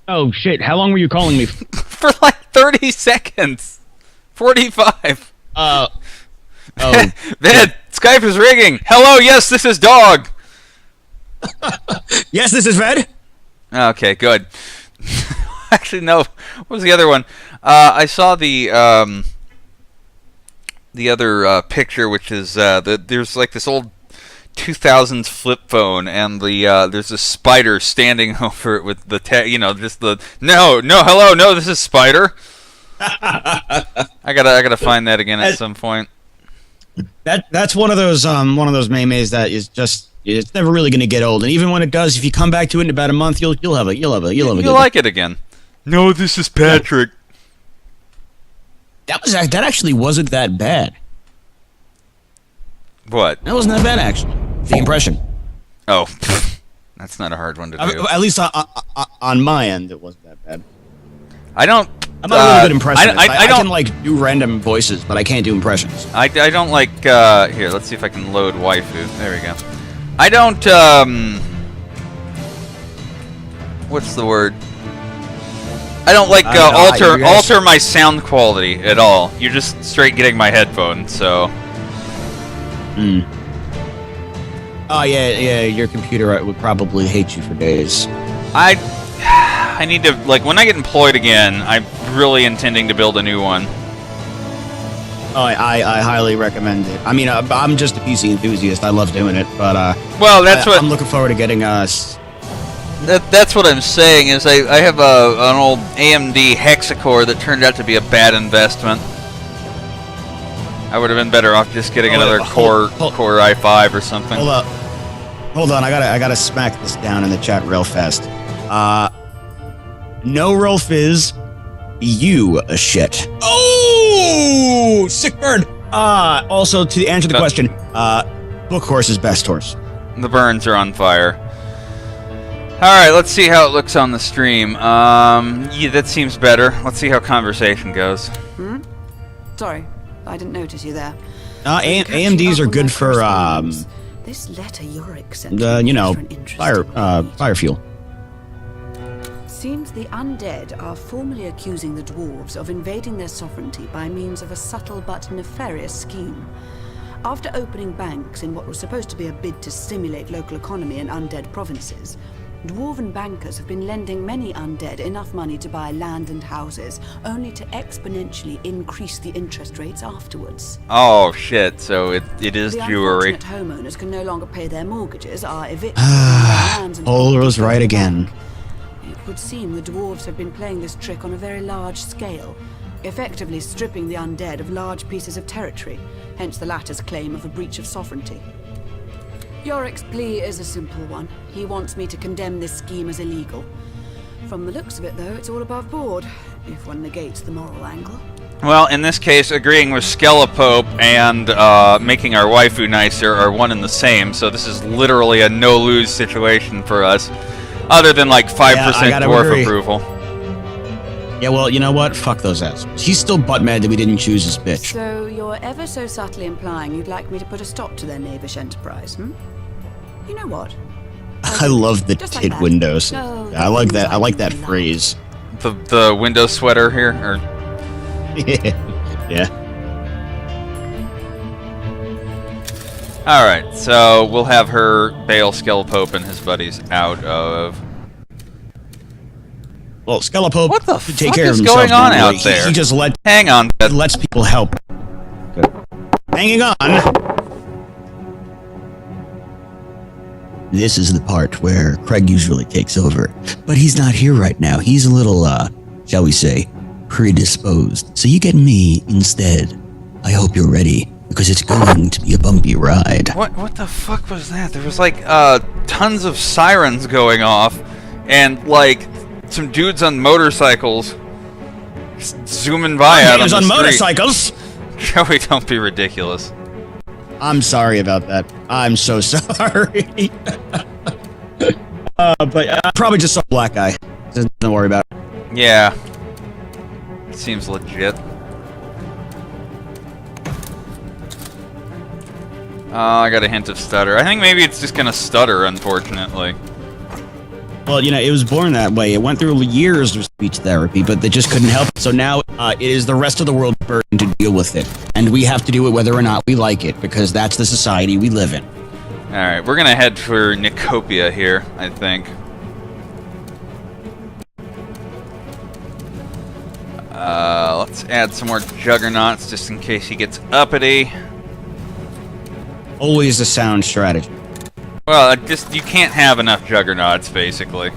Oh shit! How long were you calling me? For like 30 seconds. 45. Oh. Vid, Skype is ringing. Hello, yes, this is Dog. Yes, this is Ved. Okay, good. Actually, no. What was the other one? I saw the other picture, which is there's like this old 2000s flip phone, and there's a spider standing over it with the just the hello, no, this is Spider. I gotta find that again at some point. That's one of those memes that is just it's never really going to get old, and even when it does, if you come back to it in about a month, you'll like it again. No, this is Patrick. That actually wasn't that bad. What? That wasn't that bad actually. The impression. Oh, that's not a hard one to do. At least on my end, it wasn't that bad. I'm not a really good impressionist. I don't can like do random voices, but I can't do impressions. I don't like. Here, let's see if I can load waifu. There we go. I don't. What's the word? I don't like alter my sound quality at all. You're just straight getting my headphones, so. Oh yeah. Your computer would probably hate you for days. I need to, like, when I get employed again, I'm really intending to build a new one. Oh, I highly recommend it. I mean, I'm just a PC enthusiast. I love doing it, but well, that's what I'm looking forward to getting us. That's what I'm saying. Is I have an old AMD hexacore that turned out to be a bad investment. I would have been better off just getting another Core i5 or something. Hold on. I gotta smack this down in the chat real fast. No roll fizz. You a shit. Oh, sick burn. Also to answer the question, book horse is best horse. The burns are on fire. All right, let's see how it looks on the stream. Yeah, that seems better. Let's see how conversation goes. Sorry, I didn't notice you there. AMDs are good for this letter Yorick sent fire fuel. Seems the undead are formally accusing the dwarves of invading their sovereignty by means of a subtle but nefarious scheme. After opening banks in what was supposed to be a bid to stimulate local economy in undead provinces, dwarven bankers have been lending many undead enough money to buy land and houses, only to exponentially increase the interest rates afterwards. Oh shit, so it is the Jewry. Unfortunate homeowners can no longer pay their mortgages, are evicted from their lands and Ola's right again. It would seem the dwarves have been playing this trick on a very large scale, effectively stripping the undead of large pieces of territory, hence the latter's claim of a breach of sovereignty. Yorick's plea is a simple one. He wants me to condemn this scheme as illegal. From the looks of it, though, it's all above board, if one negates the moral angle. Well, in this case, agreeing with Skelepope and making our waifu nicer are one and the same, so this is literally a no-lose situation for us. Other than like 5% dwarf approval. Yeah, well, you know what? Fuck those assholes. He's still butt mad that we didn't choose his bitch. So you're ever so subtly implying you'd like me to put a stop to their knavish enterprise, You know what? I love the just tit like windows. No, I like that. I like that phrase. The window sweater here, or yeah. All right, so we'll have her bail Skelepope and his buddies out of. Well, Skelepope what the take fuck care is of himself, going on out there? He just hang on. Lets people help. Hanging on. This is the part where Craig usually takes over, but he's not here right now. He's a little, shall we say, predisposed. So you get me instead. I hope you're ready, because it's going to be a bumpy ride. What the fuck was that? There was like tons of sirens going off, and like some dudes on motorcycles just zooming by out on the street. On motorcycles. Joey, don't be ridiculous. I'm sorry about that. I'm so sorry. But I probably just saw a black guy. Don't worry about it. Yeah. Seems legit. I got a hint of stutter. I think maybe it's just gonna stutter, unfortunately. Well, you know, it was born that way. It went through years of speech therapy, but they just couldn't help it. So now it is the rest of the world's burden to deal with it. And we have to do it whether or not we like it, because that's the society we live in. Alright, we're gonna head for Nicopia here, I think. Let's add some more juggernauts just in case he gets uppity. Always a sound strategy. Well, just you can't have enough juggernauts, basically.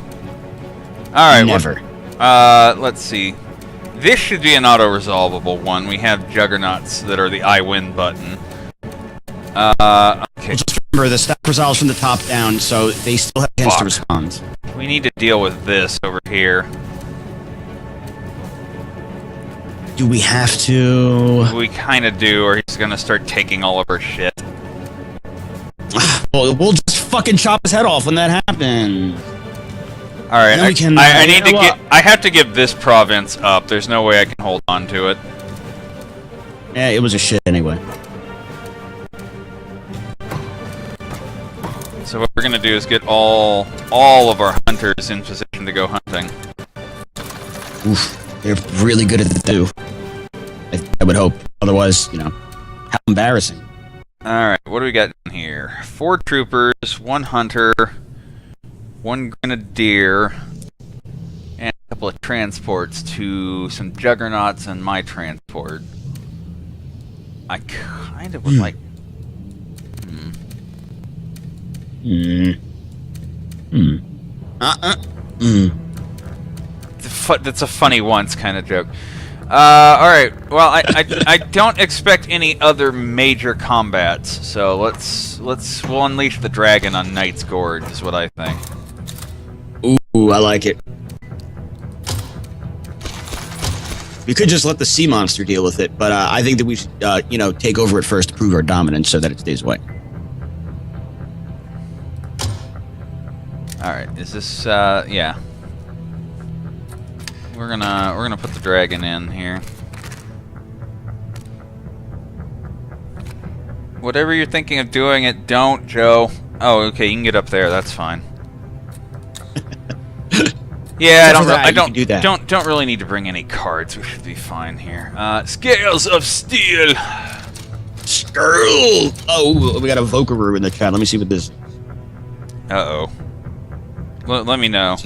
Alright, Never. Let's see. This should be an auto-resolvable one. We have juggernauts that are the I win button. Okay. Just remember, the staff resolves from the top down, so they still have a chance to respond. We need to deal with this over here. Do we have to? We kind of do, or he's gonna start taking all of our shit. Well, we'll just fucking chop his head off when that happens. Alright, Then we can, I need to you know get. I have to give this province up. There's no way I can hold on to it. Yeah, it was a shit anyway. So what we're gonna do is get all of our hunters in position to go hunting. Oof, they're really good at the do. I would hope. Otherwise, you know, how embarrassing. Alright, what do we got in here? 4 troopers, 1 hunter, 1 grenadier, and a couple of transports to some juggernauts and my transport. I kind of would like... That's a funny once kind of joke. Alright, well, I don't expect any other major combats, so we'll unleash the dragon on Knight's Gorge, is what I think. Ooh, I like it. We could just let the sea monster deal with it, but I think that we should, you know, take over it first to prove our dominance so that it stays away. Alright, is this, yeah. We're gonna put the dragon in here. Whatever you're thinking of doing it, don't, Joe. Oh, okay, you can get up there, that's fine. Yeah, I don't really need to bring any cards. We should be fine here. Scales of Steel. Skirl! Oh, we got a Vokaroo in the chat. Let me see what this. Uh-oh. Let me know.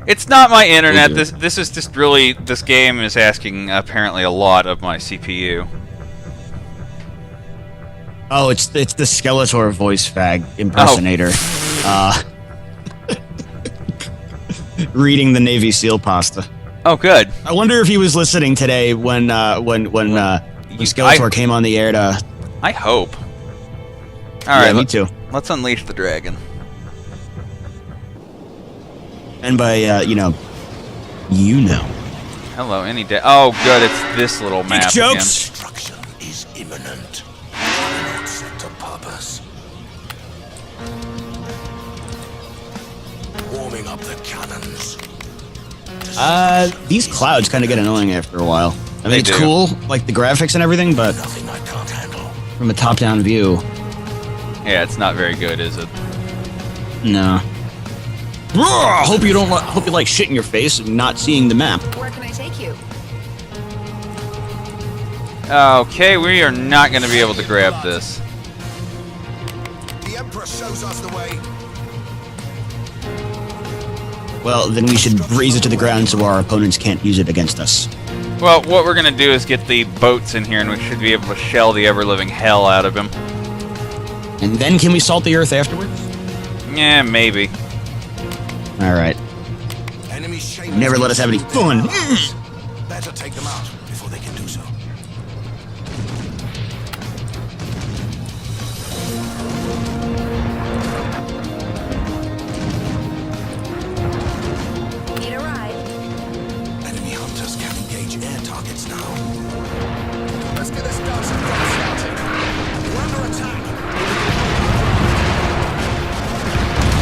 It's not my internet. This is just really, this game is asking apparently a lot of my CPU. Oh, it's the Skeletor voice fag impersonator. Oh. Reading the Navy SEAL pasta. Oh, good. I wonder if he was listening today when Skeletor came on the air to. I hope. All right, yeah, me too. Let's unleash the dragon. And by you know. Hello, any day. Oh, good. It's this little map again. Destruction is imminent. Not set to purpose. Warming up the cannons. These clouds kind of get annoying after a while. I mean, They it's do. cool, like the graphics and everything, but Nothing I can't handle. from a top-down view, Yeah, it's not very good, is it? no. Hope you like shit in your face and not seeing the map. Where can I take you? Okay, we are not going to be able to grab this. The Emperor shows us the way. Well, then we should raise it to the ground so our opponents can't use it against us. Well, what we're going to do is get the boats in here, and we should be able to shell the ever-living hell out of him. And then can we salt the earth afterwards? Yeah, maybe. Alright. Enemy shape. Never let us have any fun. Better take them out before they can do so. Need a ride? Enemy hunters can engage air targets now. Let's get this done. Started. We're under attack.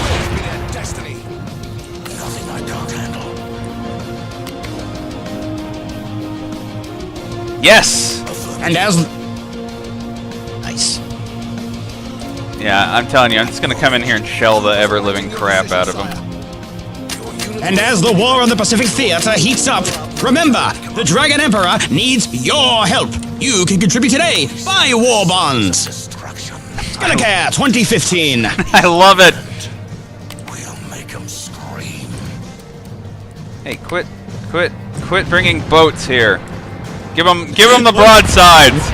Always be their destiny. Nothing I can't handle. Yes! And as... Nice. Yeah, I'm telling you, I'm just going to come in here and shell the ever-living crap out of him. And as the war on the Pacific Theater heats up, remember, the Dragon Emperor needs your help. You can contribute today. Buy war bonds. Skinnicare 2015. I love it. We'll make 'em scream. Hey, quit bringing boats here. Give them the broadsides.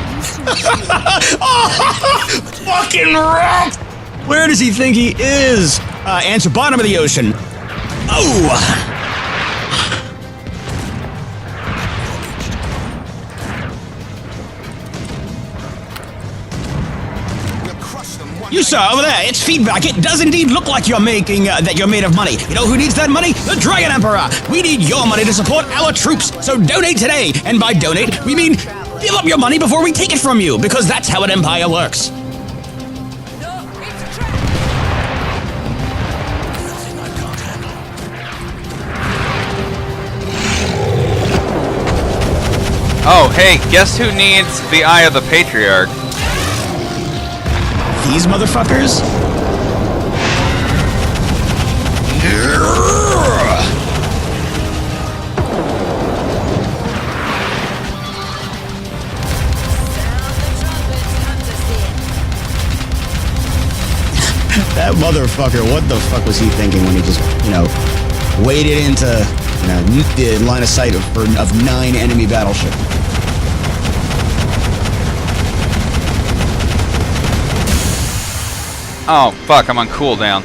Fucking rock! Where does he think he is? Answer bottom of the ocean. Oh! We'll crush them one You saw over there, it's feedback. It does indeed look like you're making, that you're made of money. You know who needs that money? The Dragon Emperor! We need your money to support our troops, so donate today! And by donate, we mean give up your money before we take it from you, because that's how an empire works. Nothing I can't handle. Oh, hey, guess who needs the Eye of the Patriarch? These motherfuckers? That motherfucker, what the fuck was he thinking when he just, waded into, the line of sight of 9 enemy battleships? Oh, fuck, I'm on cooldown.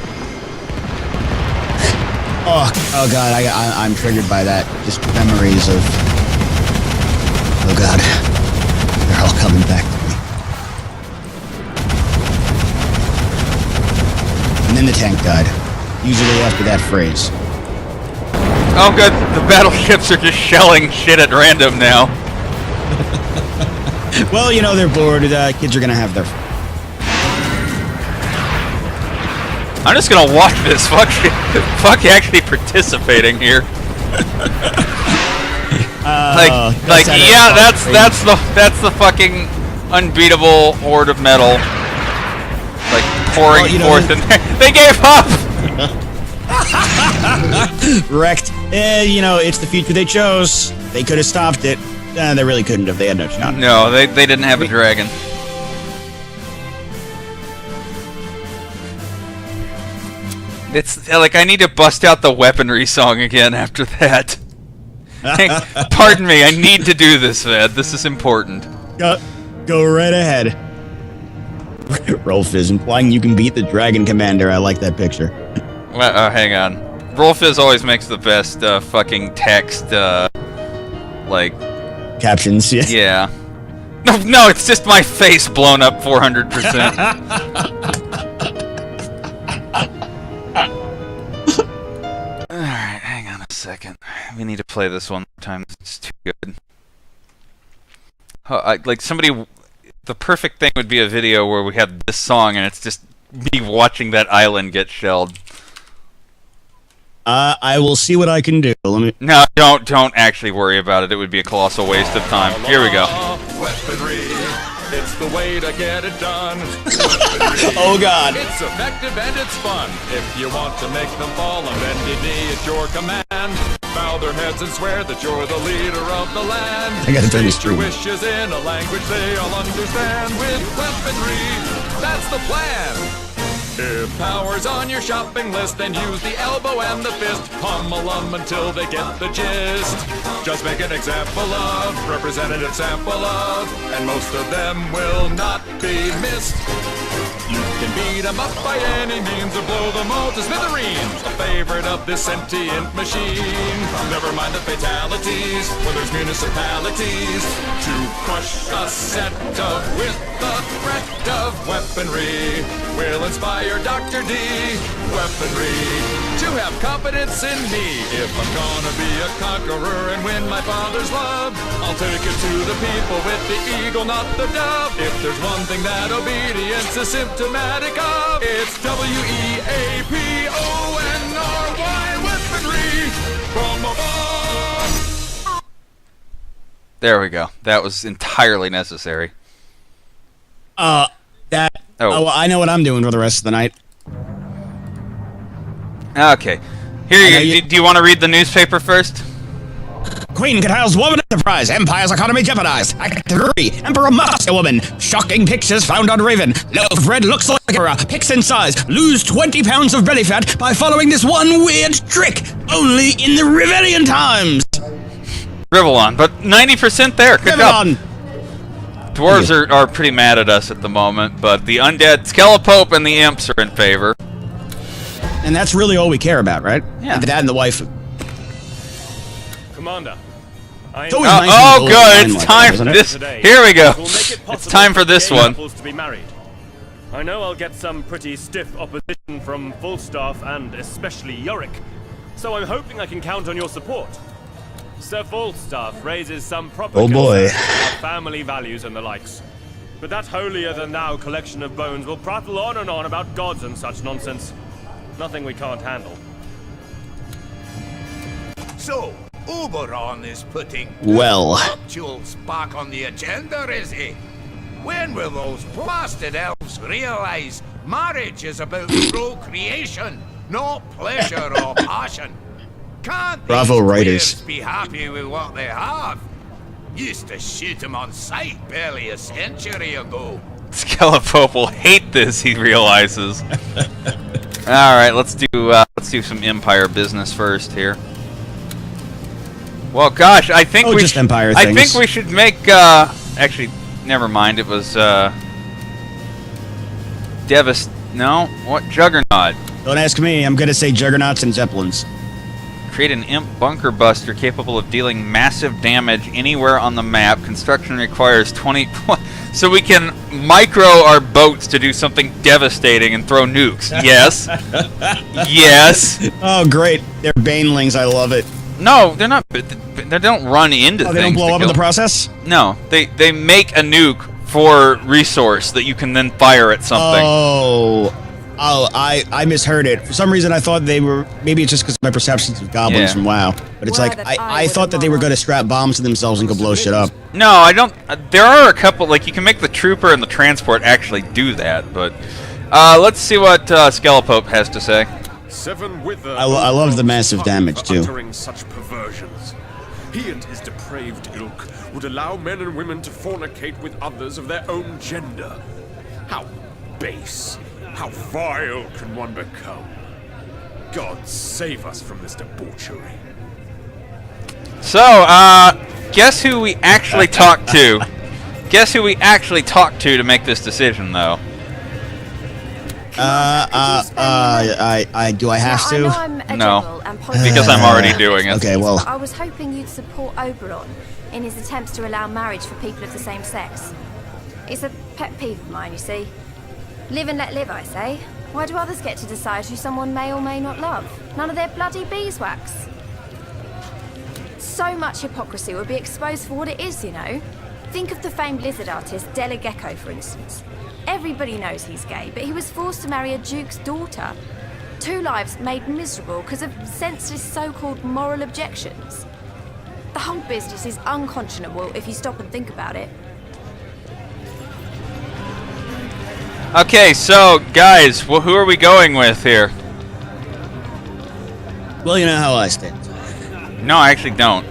Oh god, I'm triggered by that. Just memories of... Oh god. They're all coming back to me. And then the tank died. Usually after that phrase. Oh, good, the battleships are just shelling shit at random now. Well, they're bored. Kids are gonna have their... I'm just gonna watch this. Fuck actually participating here. Yeah, that's the fucking unbeatable horde of metal. Like pouring forth in there. They gave up. Wrecked. It's the future they chose. They could have stopped it. They really couldn't have. They had no shot. No, they didn't have a dragon. It's like I need to bust out the weaponry song again after that. Hey, pardon me, I need to do this, Ved. This is important. Go right ahead. Rolf is implying you can beat the Dragon Commander. I like that picture. Well, hang on. Rolfiz always makes the best fucking text, captions. Yeah. Yeah. No, it's just my face blown up 400%. Alright, hang on a second. We need to play this one more time. It's too good. The perfect thing would be a video where we have this song and it's just me watching that island get shelled. I will see what I can do. No, don't actually worry about it. It would be a colossal waste of time. Here we go. Weaponry, it's the way to get it done. Oh god. It's effective and it's fun. If you want to make them fall on bended knee at your command, bow their heads and swear that you're the leader of the land. I gotta turn this State your through. wishes in a language they all understand. With weaponry, that's the plan. If power's on your shopping list, then use the elbow and the fist. Pummel them until they get the gist. Just make an example of, representative sample of, and most of them will not be missed. You can beat them up by any means or blow them all to smithereens. A favorite of this sentient machine. Never mind the fatalities when there's municipalities to crush a set of with the threat of weaponry. Will inspire Dr. D. Weaponry to have confidence in me. If I'm gonna be a conqueror and win my father's love, I'll take it to the people with the eagle, not the dove. If there's one thing that obedience is symptomatic of, it's WEAPONRY, weaponry from above. There we go. That was entirely necessary. Oh, I know what I'm doing for the rest of the night. Okay. Here, do you want to read the newspaper first? Queen curtails woman enterprise. Empire's economy jeopardized. Act 3. Emperor must a woman. Shocking pictures found on Raven. Loaf of bread looks like error. Picks in size. Lose 20 pounds of belly fat by following this one weird trick. Only in the Rebellion times. Rivellon, but 90% there. Good Rivellon. job. Dwarves are pretty mad at us at the moment, but the undead Skelepope and the imps are in favor. And that's really all we care about, right? Yeah. The dad and the wife. Commander, It's always nice when oh, the good. old It's man time like for that, this. isn't it? Here we go. will make it It's possible time for this gay one. couples to be married. I know I'll get some pretty stiff opposition from Falstaff and especially Yorick, so I'm hoping I can count on your support. Sir Falstaff raises some proper Oh, boy. concerns about family values and the likes. But that holier-than-thou collection of bones will prattle on and on about gods and such nonsense. Nothing we can't handle. So, Oberon is putting Well. nuptials back on the agenda, is he? When will those blasted elves realize marriage is about procreation, not pleasure or passion? Can't Bravo, these writers. queers be happy with what they have? Used to shoot 'em on sight barely a century ago. Skelepope will hate this, he realizes. Alright, let's do some Empire business first here. Well, gosh, I think just Empire I things. think we should make actually never mind, it was no, what Juggernaut. Don't ask me. I'm gonna say juggernauts and zeppelins. Create an imp bunker buster capable of dealing massive damage anywhere on the map. Construction requires 20 so we can micro our boats to do something devastating and throw nukes. Yes. Yes. Oh, great. They're banelings. I love it. No, they're not. They don't run into things. They don't blow to up in kill. the process? No, they make a nuke for resource that you can then fire at something. Oh, I misheard it. For some reason, I thought they were. Maybe it's just because of my perceptions of goblins Yeah. from WoW. But it's like I thought that they were going to strap bombs to themselves and go blow shit up. No, I don't. There are a couple. Like you can make the trooper and the transport actually do that. But let's see what Skelepope has to say. Seven Wither. I love the massive damage too. Uttering such perversions. He and his depraved ilk would allow men and women to fornicate with others of their own gender. How base, how vile can one become? God save us from this debauchery. So, guess who we actually talked to? Guess who we actually talked to make this decision, though? Do I have Now, I know to? I'm a No, general and policy- because I'm already doing it. Okay, well, But I was hoping you'd support Oberon in his attempts to allow marriage for people of the same sex. It's a pet peeve of mine, you see. Live and let live, I say. Why do others get to decide who someone may or may not love? None of their bloody beeswax. So much hypocrisy would be exposed for what it is, you know. Think of the famed lizard artist Della Gecko, for instance. Everybody knows he's gay, but he was forced to marry a duke's daughter. 2 lives made miserable because of senseless so-called moral objections. The whole business is unconscionable if you stop and think about it. Okay, so guys, who are we going with here? well, you know how I stand. No, I actually don't.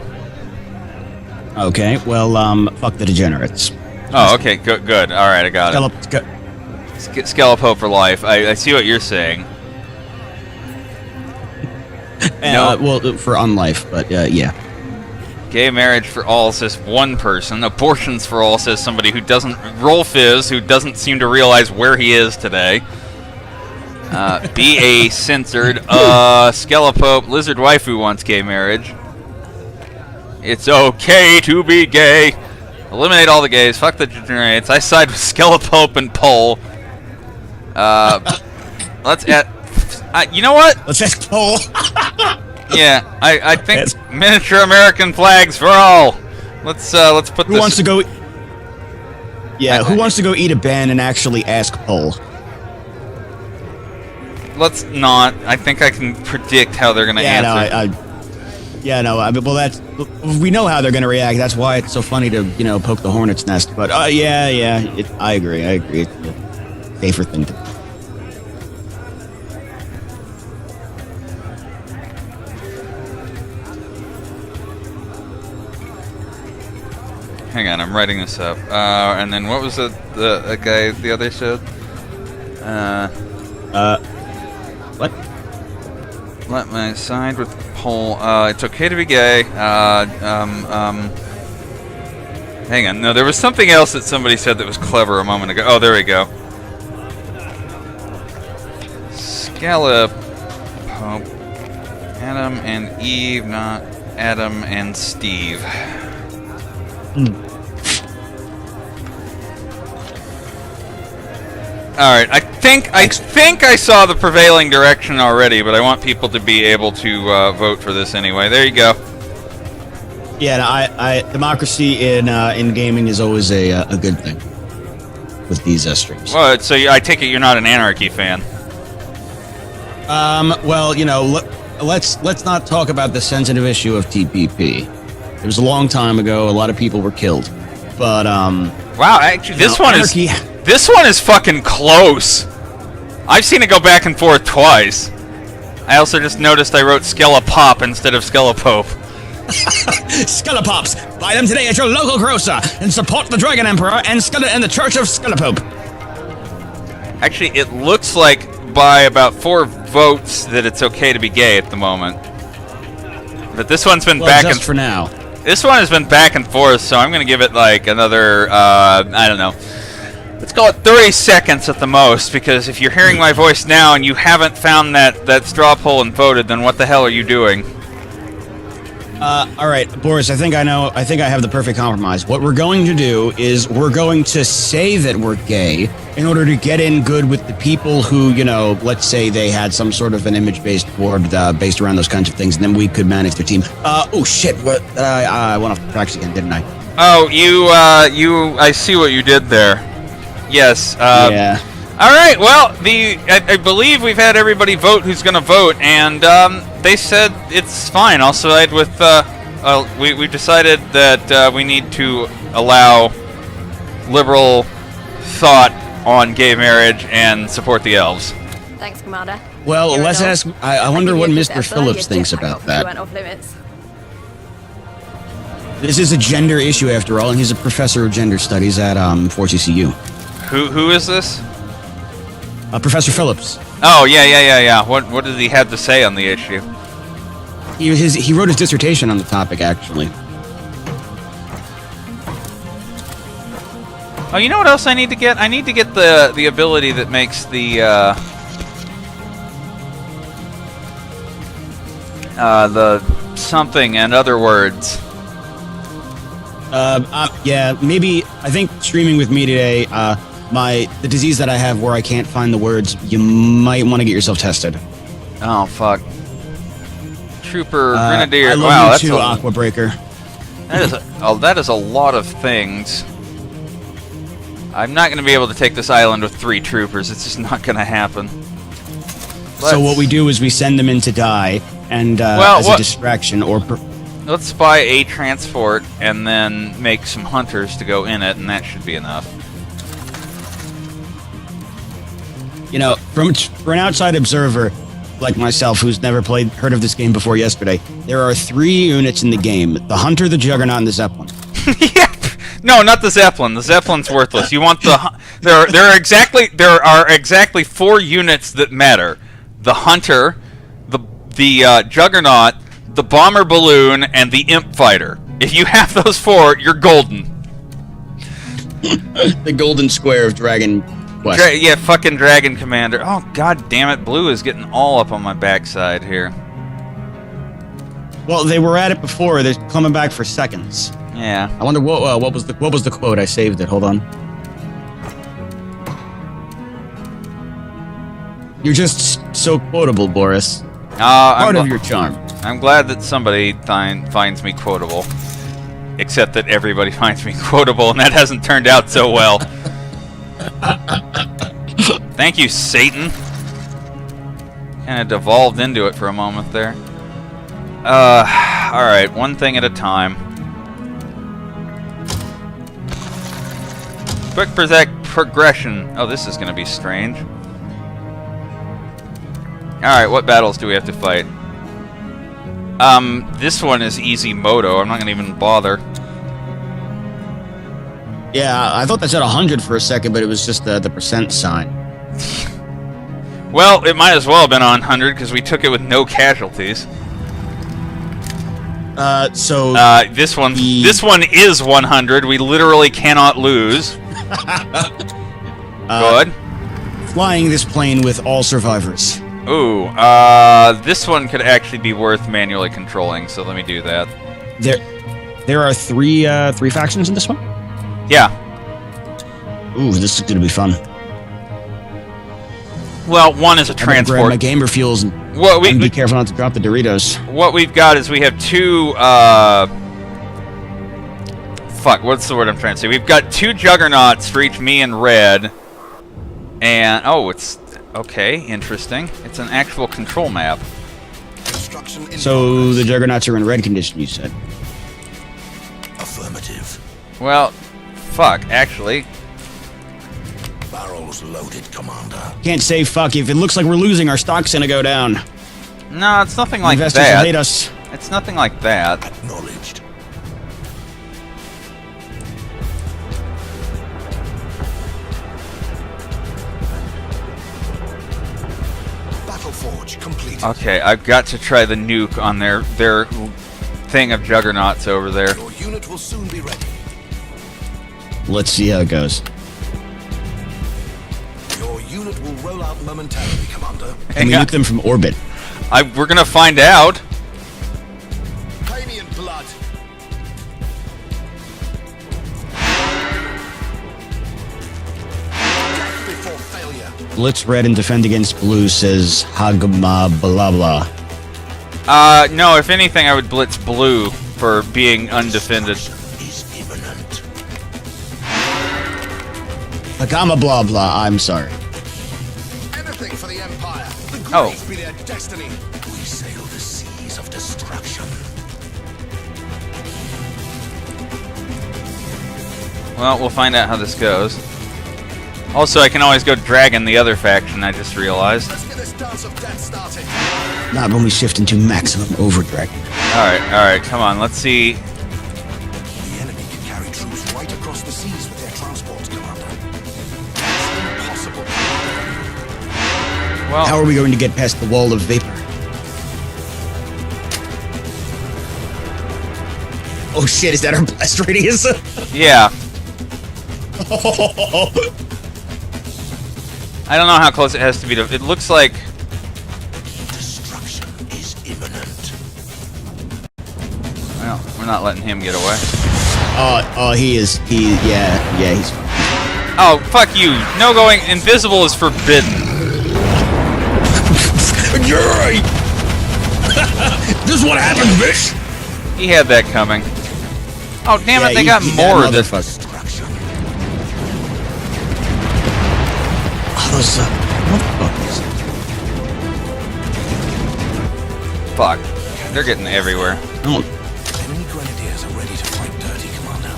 Okay, well, fuck the degenerates. Oh, okay, good. All right, I got it. Skelepope for life. I see what you're saying. No. Well, for unlife, but yeah. Gay marriage for all says one person. Abortions for all says somebody who doesn't. Rolfizz, who doesn't seem to realize where he is today. BA censored. Skelepope, lizard waifu wants gay marriage. It's okay to be gay. Eliminate all the gays. Fuck the degenerates. I side with Skelepope and Pole. Let's add. You know what? Let's ask Paul. Yeah, I think miniature American flags for all. Let's put Who this. wants to go? Yeah, who wants to go eat a band and actually ask Paul? Let's not. I think I can predict how they're gonna answer. Well, that's we know how they're gonna react. That's why it's so funny to poke the hornet's nest. But I agree. It's a safer thing to. Hang on, I'm writing this up. And then what was the guy the other said? What? Let me side with Pole. It's okay to be gay. Hang on. No, there was something else that somebody said that was clever a moment ago. Oh, there we go. Scallop. Adam and Eve, not Adam and Steve. Alright, I think I saw the prevailing direction already, but I want people to be able to vote for this anyway. There you go. Yeah, democracy in gaming is always a good thing with these streams. Well, so I take it you're not an Anarchy fan. Well, you know, let's not talk about the sensitive issue of TPP. It was a long time ago. A lot of people were killed, but wow, actually, this one is fucking close. I've seen it go back and forth twice. I also just noticed I wrote Skellepop instead of Skellepope. Skellepops, buy them today at your local grocer and support the Dragon Emperor and the Church of Skellepope. Actually, it looks like by about 4 votes that it's okay to be gay at the moment. But this one's been back and for now. This one has been back and forth, so I'm gonna give it like another I don't know. Let's call it 30 seconds at the most, because if you're hearing my voice now and you haven't found that straw poll and voted, then what the hell are you doing? All right, Boris, I think I know. I think I have the perfect compromise. What we're going to do is we're going to say that we're gay in order to get in good with the people who, you know, let's say they had some sort of an image-based board based around those kinds of things, and then we could manage the team. Oh, shit. What? I went off the tracks again, didn't I? Oh, I see what you did there. Yes. Yeah. All right. Well, I believe we've had everybody vote who's going to vote, and they said it's fine. I'll side with. We decided that we need to allow liberal thought on gay marriage and support the elves. Thanks, Commander. Well, You're let's an ask. elf. I wonder what give you a Mr. bit of Phillips your thinks jetpack about off if that. you went off limits. This is a gender issue after all, and he's a professor of gender studies at 4CCU. Who is this? Professor Phillips. Oh yeah. What did he have to say on the issue? He wrote his dissertation on the topic, actually. Oh, you know what else I need to get? I need to get the ability that makes the something and other words. Yeah, maybe. I think streaming with me today. The disease that I have where I can't find the words. You might want to get yourself tested. Oh fuck. Trooper, Grenadier. I love Wow, you that's too, a, Aqua Breaker. that is a lot of things. I'm not going to be able to take this island with 3 troopers. It's just not going to happen. So what we do is we send them in to die, and as a distraction, or let's buy a transport and then make some hunters to go in it, and that should be enough. you know, for an outside observer like myself, who's never heard of this game before yesterday, there are 3 units in the game: the Hunter, the Juggernaut, and the Zeppelin. Yeah. No, not the Zeppelin. The Zeppelin's worthless. You want the there are exactly 4 units that matter: the Hunter, the Juggernaut, the Bomber Balloon, and the Imp Fighter. If you have those 4, you're golden. The golden square of Dragon Quest. Yeah, fucking Dragon Commander. Oh god damn it! Blue is getting all up on my backside here. Well, they were at it before. They're coming back for seconds. Yeah. I wonder what was the quote? I saved it. Hold on. You're just so quotable, Boris. Part of your charm. I'm glad that somebody finds me quotable. Except that everybody finds me quotable, and that hasn't turned out so well. Thank you, Satan. Kind of devolved into it for a moment there. Alright, one thing at a time. Quick progression. Oh, this is going to be strange. Alright, what battles do we have to fight? This one is easy moto. I'm not going to even bother. Yeah, I thought that said 100 for a second, but it was just the percent sign. Well, it might as well have been on 100 because we took it with no casualties. So this one is 100. We literally cannot lose. Good. Flying this plane with all survivors. Ooh, this one could actually be worth manually controlling, so let me do that. There are three factions in this one? Yeah. Ooh, this is gonna be fun. Well, one is a Grab transport. my gamer fuels and be careful not to drop the Doritos. What we've got is we have two, fuck, what's the word I'm trying to say? We've got two juggernauts for each me and red. And, oh, it's, okay, interesting. It's an actual control map. So the juggernauts are in red condition, you said? Affirmative. Well, fuck, actually. Barrels loaded, Commander. Can't say fuck. If it looks like we're losing, our stock's gonna go down. No, it's nothing like Investors that. will hate us. It's nothing like that. Acknowledged. Battle Forge complete. Okay, I've got to try the nuke on their thing of juggernauts over there. Your unit will soon be ready. Let's see how it goes. Your unit will roll out momentarily, Commander. Can we nuke them from orbit? We're gonna find out. Pay me in blood. Death before failure. Blitz red and defend against blue, says Hagma blah blah. No, if anything, I would blitz blue for being undefended. Is imminent. Hagama blah blah, I'm sorry. Anything for the Empire. The Greys Oh. be their destiny. We sail the seas of destruction. Well, we'll find out how this goes. Also, I can always go dragon the other faction, I just realized. Let's get this dance of death started. Not when we shift into maximum overdrive. Alright, come on, let's see. The enemy can carry troops right across the seas with their transports, Commander. It's impossible. Well, How are we going to get past the wall of vapor? Oh shit, is that our blast radius? yeah. I don't know how close it has to be to... It looks like... Destruction is imminent. Well, we're not letting him get away. He's Oh, fuck you. No going... Invisible is forbidden. Yay! This is what happens, bitch! He had that coming. Oh, damn it, they got more of this. Destruction. Those motherfuckers. Fuck. They're getting everywhere. Oh, Enemy grenadiers are ready to fight dirty, Commander.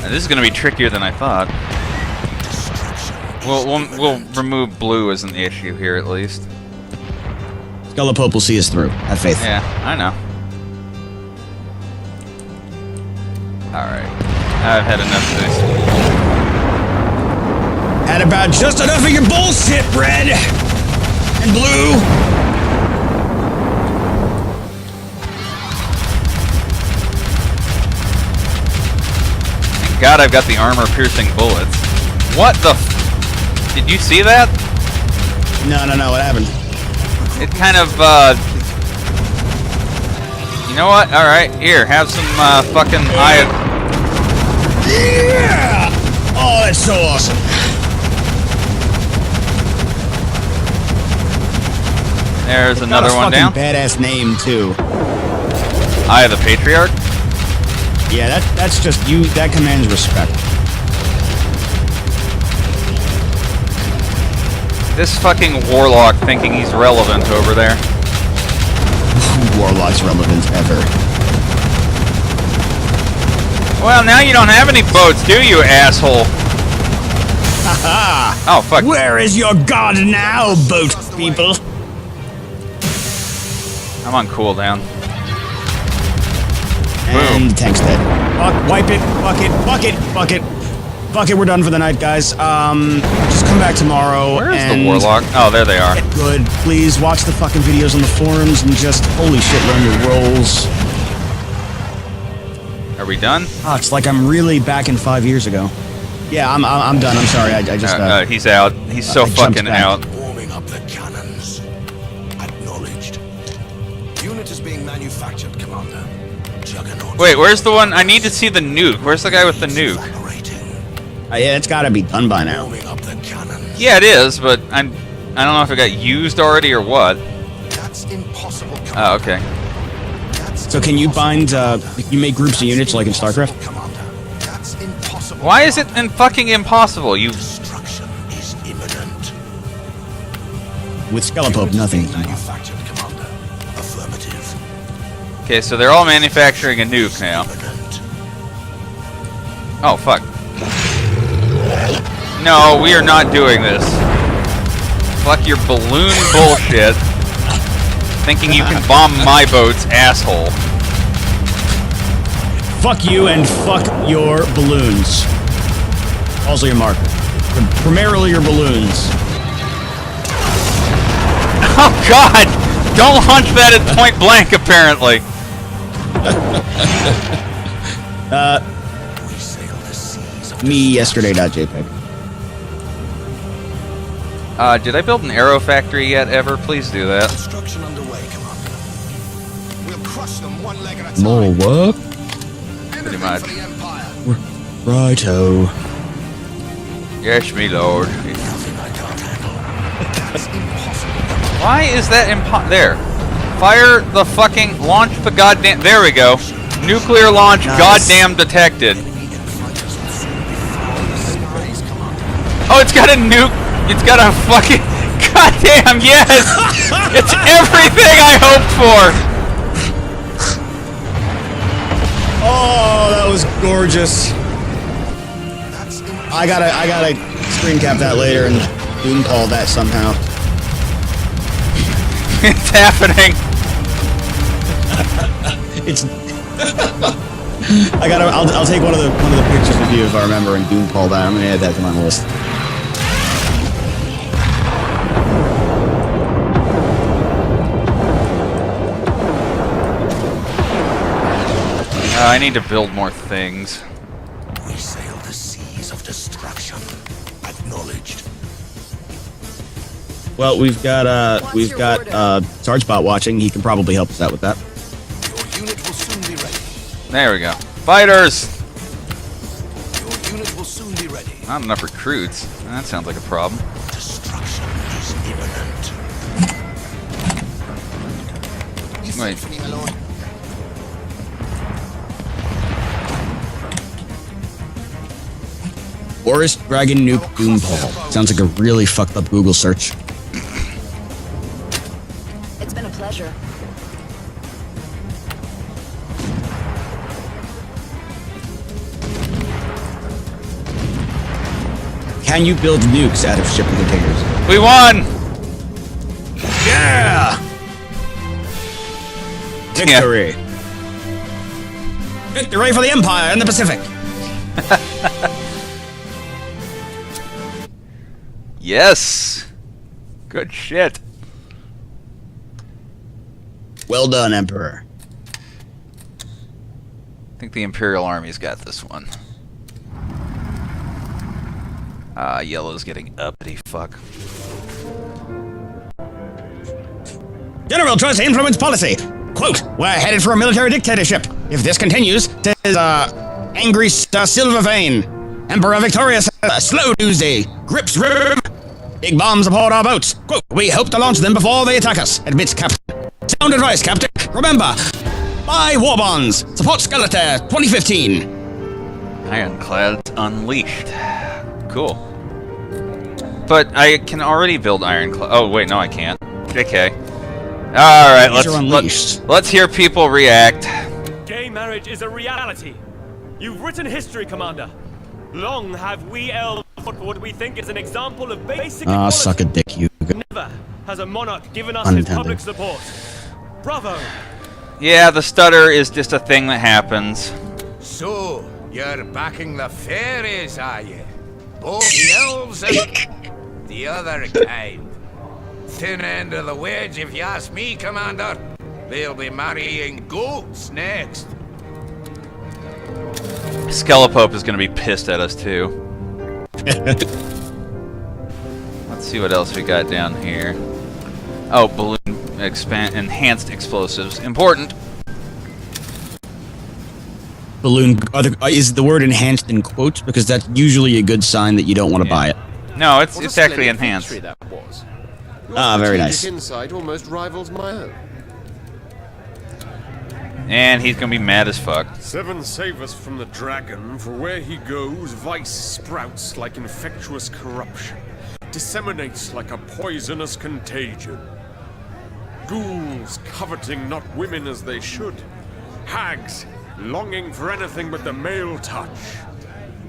Now, this is going to be trickier than I thought. Destruction. We'll remove blue as an issue here, at least. Scullapope will see us through. Have faith. Yeah, I know. Alright. I've had enough of this. Had about just enough of your bullshit, red and blue. Thank God I've got the armor-piercing bullets. What the Did you see that? No, what happened? It kind of, You know what? Alright, here, have some, fucking Yeah! Oh, that's so awesome. There's another one down. Badass name too. Eye of the Patriarch. Yeah, that's just you. That commands respect. This fucking warlock thinking he's relevant over there. Warlock's relevant ever. Well, now you don't have any boats, do you, asshole? Haha! Oh, fuck. Where is your god now, boat people? I'm on cooldown. And the tank's dead. Wipe it, fuck it, we're done for the night, guys. Just come back tomorrow. Where's and the warlock? Oh, there they are. get good. Please watch the fucking videos on the forums and just, holy shit, learn your roles. Are we done? Ah, it's like I'm really back in 5 years ago. Yeah, I'm done. I'm sorry. I just He's out. He's so I jumped fucking back. out. Warming up the cannons. Acknowledged. Unit is being manufactured, Commander. Juggernaut. Wait, where's the one? I need to see the nuke. Where's the guy with the nuke? yeah, it's got to be done by now. Warming up the cannons. Yeah, it is, but I don't know if it got used already or what. That's impossible. Oh, okay. So can you bind? You make groups of units like in StarCraft? Commander. That's impossible. Why is it fucking impossible? You. Destruction is imminent. With Skelepope, nothing. Manufactured, Commander. Affirmative. Okay, so they're all manufacturing a nuke now. Imminent. Oh fuck. No, we are not doing this. Fuck your balloon bullshit. Thinking you can bomb my boats, asshole. Fuck you and fuck your balloons. Also your marker. Primarily your balloons. Oh god! Don't launch that at point blank, apparently. We sail the seas of Me yesterday.jpg. Did I build an arrow factory yet, ever? Please do that. destruction underway, Commander. We'll crush them one leg at a time. More work? Pretty much. For the Empire. Righto. Yes, me lord. Nothing I can't handle. That's impossible. Why is that there? Fire the fucking... Launch the goddamn... There we go. Nuclear launch, Nice. goddamn detected. Oh, it's got a nuke... It's got a fucking... Goddamn, yes! It's everything I hoped for! Oh, that was gorgeous. I gotta screen cap that later and doom call that somehow. It's happening. It's. I'll take one of the pictures with you if I remember and doom call that. I'm gonna add that to my list. I need to build more things. We sail the seas of destruction. Acknowledged. Well, we've got Sargebot watching. He can probably help us out with that. Your unit will soon be ready. There we go. Fighters! Your unit will soon be ready. Not enough recruits. That sounds like a problem. Destruction is imminent. You Wait. fight for me, my lord. Boris Dragon Nuke Doom Paul. Sounds like a really fucked up Google search. It's been a pleasure. Can you build nukes out of shipping containers? We won! Yeah! Victory! Victory for the Empire in the Pacific! Yes! Good shit. Well done, Emperor. I think the Imperial Army's got this one. Yellow's getting uppity, fuck. General Trust influence policy. Quote, we're headed for a military dictatorship. If this continues, says, Angry Silvervein. Emperor Victorious, slow Tuesday. Grips river. Big bombs aboard our boats. Quote, we hope to launch them before they attack us, admits Captain. Sound advice, Captain. Remember, buy war bonds. Support Skeletor 2015. Ironclads unleashed. Cool. But I can already build ironclad. Oh wait, no, I can't. JK. All right, let's hear people react. Gay marriage is a reality. You've written history, Commander. Long have we elves fought for what we think is an example of basic equality. Suck a dick, you. Never has a monarch given us his public support. Bravo. Yeah, the stutter is just a thing that happens. So, you're backing the fairies, are you? Both the elves and the other kind. Thin end of the wedge, if you ask me, Commander. They'll be marrying goats next. Skelepope is going to be pissed at us, too. Let's see what else we got down here. Oh, balloon enhanced explosives. Important. Balloon. Is the word enhanced in quotes? Because that's usually a good sign that you don't want to buy it. No, it's actually enhanced. That was. Ah, very nice. Insight almost rivals my own. And he's gonna be mad as fuck. 7 save us from the dragon, for where he goes, vice sprouts like infectious corruption, disseminates like a poisonous contagion. Ghouls coveting not women as they should, hags longing for anything but the male touch.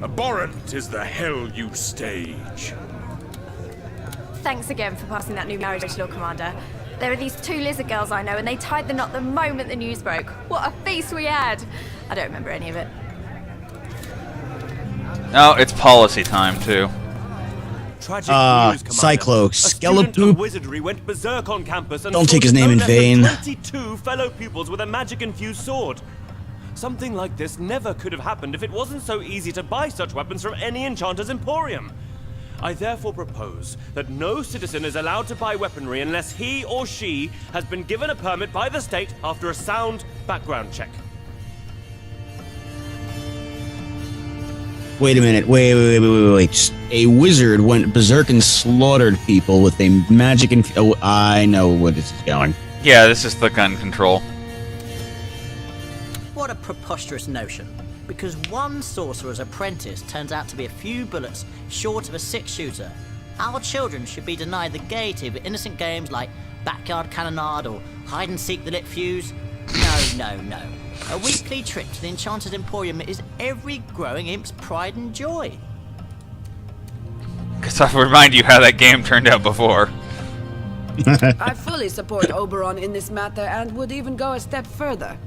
Abhorrent is the hell you stage. Thanks again for passing that new marriage law, Commander. There are these 2 lizard girls I know, and they tied the knot the moment the news broke. What a feast we had! I don't remember any of it. Oh, it's policy time, too. Tragic news, Commander. Cyclo, A student of Skelepoop. wizardry went berserk on campus and Don't take his name in vain. 22 fellow pupils with a magic-infused sword. Something like this never could have happened if it wasn't so easy to buy such weapons from any enchanter's emporium. I therefore propose that no citizen is allowed to buy weaponry unless he or she has been given a permit by the state after a sound background check. Wait a minute. Wait. A wizard went berserk and slaughtered people with a magic and... Oh, I know where this is going. Yeah, this is the gun control. What a preposterous notion. Because one sorcerer's apprentice turns out to be a few bullets short of a 6-shooter. Our children should be denied the gaiety of innocent games like backyard cannonade or hide and seek the lit fuse. No. A weekly trip to the Enchanted Emporium is every growing imp's pride and joy. Because I'll remind you how that game turned out before. I fully support Oberon in this matter and would even go a step further.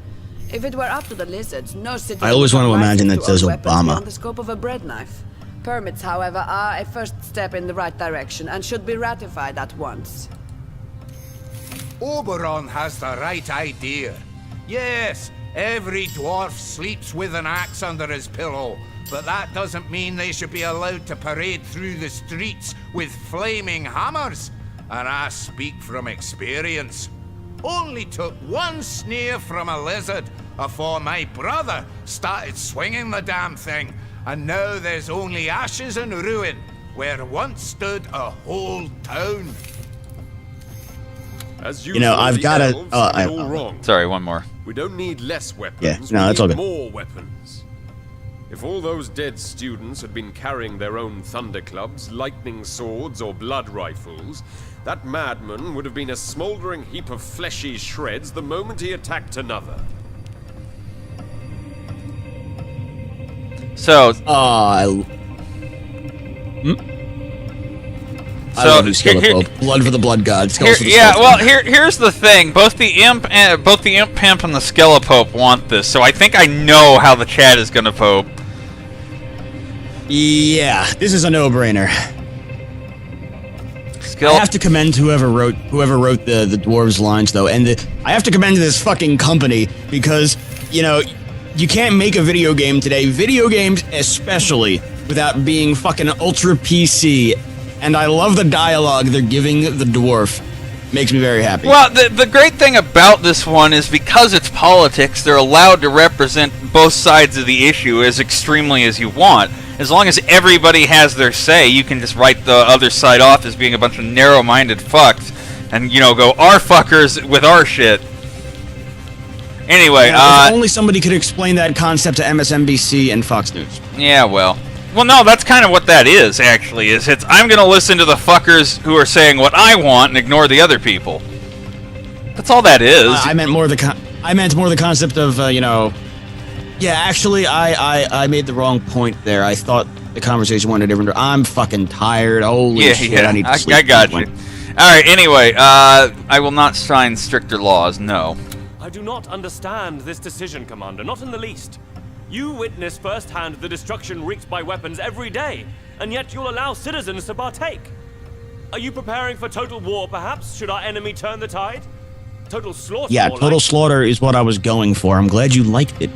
If it were up to the lizards, no citizen I always want to imagine that says own weapons Obama. beyond the scope of a bread knife. Permits, however, are a first step in the right direction and should be ratified at once. Oberon has the right idea. Yes, every dwarf sleeps with an axe under his pillow, but that doesn't mean they should be allowed to parade through the streets with flaming hammers. And I speak from experience. Only took one sneer from a lizard afore my brother started swinging the damn thing, and now there's only ashes and ruin where once stood a whole town. As You know, I've the got to... elves have it all wrong. Sorry, one more. We don't need less weapons. Yeah, no, we that's all need good. more weapons. If all those dead students had been carrying their own thunder clubs, lightning swords, or blood rifles, that madman would have been a smoldering heap of fleshy shreds the moment he attacked another. So, I So, love you, Skelepope. Blood for the blood god. Here, yeah, well, here's the thing. Both the imp pimp and the Skelepope want this, so I think I know how the chat is gonna vote. Yeah, this is a no-brainer. I have to commend whoever wrote the dwarves lines though, and I have to commend this fucking company because you know you can't make a video game today, video games especially, without being fucking ultra PC. And I love the dialogue they're giving the dwarf. Makes me very happy. Well, the great thing about this one is because it's politics, they're allowed to represent both sides of the issue as extremely as you want. As long as everybody has their say, you can just write the other side off as being a bunch of narrow-minded fucks, and, you know, go, our fuckers with our shit. Anyway, if only somebody could explain that concept to MSNBC and Fox News. Yeah, well, no, that's kind of what that is, actually, is I'm gonna listen to the fuckers who are saying what I want and ignore the other people. That's all that is. I meant more the concept of, you know... Yeah, actually, I made the wrong point there. I thought the conversation went a different... I'm fucking tired. Holy shit, I need to sleep. I got you. Alright, anyway, I will not sign stricter laws, no. I do not understand this decision, Commander, not in the least. You witness firsthand the destruction wreaked by weapons every day, and yet you'll allow citizens to partake. Are you preparing for total war, perhaps, should our enemy turn the tide? Total slaughter. Yeah, total slaughter is what I was going for. I'm glad you liked it.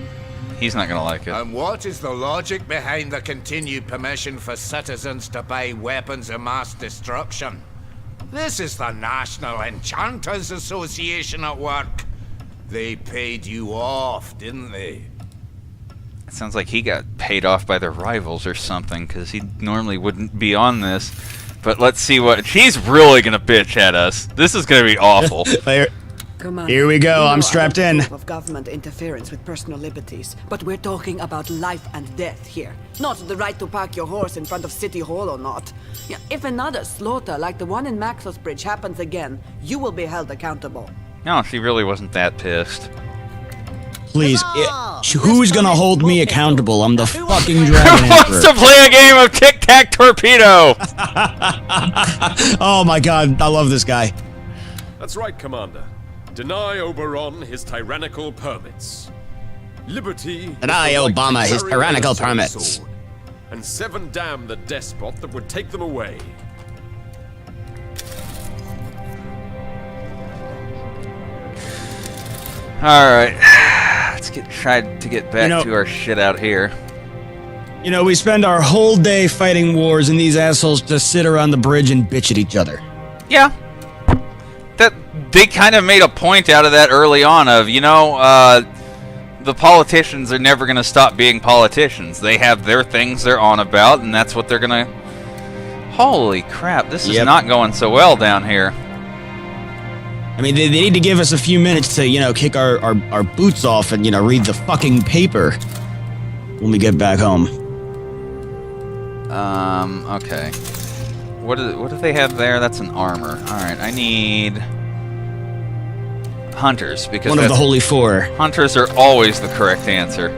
He's not gonna like it. And what is the logic behind the continued permission for citizens to buy weapons of mass destruction? This is the National Enchanters Association at work. They paid you off, didn't they? It sounds like he got paid off by their rivals or something, because he normally wouldn't be on this. But let's see what... He's really gonna bitch at us. This is gonna be awful. Here we go, I'm strapped in. Of government interference with personal liberties, but we're talking about life and death here. Not the right to park your horse in front of City Hall or not. Yeah, if another slaughter like the one in Maxwell's Bridge happens again, you will be held accountable. No, she really wasn't that pissed. Please, who's gonna hold me accountable? I'm the fucking Dragon Who Emperor. wants to play a game of Tic-Tac Torpedo? Oh my god, I love this guy. That's right, Commander. Deny Oberon his tyrannical permits. Liberty... Deny Obama his tyrannical permits. And 7 damn the despot that would take them away. Alright. Let's try to get back to our shit out here. You know, we spend our whole day fighting wars and these assholes just sit around the bridge and bitch at each other. Yeah. They kind of made a point out of that early on of, the politicians are never going to stop being politicians. They have their things they're on about, and that's what they're going to... Holy crap, this is not going so well down here. I mean, they need to give us a few minutes to, kick our boots off and, read the fucking paper when we get back home. Okay. What do they have there? That's an armor. Alright, I need... Hunters, because one of the Holy Four. Hunters are always the correct answer.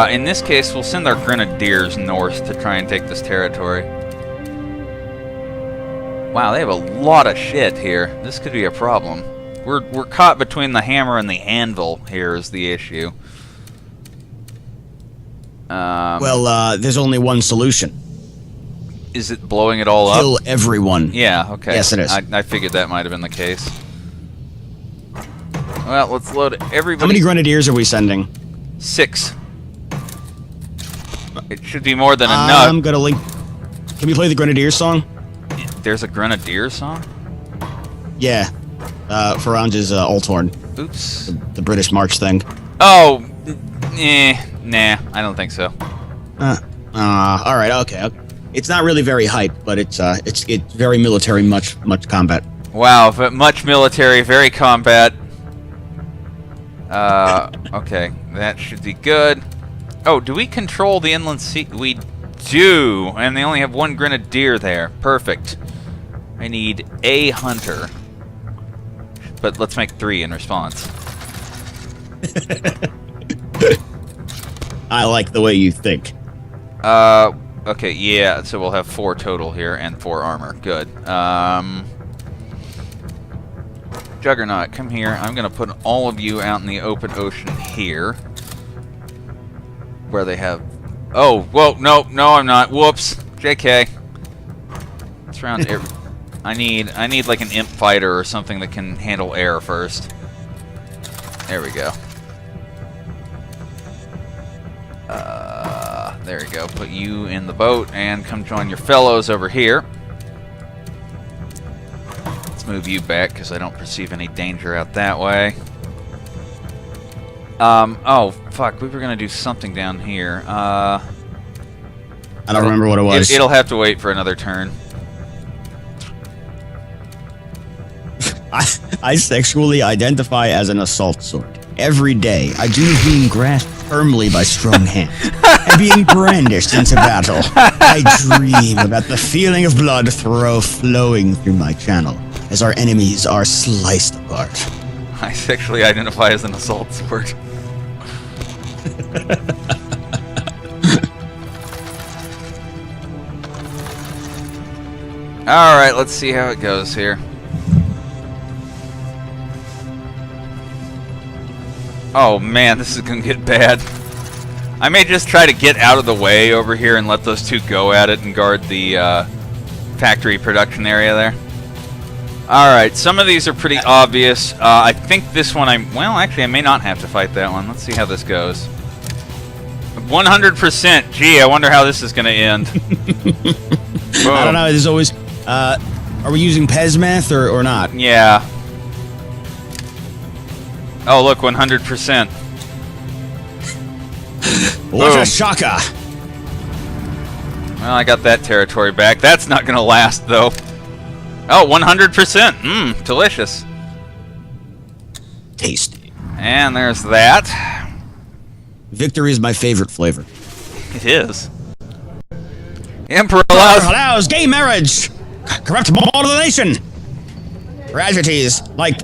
In this case, we'll send our grenadiers north to try and take this territory. Wow, they have a lot of shit here. This could be a problem. We're caught between the hammer and the anvil here is the issue. There's only one solution. Is it blowing it all up? Kill everyone. Yeah, okay. Yes, it is. I figured that might have been the case. Well, let's load everybody. How many grenadiers are we sending? 6. It should be more than enough. I'm gonna link... Can we play the Grenadiers song? There's a Grenadier song? Yeah. Farange's Althorn. Oops. The British March thing. Oh! Nah, I don't think so. Alright, okay. It's not really very hype, but it's very military, much combat. Wow, but much military, very combat. Okay, that should be good. Oh, do we control the inland sea? We do, and they only have 1 grenadier there. Perfect. I need a hunter. But let's make 3 in response. I like the way you think. Okay, yeah, so we'll have 4 total here and 4 armor. Good. Juggernaut, come here. I'm going to put all of you out in the open ocean here. Where they have... Oh, whoa, no, I'm not. Whoops. JK. It's around every... I need like an imp fighter or something that can handle air first. There we go. There we go. Put you in the boat and come join your fellows over here. Let's move you back because I don't perceive any danger out that way. Oh, fuck. We were going to do something down here. I don't remember what it was. It'll have to wait for another turn. I sexually identify as an assault sword. Every day, I dream of being grasped firmly by strong hands and being brandished into battle. I dream about the feeling of blood flowing through my channel as our enemies are sliced apart. I sexually identify as an assault sword. Alright, let's see how it goes here. Oh man, this is gonna get bad. I may just try to get out of the way over here and let those two go at it and guard the factory production area there. Alright, some of these are pretty obvious. I think this one well, actually I may not have to fight that one. Let's see how this goes. 100%. Gee, I wonder how this is gonna end. I don't know, there's always... are we using Pez math or not? Yeah. Oh, look, 100%. What a shocker! Well, I got that territory back. That's not going to last, though. Oh, 100%. Mmm, delicious. Tasty. And there's that. Victory is my favorite flavor. It is. Emperor allows gay marriage! Corrupt all of the nation! Tragedies like...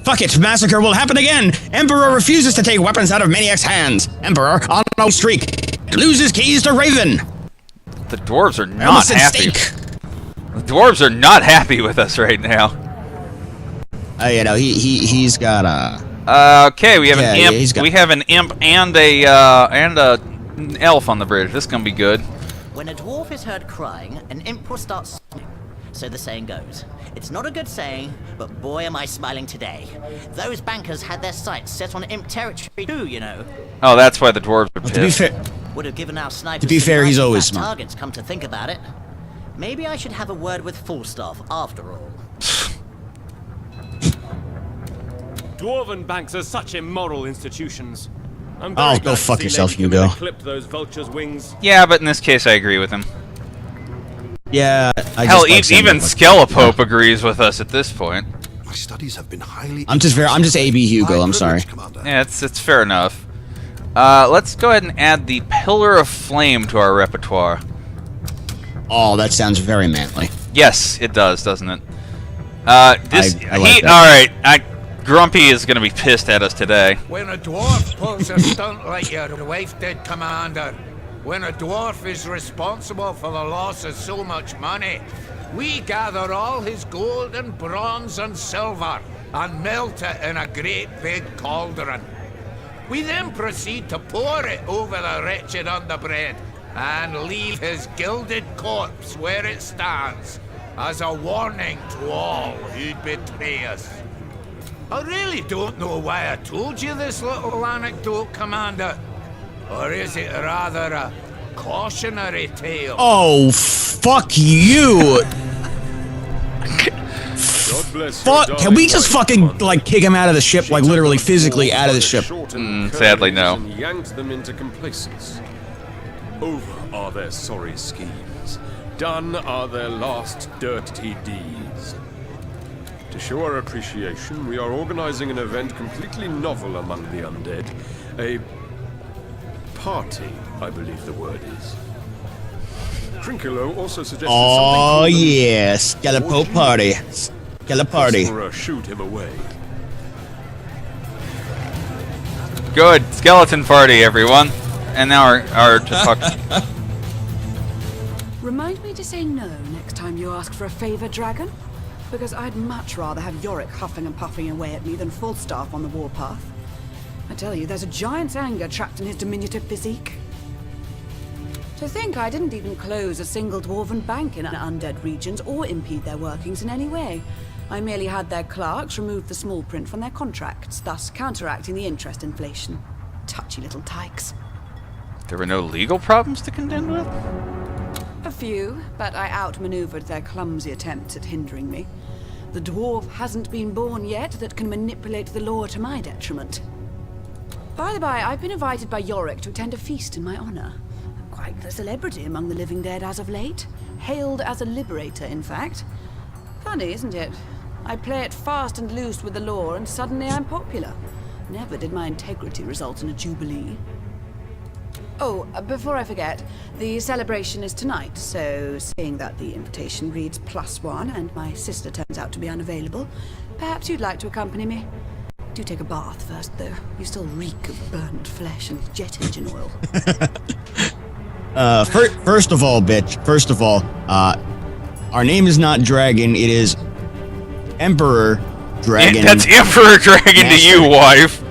Fuck it, massacre will happen again! Emperor refuses to take weapons out of Maniac's hands! Emperor, on no streak, loses keys to Raven! The dwarves are not happy. The dwarves are not happy with us right now. You know, he's got a... okay, we have an imp. We have an imp and an elf on the bridge. This is gonna be good. When a dwarf is heard crying, an imp will start smiling. So the saying goes. It's not a good saying, but boy am I smiling today. Those bankers had their sights set on imp territory too, you know. Oh, that's why the dwarves are pissed. To be fair, would have given our snipers. To be fair, he's always smart. Targets, come to think about it. Maybe I should have a word with Falstaff after all. Dwarven banks are such immoral institutions. Oh, go fuck yourself, Hugo. Clipped those vultures' wings. Yeah, but in this case, I agree with him. Yeah, hell, even Skelepope agrees with us at this point. My studies have been highly. I'm just AB Hugo. I'm sorry. Yeah, it's fair enough. Let's go ahead and add the Pillar of Flame to our repertoire. Oh, that sounds very manly. Yes, it does, doesn't it? I like that. All right, Grumpy is going to be pissed at us today. When a dwarf pulls a stunt like your wife did, Commander, when a dwarf is responsible for the loss of so much money, we gather all his gold and bronze and silver and melt it in a great big cauldron. We then proceed to pour it over the wretched underbred and leave his gilded corpse where it stands as a warning to all who'd betray us. I really don't know why I told you this little anecdote, Commander. Or is it rather a cautionary tale? Oh, fuck you! God bless Fuck! Can we just fucking like kick him out of the ship, like literally physically out of the ship? Sadly, no. And yanked them into complacence. Over are their sorry schemes. Done are their last dirty deeds. To show our appreciation, we are organizing an event completely novel among the undead. A party, I believe the word is. Trinculo also suggested oh something. Yeah, Skelepope party. Skeleparty. Shoot him away. Good skeleton party, everyone. And now our just Remind me to say no next time you ask for a favor, Dragon. Because I'd much rather have Yorick huffing and puffing away at me than Falstaff on the warpath. I tell you, there's a giant's anger trapped in his diminutive physique. To think I didn't even close a single dwarven bank in undead regions or impede their workings in any way. I merely had their clerks remove the small print from their contracts, thus counteracting the interest inflation. Touchy little tykes. There were no legal problems to contend with? A few, but I outmaneuvered their clumsy attempts at hindering me. The dwarf hasn't been born yet that can manipulate the law to my detriment. By the by, I've been invited by Yorick to attend a feast in my honor. Quite the celebrity among the living dead as of late. Hailed as a liberator, in fact. Funny, isn't it? I play it fast and loose with the law, and suddenly I'm popular. Never did my integrity result in a jubilee. Oh, before I forget, the celebration is tonight, so seeing that the invitation reads +1 and my sister turns out to be unavailable, perhaps you'd like to accompany me. Do take a bath first, though. You still reek of burnt flesh and jet engine oil. First of all, bitch. First of all, our name is not Dragon. It is Emperor Dragon. That's Emperor Dragon to you, wife.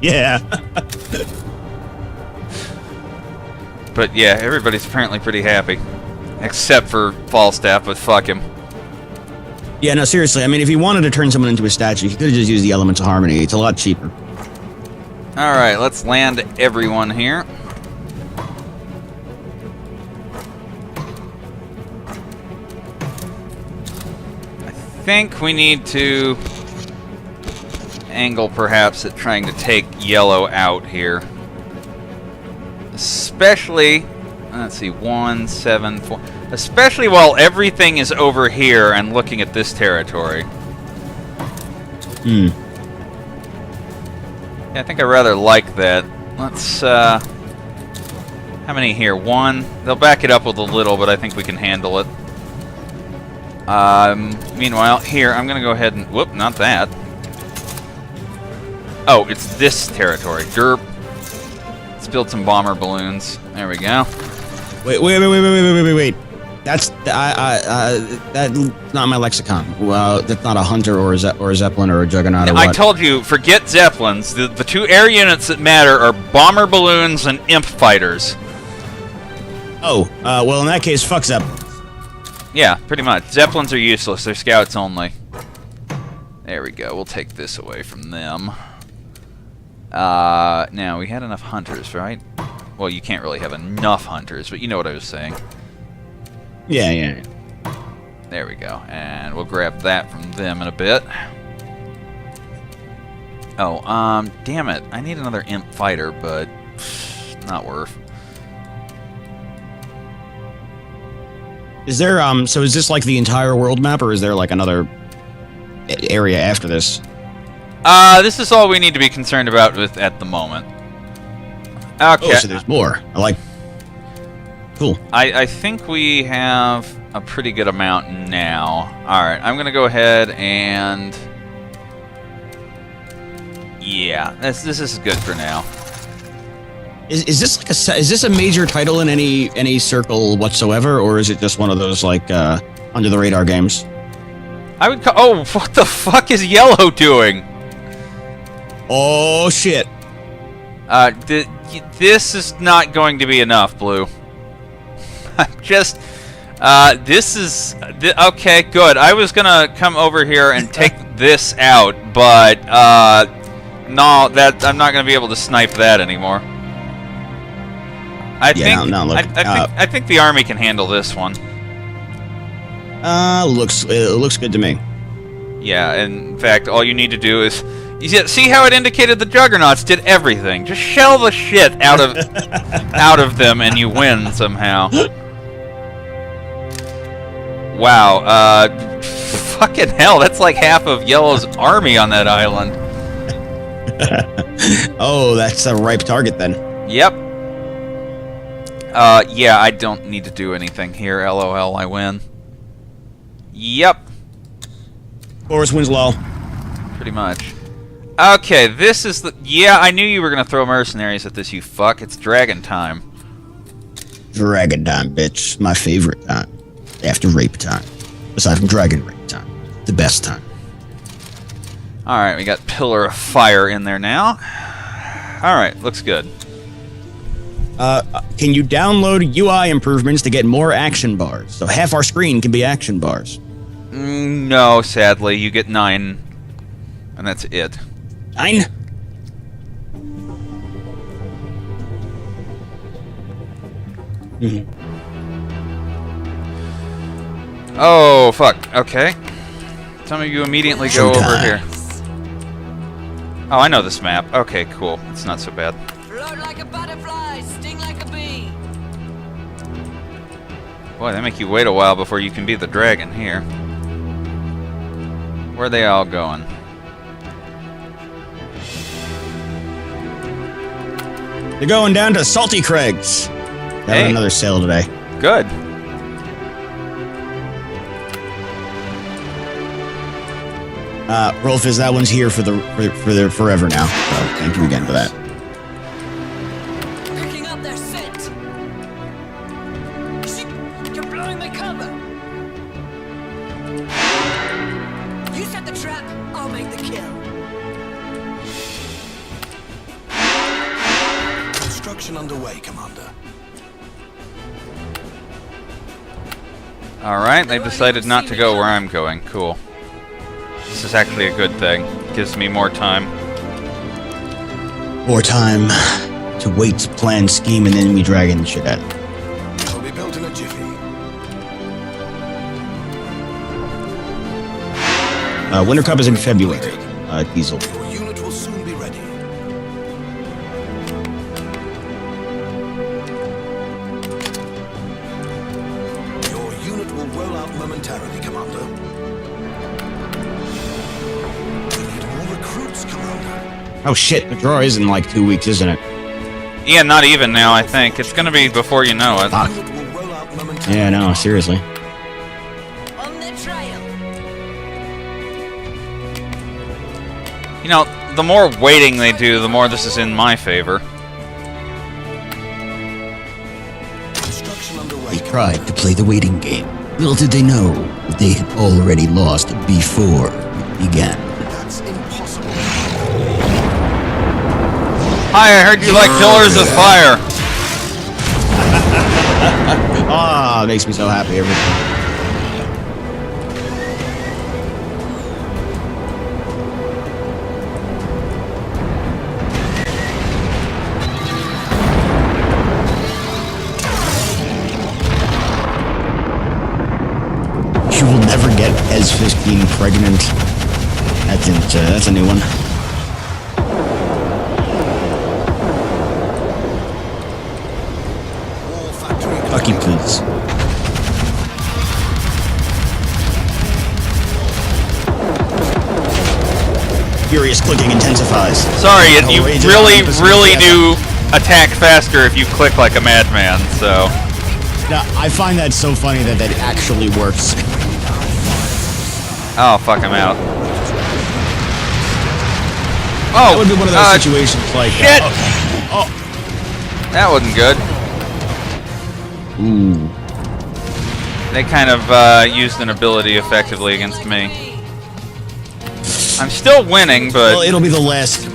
Yeah. But yeah, everybody's apparently pretty happy. Except for Falstaff, but fuck him. Yeah, no, seriously. I mean, if he wanted to turn someone into a statue, he could have just used the elements of harmony. It's a lot cheaper. Alright, let's land everyone here. I think we need to angle perhaps at trying to take yellow out here. Especially, let's see, 1, 7, 4. Especially while everything is over here and looking at this territory. Hmm. Yeah, I think I rather like that. Let's, how many here? 1. They'll back it up with a little, but I think we can handle it. Meanwhile, here, I'm gonna go ahead and, whoop, not that. Oh, it's this territory. Derp. Let's build some bomber balloons. There we go. Wait. That's that's not my lexicon. Well, that's not a hunter or a zeppelin or a juggernaut. Or I what? told you, forget zeppelins. The 2 air units that matter are bomber balloons and imp fighters. Oh, well, in that case, fuck zeppelins. Yeah, pretty much. Zeppelins are useless. They're scouts only. There we go. We'll take this away from them. Now, we had enough hunters, right? Well, you can't really have enough hunters, but you know what I was saying. Yeah. There we go. And we'll grab that from them in a bit. Oh, damn it. I need another imp fighter, but not worth. Is there, so is this like the entire world map, or is there like another area after this? This is all we need to be concerned about with at the moment. Okay. Oh, so there's more. I like... Cool. I think we have a pretty good amount now. Alright, I'm gonna go ahead and... Yeah, this is good for now. Is this like is this a major title in any circle whatsoever, or is it just one of those like under the radar games? I would call... Oh, what the fuck is yellow doing? Oh shit. This is not going to be enough, Blue. Just, this is... okay, good. I was gonna come over here and take this out, but, no, I'm not gonna be able to snipe that anymore. I think the army can handle this one. It looks good to me. Yeah, in fact, all you need to do is... See how it indicated the Juggernauts did everything? Just shell the shit out of out of them and you win somehow. Wow, fucking hell, that's like half of Yellow's army on that island. Oh, that's a ripe target then. Yep. Yeah, I don't need to do anything here. LOL, I win. Yep. Boris wins lol. Pretty much. Okay, this is the... Yeah, I knew you were going to throw mercenaries at this, you fuck. It's dragon time. Dragon time, bitch. My favorite time. After rape time. Aside from dragon rape time. The best time. Alright, we got Pillar of Fire in there now. Alright, looks good. Can you download UI improvements to get more action bars? So half our screen can be action bars. No, sadly. You get 9. And that's it. 9? Mm-hmm. Oh, fuck. Okay. Some of you immediately go over here. Oh, I know this map. Okay, cool. It's not so bad. Float like a butterfly, sting like a bee. Boy, they make you wait a while before you can be the dragon here. Where are they all going? They're going down to Salty Craig's. Got another sale today. Good. Rolf, that one's here for the forever now. So thank you again for that. Picking up their scent. You're blowing my cover. You set the trap, I'll make the kill. Construction underway, Commander. Alright, they've decided not to go where I'm going. Cool. This is actually a good thing. Gives me more time. More time to wait, plan, scheme, and then we dragging the shit out. They'll be built in a jiffy. Winter Cup is in February. Diesel. Your unit will soon be ready. Your unit will roll out momentarily, Commander. We need more recruits, Commander. Oh shit, the draw is in like 2 weeks, isn't it? Yeah, not even now, I think. It's gonna be before you know it. Fuck. Yeah, no, seriously. On the trail. You know, the more waiting they do, the more this is in my favor. They tried to play the waiting game. Little did they know that they had already lost before it began. That's impossible. Hi, I heard you like Pillars of Fire. Ah, makes me so happy every time. You will never get S15 pregnant. That's a new one. Fuck you, please. Furious clicking intensifies. Sorry, you really do attack faster if you click like a madman, so... No, I find that so funny that that actually works. Oh, fuck, I'm out. Oh, that would be one of those situations like... Shit! Oh. That wasn't good. Ooh. They kind of used an ability effectively against me. I'm still winning, but... Well, it'll be the last...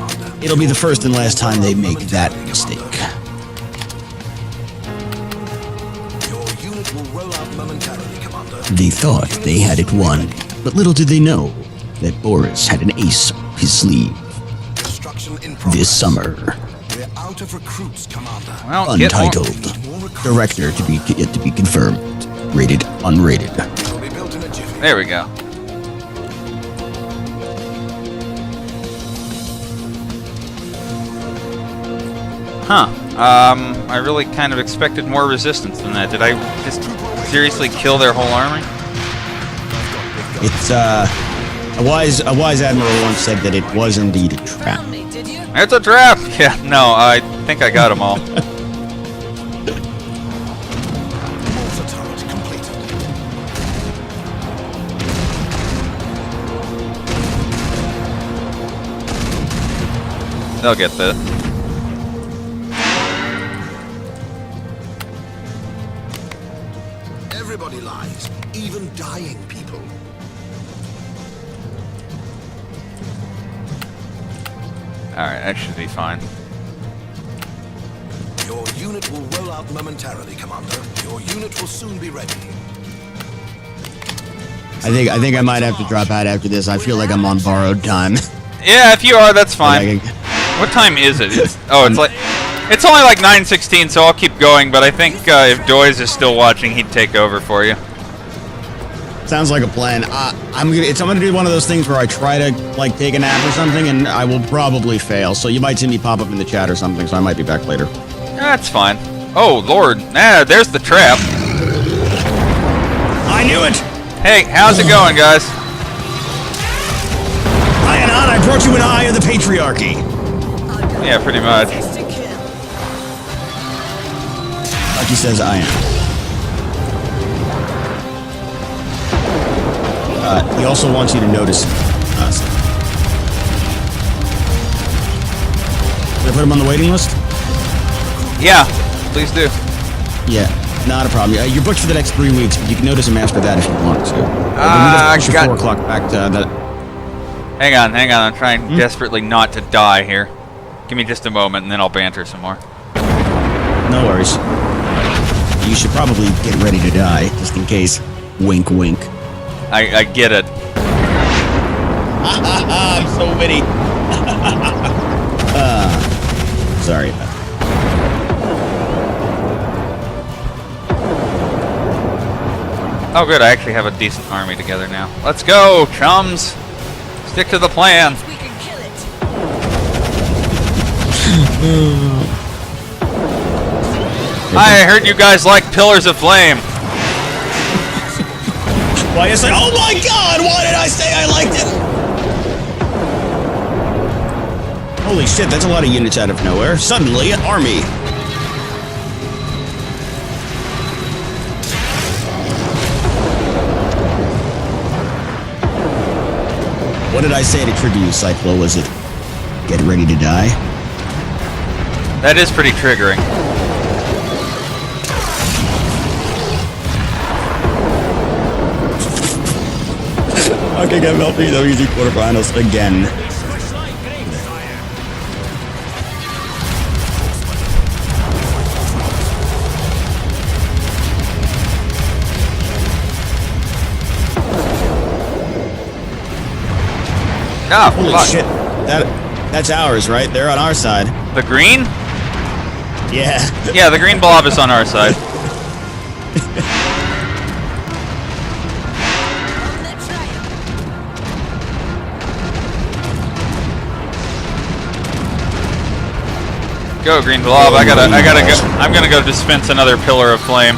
It'll be the first and last time they make that mistake. Your unit will roll out momentarily, Commander. They thought they had it won, but little did they know that Boris had an ace up his sleeve. Construction in progress. This summer. We're out of recruits, Commander. Well, Untitled. Director to be yet to be confirmed. Rated unrated. They'll be built in a jiffy. There we go. Huh. I really kind of expected more resistance than that. Did I just seriously kill their whole army? It's a wise admiral once said that it was indeed a trap. It's a trap! Yeah, no, I think I got them all. Mortar turret completed. They'll get that. Everybody lies, even dying people. Alright, that should be fine. Your unit will roll out momentarily, Commander. Your unit will soon be ready. I think I might have to drop out after this. I feel like I'm on borrowed time. Yeah, if you are, that's fine. What time is it? It's only like 9:16, so I'll keep going. But I think if Doyes is still watching, he'd take over for you. Sounds like a plan. I'm gonna do one of those things where I try to like take a nap or something, and I will probably fail. So you might see me pop up in the chat or something. So I might be back later. That's fine. Oh Lord, there's the trap. I knew it. Hey, how's it going, guys? Hi and on. I brought you an eye of the patriarchy. Yeah, pretty much. Lucky says I am. He also wants you to notice. Did I put him on the waiting list? Yeah, please do. Yeah, not a problem. You're booked for the next 3 weeks, but you can notice him after that if you want to. I got 4 o'clock back to that. Hang on. I'm trying desperately not to die here. Give me just a moment, and then I'll banter some more. No worries. You should probably get ready to die, just in case. Wink, wink. I get it. I'm so witty. Sorry about that. Oh good, I actually have a decent army together now. Let's go, chums! Stick to the plan. We can kill it. I heard you guys like Pillars of Flame. Why you say, oh my god, why did I say I liked it? Holy shit, that's a lot of units out of nowhere. Suddenly, an army. What did I say to trigger you, Cyclo? Was it get ready to die? That is pretty triggering. Okay, get LPWG quarterfinals again. Ah, holy fuck. shit! That's ours, right? They're on our side. The green? Yeah. Yeah, the green blob is on our side. Go, green blob. I gotta go. I'm gonna go dispense another pillar of flame.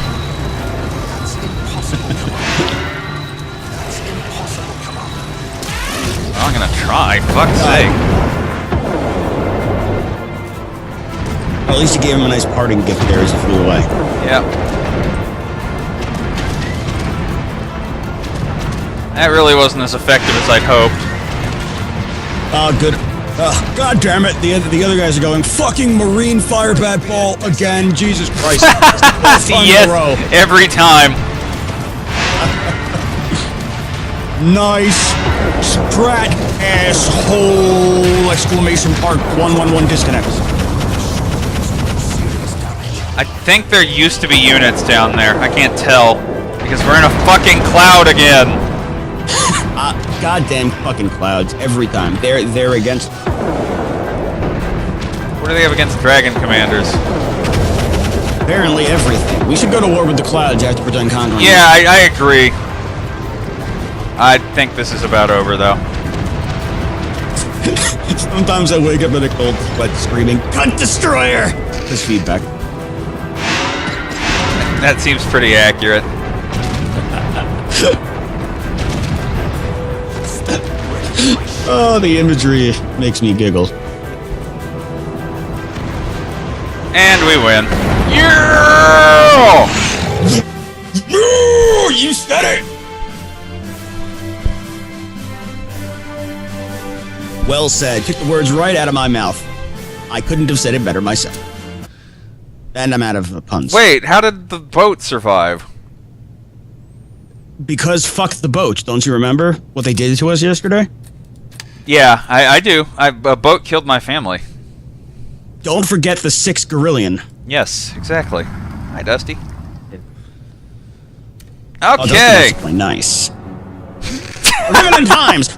I'm gonna try. Fuck's sake. Well, at least you gave him a nice parting gift there as he flew away. Yep. That really wasn't as effective as I'd hoped. Oh, good. God damn it! The other guys are going fucking marine fire bat ball again. Jesus Christ! Yes, every time. Nice strat asshole! Exclamation mark 111 disconnect. I think there used to be units down there. I can't tell because we're in a fucking cloud again. Goddamn fucking clouds every time. They're against. What do they have against dragon commanders? Apparently everything. We should go to war with the clouds after we're done conquering. Yeah, I agree. I think this is about over, though. Sometimes I wake up in a cold sweat screaming, "Cunt destroyer!" This feedback. That seems pretty accurate. Oh, the imagery makes me giggle. And we win. Yeah! You said it! Well said. Took the words right out of my mouth. I couldn't have said it better myself. And I'm out of puns. Wait, how did the boat survive? Because fuck the boat. Don't you remember what they did to us yesterday? Yeah, I do. A boat killed my family. Don't forget the 6 Gorillion. Yes, exactly. Hi, Dusty. Oh, Okay. Dusty nice. Living in times.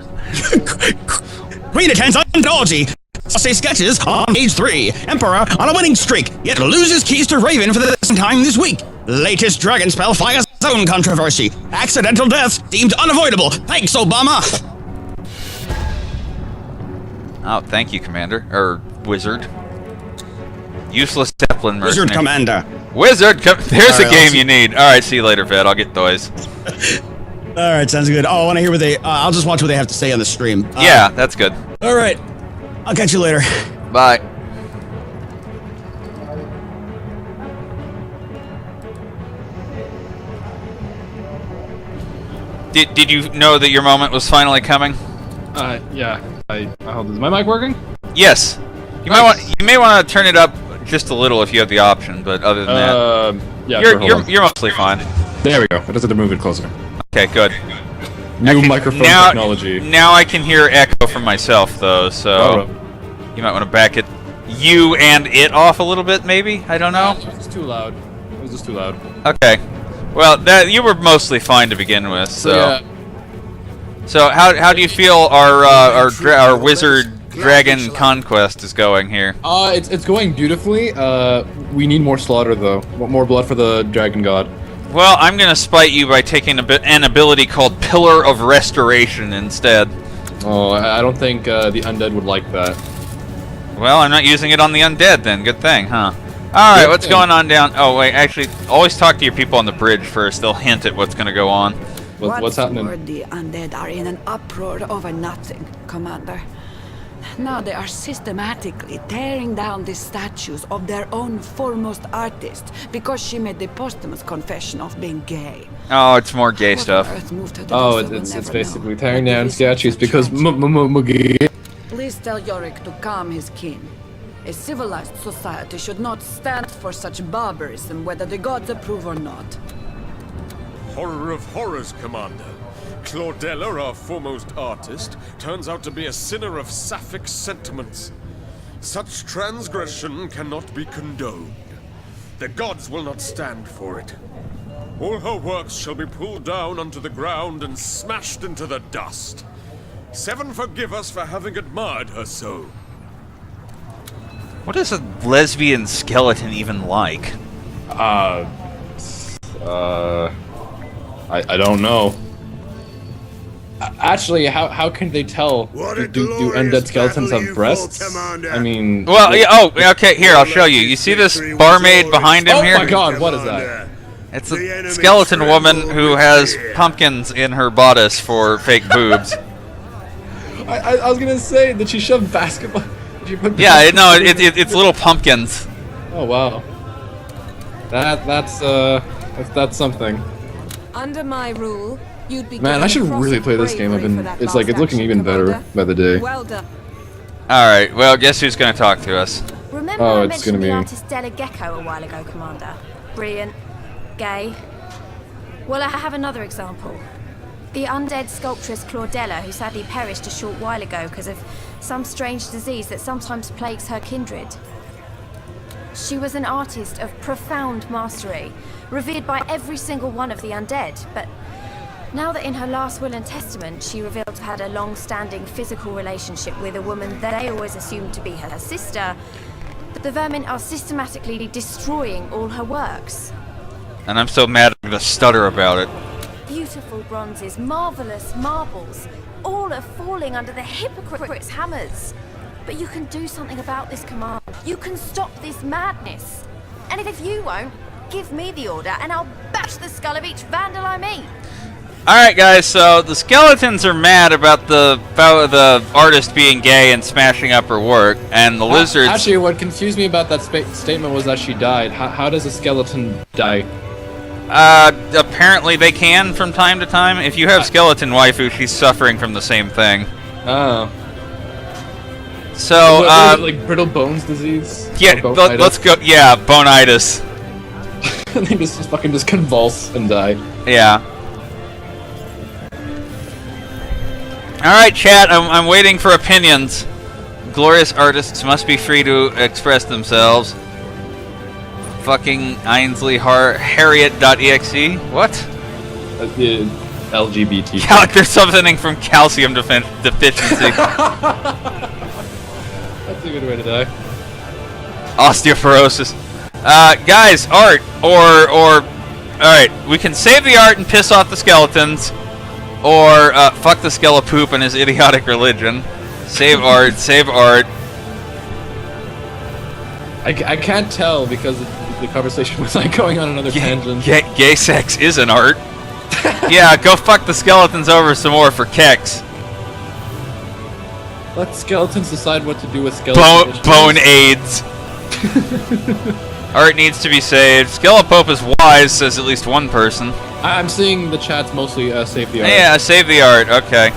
Queen attends ontology. Say sketches on page 3. Emperor on a winning streak, yet loses keys to Raven for the second time this week. Latest dragon spell fires own controversy. Accidental death deemed unavoidable. Thanks, Obama. Oh, thank you, Commander. Or Wizard. Useless Zeppelin mercenary. Wizard Commander. Wizard, there's All a right, game you need. All right, see you later, Vet. I'll get those. All right, sounds good. Oh, I want to hear what they. I'll just watch what they have to say on the stream. Yeah, that's good. All right, I'll catch you later. Bye. Did you know that your moment was finally coming? Yeah. Is my mic working? Yes. You may want to turn it up just a little if you have the option, but other than that, Yeah. you're mostly fine. There we go. I just had to move it closer. Okay, good. New microphone technology. Now I can hear echo from myself though, so you might want to back it, you and it off a little bit, maybe. I don't know. too loud. It was just too loud. Okay. Well, you were mostly fine to begin with, so. Yeah. So how do you feel our wizard dragon conquest is going here? It's going beautifully. We need more slaughter though. More blood for the dragon god. Well, I'm gonna spite you by taking an ability called Pillar of Restoration instead. Oh, I don't think the undead would like that. Well, I'm not using it on the undead then. Good thing, huh? Alright, what's going on down... Oh, wait, actually, always talk to your people on the bridge first. They'll hint at what's going to go on. What's happening? The undead are in an uproar over nothing, Commander. Now they are systematically tearing down the statues of their own foremost artist because she made the posthumous confession of being gay. Oh, it's more gay stuff. Oh, it's basically tearing down statues because Please tell Yorick to calm his kin. A civilized society should not stand for such barbarism, whether the gods approve or not. Horror of horrors, Commander. Claudella, our foremost artist, turns out to be a sinner of sapphic sentiments. Such transgression cannot be condoned. The gods will not stand for it. All her works shall be pulled down onto the ground and smashed into the dust. Seven forgive us for having admired her so. What is a lesbian skeleton even like? I don't know. Actually, how can they tell? Do undead skeletons have breasts? I mean... Well, yeah, oh, okay, here, I'll show you. You see this barmaid behind him here? Oh my god, what is that? It's a skeleton woman who has pumpkins in her bodice for fake boobs. I was gonna say, did she shove basketball? Yeah, no, it's little pumpkins. Oh wow. That's something. Under my rule, you'd be Man, I should really play this game. It's looking even better by the day. Well done. Alright, well, guess who's gonna talk to us? Remember I mentioned the artist Della Gecko a while ago, Commander? Brilliant. Gay. Well, I have another example. The undead sculptress Claudella, who sadly perished a short while ago because of some strange disease that sometimes plagues her kindred. She was an artist of profound mastery, revered by every single one of the undead, but now that in her last will and testament she revealed to have had a long-standing physical relationship with a woman that they always assumed to be her sister, the vermin are systematically destroying all her works. And I'm so mad I'm gonna stutter about it. Beautiful bronzes, marvelous marbles, all are falling under the hypocrites' hammers. But you can do something about this, Commander. You can stop this madness. And if you won't, give me the order and I'll bash the skull of each vandal I meet. Alright guys, so the skeletons are mad about the artist being gay and smashing up her work, and the lizards... Actually, what confused me about that statement was that she died. How does a skeleton die? Apparently they can from time to time. If you have skeleton waifu, she's suffering from the same thing. Oh. So, like brittle bones disease? Yeah, let's go, yeah, bonitis. They just fucking convulse and die. Yeah. Alright, chat, I'm waiting for opinions. Glorious artists must be free to express themselves. Fucking Ainsley Harriet.exe? What? The LGBT. There's something from calcium deficiency. That's a good way to die. Osteoporosis. Guys, art, or alright, we can save the art and piss off the skeletons, or, fuck the skelepoop and his idiotic religion. Save art, save art. I can't tell because the conversation was like going on another tangent. Gay sex is an art. Yeah, go fuck the skeletons over some more for keks. Let skeletons decide what to do with skeletons. Bone AIDS. Art needs to be saved. Skelepope is wise, says at least one person. I'm seeing the chats mostly save the art. Yeah, save the art, okay.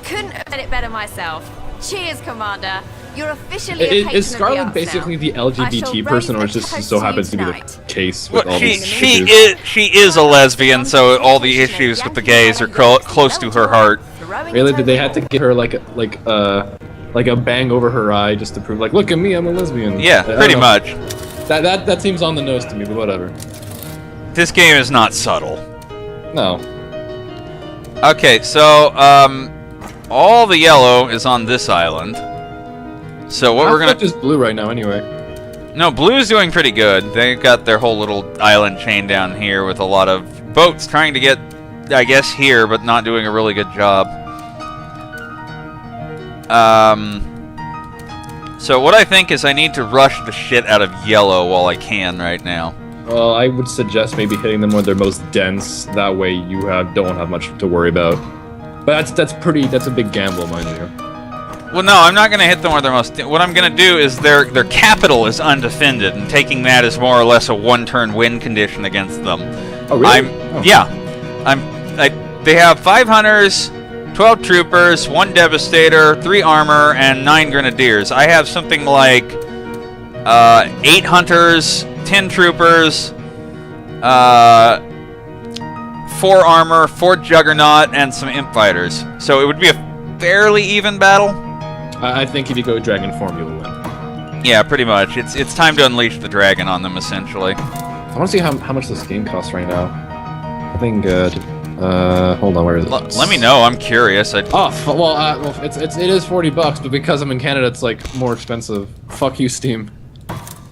Couldn't have said it better myself. Cheers, Commander. You're officially a patron Is Scarlet of the basically the LGBT person, or just so happens to be the case with all these she issues? is a lesbian, so all the issues with the gays are close to her heart. Really? Did they have to give her like a bang over her eye just to prove, like, look at me, I'm a lesbian? Yeah, pretty much. That seems on the nose to me, but whatever. This game is not subtle. No. Okay, so all the yellow is on this island. So what we're gonna just blue right now, anyway. No, blue's doing pretty good. They've got their whole little island chain down here with a lot of boats trying to get, I guess, here, but not doing a really good job. So what I think is I need to rush the shit out of yellow while I can right now. Well, I would suggest maybe hitting them when they're most dense. That way you don't have much to worry about. But that's a big gamble, mind you. Well, no, I'm not going to hit them where they're most... What I'm going to do is their capital is undefended, and taking that is more or less a one-turn win condition against them. Oh, really? Yeah. They have 5 hunters, 12 troopers, 1 devastator, 3 armor, and 9 grenadiers. I have something like 8 hunters, 10 troopers, 4 armor, 4 juggernaut, and some imp fighters. So it would be a fairly even battle. I think if you go dragon form, you'll win. Yeah, pretty much. It's time to unleash the dragon on them, essentially. I want to see how much this game costs right now. I think, hold on, where is it? Let me know, I'm curious. It is $40, but because I'm in Canada, it's like more expensive. Fuck you, Steam.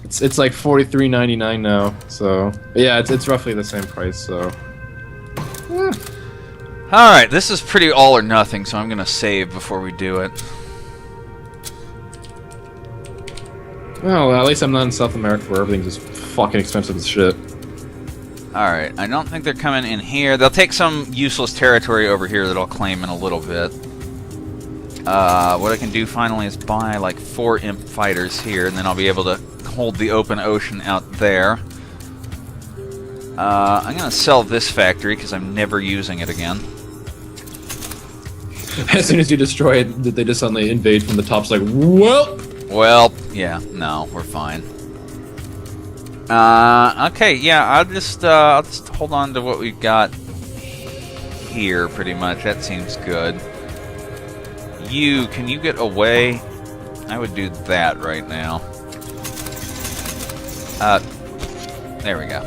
It's like $43.99 now, so... But yeah, it's roughly the same price, so... Alright, this is pretty all or nothing, so I'm gonna save before we do it. Well, at least I'm not in South America where everything's just fucking expensive as shit. Alright, I don't think they're coming in here. They'll take some useless territory over here that I'll claim in a little bit. What I can do finally is buy like 4 imp fighters here, and then I'll be able to hold the open ocean out there. I'm gonna sell this factory because I'm never using it again. As soon as you destroy it, they just suddenly invade from the top. It's like, well. Well, yeah, no, we're fine. Okay, yeah, I'll just hold on to what we've got here, pretty much. That seems good. Can you get away? I would do that right now. There we go.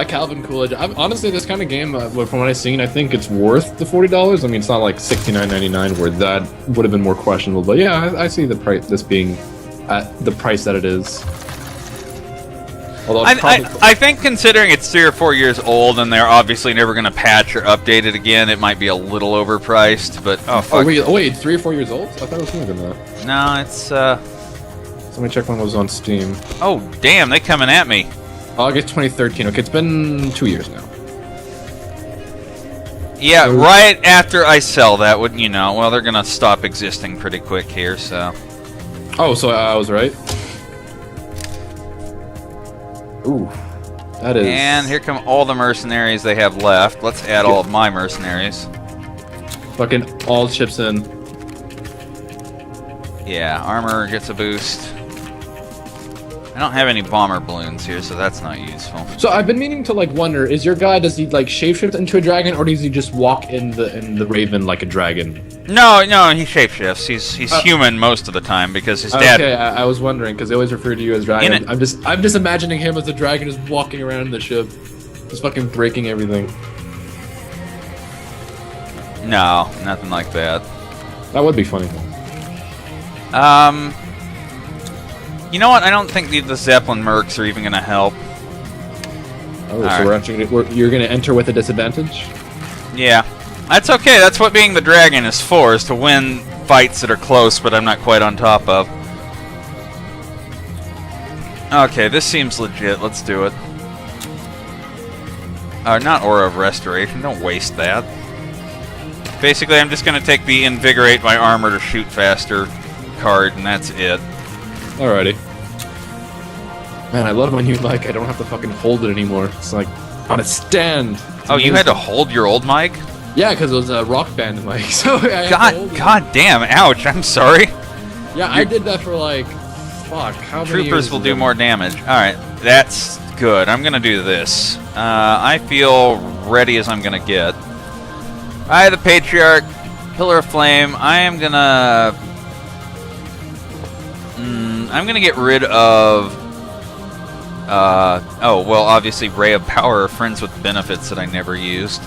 Calvin Coolidge. Honestly, this kind of game, from what I've seen, I think it's worth the $40. I mean, it's not like $69.99 where that would have been more questionable. But yeah, I see the price. This being at the price that it is. Although I think considering it's 3 or 4 years old and they're obviously never going to patch or update it again, it might be a little overpriced. But oh fuck. Oh wait, 3 or 4 years old? I thought it was younger than that. No, it's So let me check when it was on Steam. Oh damn, they coming at me. August 2013. Okay, it's been 2 years now. Yeah, right after I sell that, would you know? Well, they're gonna stop existing pretty quick here, so. Oh, so I was right. Ooh, that is. And here come all the mercenaries they have left. Let's add all of my mercenaries. Fucking all chips in. Yeah, armor gets a boost. I don't have any bomber balloons here, so that's not useful. So I've been meaning to like wonder: is your guy, does he like shapeshift into a dragon, or does he just walk in the raven like a dragon? No, he shapeshifts. He's human most of the time because his dad. Okay, I was wondering because they always refer to you as dragon. I'm just imagining him as a dragon, just walking around in the ship, just fucking breaking everything. No, nothing like that. That would be funny. You know what? I don't think the Zeppelin mercs are even going to help. Oh, so we're actually you're going to enter with a disadvantage? Yeah. That's okay. That's what being the dragon is for, is to win fights that are close, but I'm not quite on top of. Okay, this seems legit. Let's do it. Not Aura of Restoration. Don't waste that. Basically, I'm just going to take the Invigorate my armor to shoot faster card, and that's it. Alrighty. Man, I love when you I don't have to fucking hold it anymore. It's like on a stand. Oh, you had to hold your old mic? Yeah, because it was a Rock Band mic. So God damn! Ouch! I'm sorry. Yeah, I did that for like, fuck. How many Troopers will do more damage. All right, that's good. I'm gonna do this. I feel ready as I'm gonna get. I, the Patriarch, Pillar of Flame. I am gonna I'm gonna get rid of. Oh well, obviously Ray of Power, friends with benefits that I never used.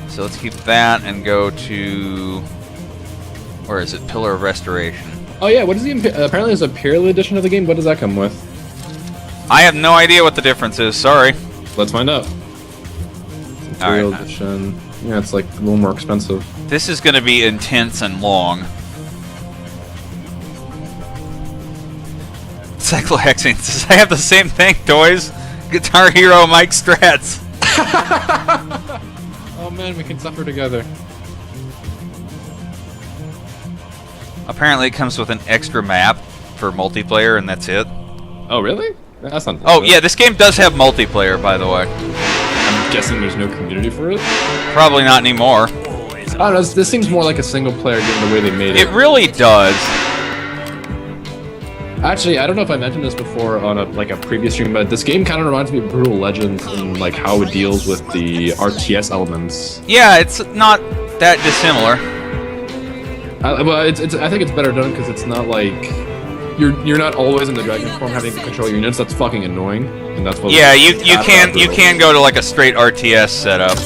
So let's keep that and go to. Where is it? Pillar of Restoration. Oh yeah, what is the apparently there's a Imperial edition of the game. What does that come with? I have no idea what the difference is. Sorry. Let's find out. Imperial All right. edition. Yeah, it's like a little more expensive. This is going to be intense and long. Cyclohexane says, I have the same thing, toys. Guitar Hero Mike Strats. Oh man, we can suffer together. Apparently it comes with an extra map for multiplayer, and that's it. Oh really? That's not. Oh yeah, this game does have multiplayer, by the way. I'm guessing there's no community for it. Probably not anymore. I don't know. This seems more like a single player game the way they made it. It really does. Actually, I don't know if I mentioned this before on a previous stream, but this game kind of reminds me of Brutal Legends in like how it deals with the RTS elements. Yeah, it's not that dissimilar. Well, I think it's better done because it's not like you're not always in the dragon form having to control your units. That's fucking annoying, and that's what. Yeah, you can go to like a straight RTS setup.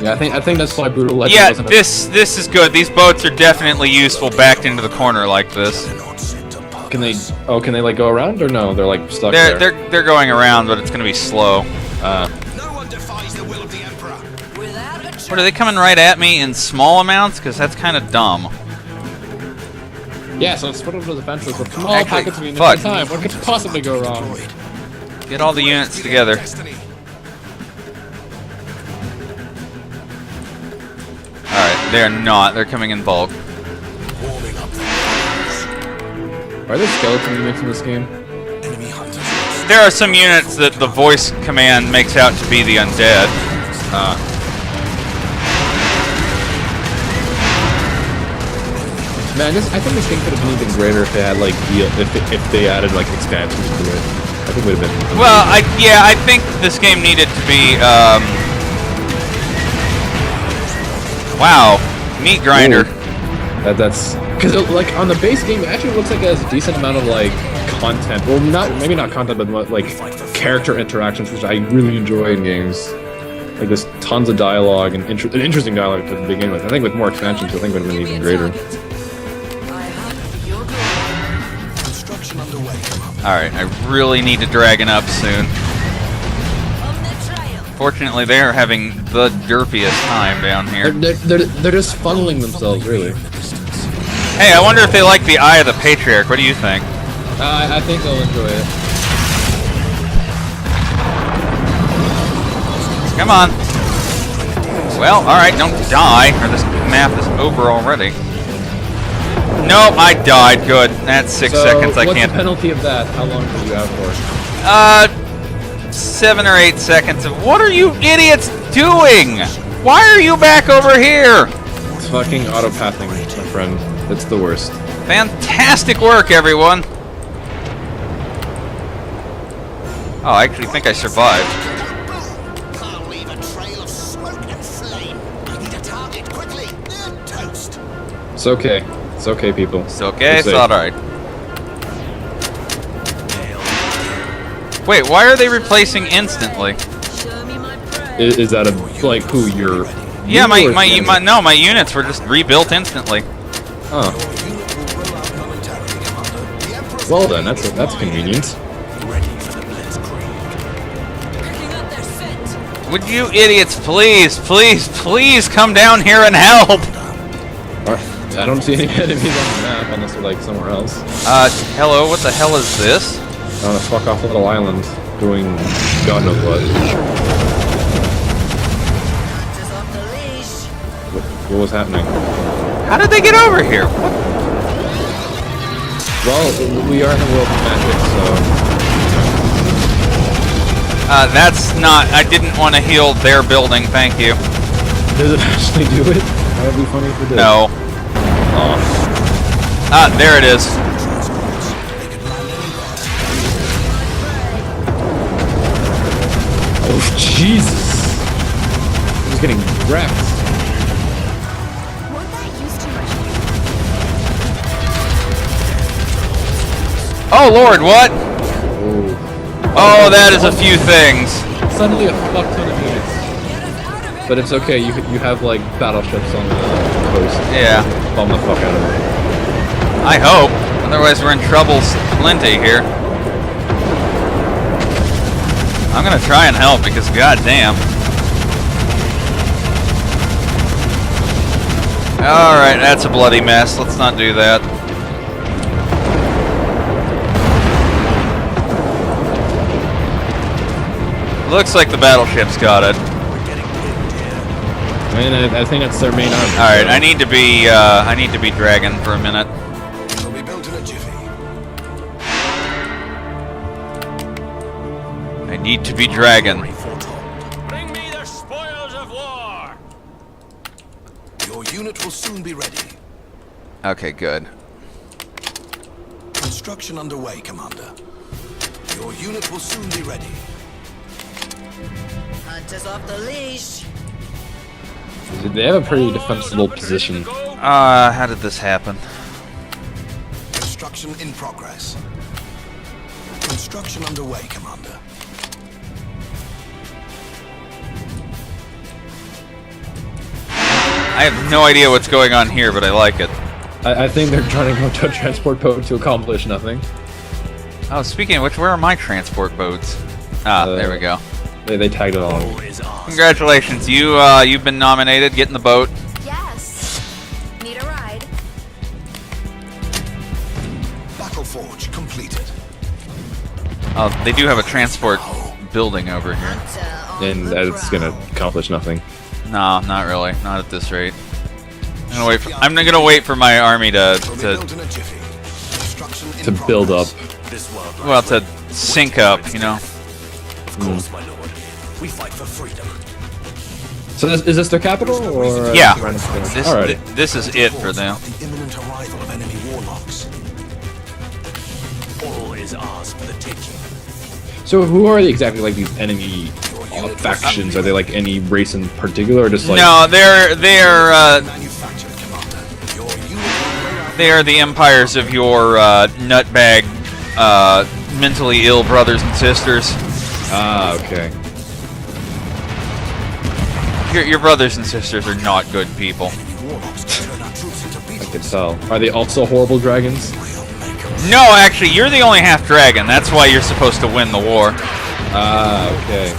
Yeah, I think that's why Brutal Legends. Yeah, this is good. These boats are definitely useful backed into the corner like this. Can they like go around or no? They're like stuck there. They're going around, but it's gonna be slow. What, are they coming right at me in small amounts? Because that's kind of dumb. Yeah, so split up the defenses with small Actually, packets of units fuck. at a time. What could possibly go wrong? Get all the units together. Alright, they're not. They're coming in bulk. Are there skeleton units in this game? There are some units that the voice command makes out to be the undead. Man, I think this game could have been even greater if they had like if they added like expansions to it. I think it would have been. Well, I think this game needed to be. Wow, meat grinder. Ooh. That's because like on the base game, it actually looks like it has a decent amount of like content. Well, maybe not content, but like character interactions, which I really enjoy in games. Like there's tons of dialogue and interesting dialogue to begin with. I think with more expansions, I think it would have been even greater. Alright, I really need to dragon up soon. Fortunately, they are having the derpiest time down here. They're just funneling themselves, really. Hey, I wonder if they like the Eye of the Patriarch. What do you think? I think they'll enjoy it. Come on. Well, alright, don't die, or this map is over already. Nope, I died. Good. That's 6 seconds. I can't. What's the penalty of that? How long were you out for? 7 or 8 seconds. What are you idiots doing? Why are you back over here? It's fucking autopathing, my friend. It's the worst. Fantastic work, everyone. Oh, I actually think I survived. It's okay. It's okay, people. It's okay. It's alright. Wait, why are they replacing instantly? Is that like who you're? Yeah, my units were just rebuilt instantly. Oh. Well then, that's convenient. Would you idiots please come down here and help? I don't see any enemies on the map unless they're like somewhere else. Hello, what the hell is this? On a fuck off little island doing God knows what. What was happening? How did they get over here? What? Well, we are in the world of magic, so... That's not... I didn't want to heal their building, thank you. Does it actually do it? That would be funny if it did. No. Ah, there it is. Oh, Jesus! I was getting wrecked. Oh Lord, what? Oh, Oh, that is a few things. Suddenly a fuck ton of units. But it's okay, you have like battleships on the coast. Yeah. Bomb the fuck out of it. I hope. Otherwise we're in trouble plenty here. I'm gonna try and help because goddamn. Alright, that's a bloody mess. Let's not do that. Looks like the battleship's got it. I mean, I think that's their main army. Alright, I need to be dragon for a minute. It'll be built in a jiffy. I need to be dragon. Bring me the spoils of war! Your unit will soon be ready. Okay, good. Construction underway, Commander. Your unit will soon be ready. Hunters off the leash. They have a pretty defensible position. How did this happen? Construction in progress. Construction underway, Commander. I have no idea what's going on here, but I like it. I think they're trying to go to a transport boat to accomplish nothing. Oh, speaking of which, where are my transport boats? Ah, there we go. They tagged it on. Congratulations, you've been nominated. Get in the boat. Yes. Need a ride? Battle Forge completed. Oh, they do have a transport building over here. And it's gonna accomplish nothing. No, not really. Not at this rate. I'm gonna wait for my army to build up. Well, to sync up, you know. Of course, my lord. We fight for freedom. So is this their capital, or yeah? Alright. This is it for them. The imminent arrival of enemy warlocks. All is ours for the taking. So who are they exactly, like these enemy factions? Are they like any race in particular, or just like? No, they are the empires of your nutbag, mentally ill brothers and sisters. Ah, okay. Your brothers and sisters are not good people. I can tell. Are they also horrible dragons? No, actually, you're the only half dragon. That's why you're supposed to win the war. Ah, okay.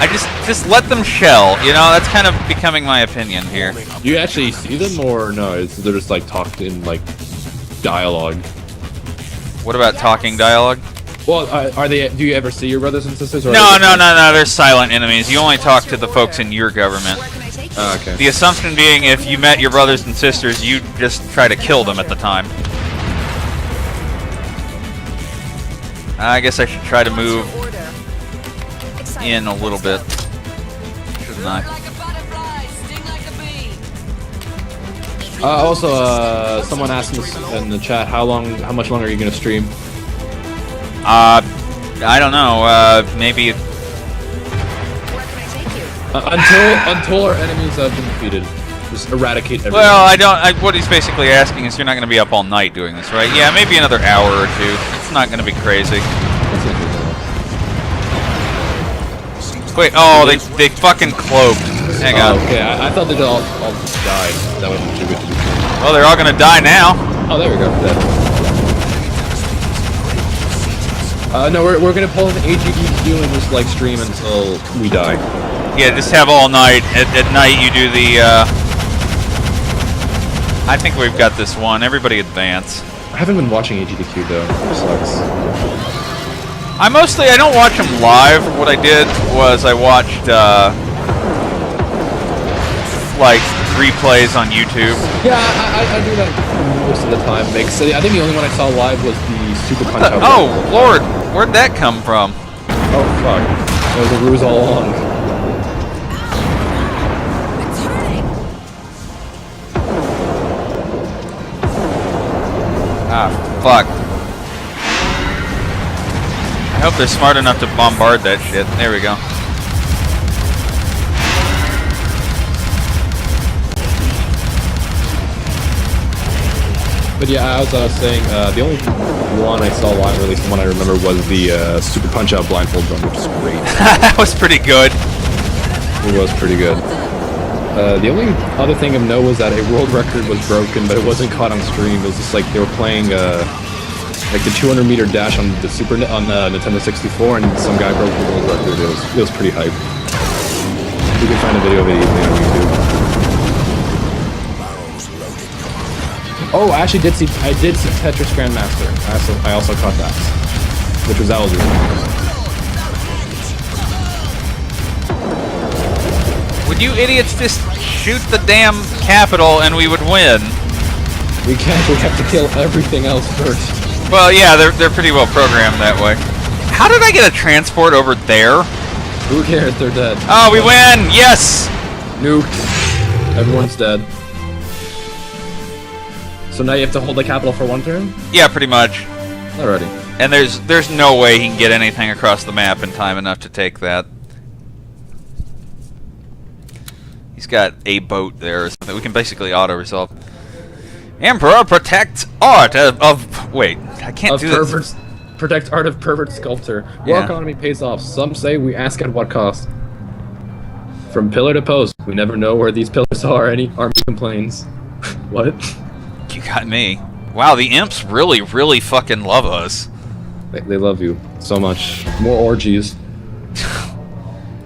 I just let them shell. You know, that's kind of becoming my opinion here. Do you actually see them, or no? They're just like talked in like dialogue. What about talking dialogue? Well, are they? Do you ever see your brothers and sisters? Or No. They're silent enemies. You only talk to the folks in your government. Okay. The assumption being, if you met your brothers and sisters, you'd just try to kill them at the time. I guess I should try to move in a little bit, shouldn't I? Also, someone asked us in the chat, how much longer are you gonna stream? I don't know. Maybe until our enemies have been defeated. Just eradicate everything. Well, what he's basically asking is, you're not going to be up all night doing this, right? Yeah, maybe another hour or two. It's not going to be crazy. Wait, oh, they fucking cloaked. Hang on. Okay, I thought they'd all died. That would contribute to the game. Well, they're all going to die now. Oh, there we go. No, we're gonna pull an AGDQ and just like stream until we die. Yeah, just have all night. At night you do the. I think we've got this one. Everybody advance. I haven't been watching AGDQ though. It sucks. I don't watch them live. What I did was I watched like replays on YouTube. Yeah, I do that most of the time. I think the only one I saw live was the Super Punch Out. Oh Lord, where'd that come from? Oh fuck, it was a ruse all along. Ah, fuck. I hope they're smart enough to bombard that shit. There we go. But yeah, as I was saying, the only one I saw live, or at least the one I remember, was the Super Punch-Out blindfold run, which is great. That was pretty good. It was pretty good. The only other thing of note was that a world record was broken, but it wasn't caught on stream. It was just like they were playing like the 200-meter dash on the Nintendo 64, and some guy broke the world record. It was pretty hype. You can find a video of it easily on YouTube. Oh, I actually did see Tetris Grandmaster. I also caught that, which was really nice. Would you idiots just shoot the damn capital and we would win? We can't. We have to kill everything else first. Well, yeah, they're pretty well programmed that way. How did I get a transport over there? Who cares? They're dead. Oh, we win! Yes! Nuked. Everyone's dead. So now you have to hold the capital for one turn? Yeah, pretty much. Alrighty. And there's no way he can get anything across the map in time enough to take that. He's got a boat there or something. We can basically auto-resolve. Emperor protects art of wait, I can't do this. Protect art of pervert sculptor. War Yeah. economy pays off. Some say we ask at what cost. From pillar to post, we never know where these pillars are. Any army complains. What? You got me. Wow, the imps really, really fucking love us. They love you so much. More orgies.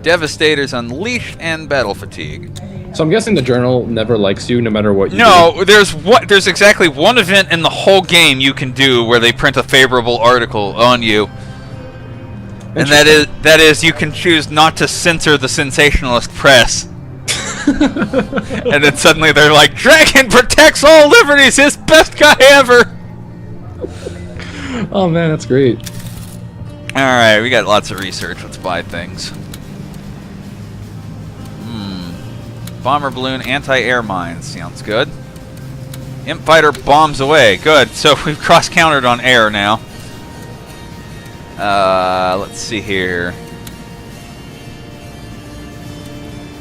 Devastators unleashed and battle fatigue. So I'm guessing the journal never likes you, no matter what you do. No, there's exactly one event in the whole game you can do where they print a favorable article on you. And that is you can choose not to censor the sensationalist press. And then suddenly they're like, Dragon protects all liberties, his best guy ever! Oh man, that's great. Alright, we got lots of research. Let's buy things. Bomber balloon, anti-air mines. Sounds good. Imp fighter bombs away. Good. So we've cross-countered on air now. Let's see here.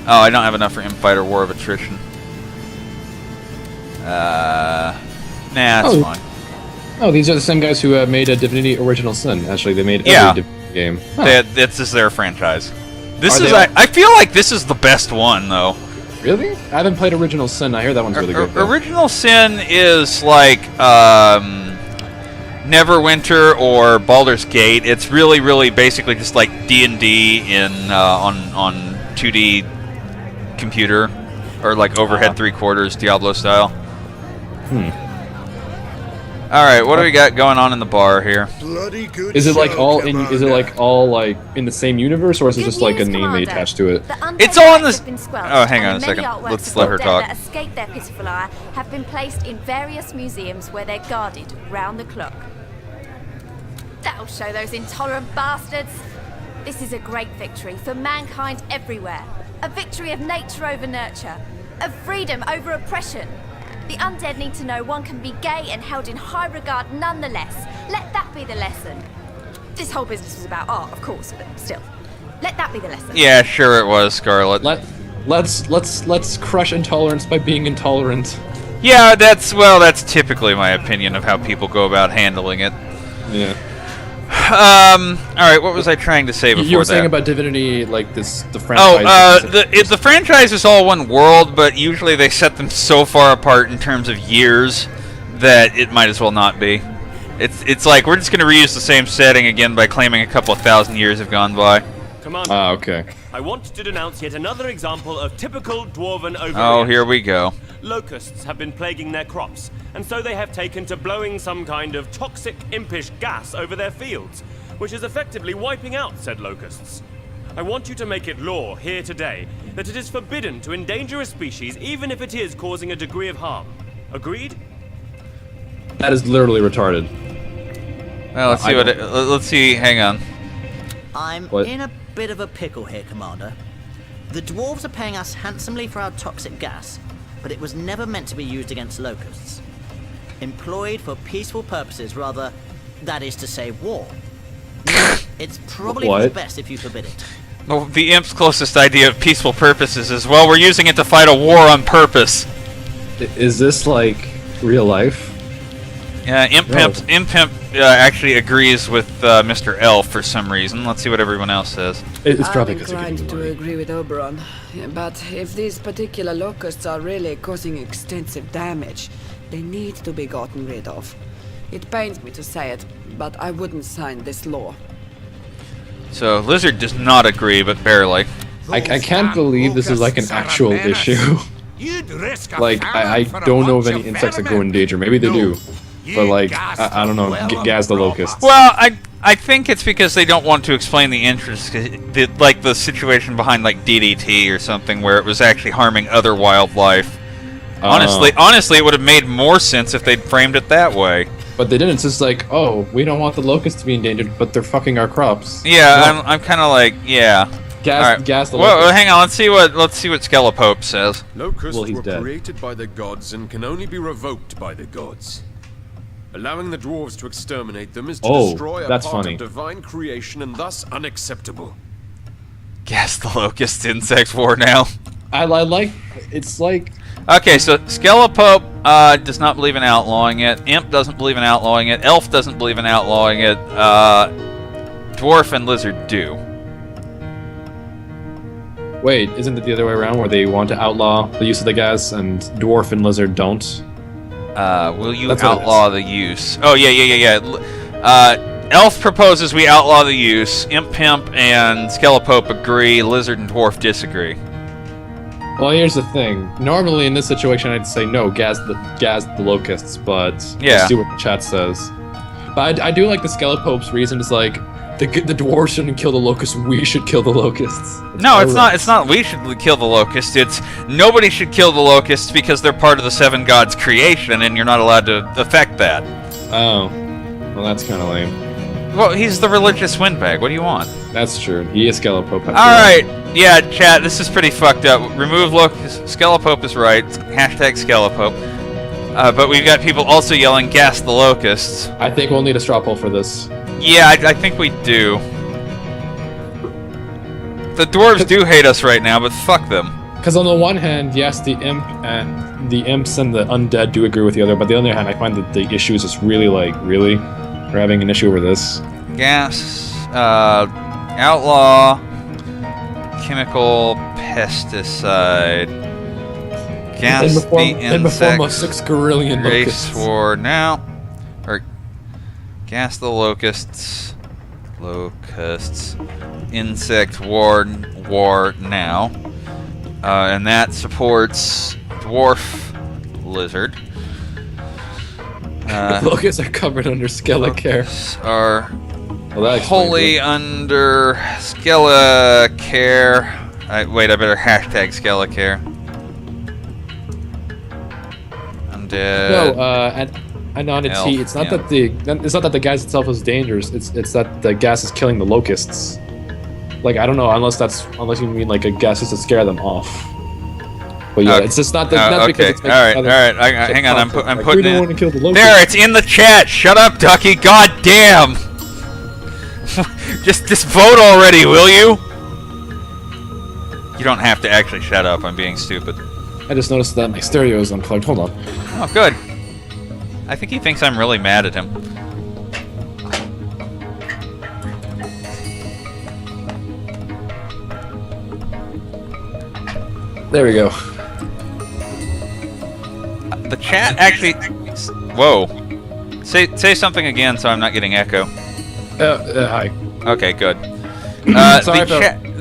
Oh, I don't have enough for Imp fighter war of attrition. Nah, that's fine. Oh, these are the same guys who made a Divinity Original Sin. Actually, they made every Divinity game. Huh. This is their franchise. This is. I feel like this is the best one, though. Really? I haven't played Original Sin. I hear that one's really good. Original Sin is like Neverwinter or Baldur's Gate. It's really, really basically just like D&D in on 2D computer, or like overhead 3/4 Diablo style. All right, what do we got going on in the bar here? Bloody good. Is it like all in? Is it like all like in the same universe, or is it just like a name they attached to it? It's all in this. Oh, hang on a second. Let's let her talk. That escape their pitiful ire have been placed in various museums where they're guarded round the clock. That'll show those intolerant bastards. This is a great victory for mankind everywhere. A victory of nature over nurture, of freedom over oppression. The undead need to know one can be gay and held in high regard nonetheless. Let that be the lesson. This whole business was about art, of course, but still. Let that be the lesson. Yeah, sure it was, Scarlet. Let's crush intolerance by being intolerant. Yeah, that's typically my opinion of how people go about handling it. Yeah. Alright, what was I trying to say before that? You were saying about Divinity, like the franchise. The franchise is all one world, but usually they set them so far apart in terms of years that it might as well not be. It's like, we're just going to reuse the same setting again by claiming a couple of thousand years have gone by. Commander, okay. I want to denounce yet another example of typical dwarven overreaction. Oh, here we go. Locusts have been plaguing their crops, and so they have taken to blowing some kind of toxic, impish gas over their fields, which is effectively wiping out said locusts. I want you to make it law here today that it is forbidden to endanger a species even if it is causing a degree of harm. Agreed? That is literally retarded. Well, let's see. Hang on. I'm in a bit of a pickle here, Commander. The dwarves are paying us handsomely for our toxic gas, but it was never meant to be used against locusts. Employed for peaceful purposes, rather, that is to say, war. It's probably for the best if you forbid it. Well, the imp's closest idea of peaceful purposes is, well, we're using it to fight a war on purpose. Is this like real life? Yeah, Imp actually agrees with Mr. Elf for some reason. Let's see what everyone else says. It's probably I'm because you're inclined giving to money. agree with Oberon, but if these particular locusts are really causing extensive damage, they need to be gotten rid of. It pains me to say it, but I wouldn't sign this law. So Lizard does not agree, but barely. I can't believe this is like an actual issue. Like, I don't know of any insects that go in danger. Maybe they do. But, like, I don't know. Gaz the locusts. Well, I think it's because they don't want to explain the interest, like the situation behind like DDT or something, where it was actually harming other wildlife. Honestly, it would have made more sense if they'd framed it that way. But they didn't. It's just like, oh, we don't want the locusts to be endangered, but they're fucking our crops. Yeah, I'm kind of like, yeah. Gas the Well, locusts. hang on. Let's see what Skelepope says. Locusts Well, he's were dead. created by the gods and can only be revoked by the gods. Allowing the dwarves to exterminate them is to destroy a that's part funny. of divine creation and thus unacceptable. Gas the locust insect war now. I like. It's like. Okay, so Skelepope does not believe in outlawing it. Imp doesn't believe in outlawing it. Elf doesn't believe in outlawing it. Dwarf and Lizard do. Wait, isn't it the other way around where they want to outlaw the use of the gas and Dwarf and Lizard don't? Will you That's what it outlaw the use? Oh, yeah. Elf proposes we outlaw the use. Imp and Skelepope agree. Lizard and Dwarf disagree. Well, here's the thing. Normally in this situation, I'd say no, gas the locusts, but Yeah. let's see what the chat says. But I do like the Skelepope's reason. It's like the dwarves shouldn't kill the locusts. We should kill the locusts. No, it's not. It's not. We should kill the locusts. It's nobody should kill the locusts because they're part of the seven gods' creation, and you're not allowed to affect that. Oh, well, that's kind of lame. Well, he's the religious windbag. What do you want? That's true. He is Skelepope. All right. Yeah, chat. This is pretty fucked up. Remove locust. Skelepope is right. Hashtag Skelepope. But we've got people also yelling, "Gas the locusts." I think we'll need a straw poll for this. Yeah, I think we do. The dwarves do hate us right now, but fuck them. Because on the one hand, yes, the imps and the undead do agree with the other, but on the other hand, I find that the issue is just really we're having an issue over this. Gas, outlaw, chemical pesticide, gas the in the form of insect 6 Carillion race locusts. war now, or gas the locusts, insect war now, and that supports dwarf lizard. Locusts are covered under Skelecare. Are well, that explains wholly it. under Skelecare. Wait, I better hashtag Skelecare. Undead. No, and on a T, it's not that the gas itself is dangerous. It's that the gas is killing the locusts. Like, I don't know, unless you mean like a gas is to scare them off. But yeah, it's just not because okay. it's All right. Hang on. I'm putting we don't it. want to kill the locusts. There, it's in the chat. Shut up, Ducky. God damn. just vote already, will you? You don't have to actually shut up. I'm being stupid. I just noticed that my stereo is unplugged. Hold on. Oh, good. I think he thinks I'm really mad at him. There we go. The chat actually. Whoa. Say something again so I'm not getting echo. Hi. Okay, good. Sorry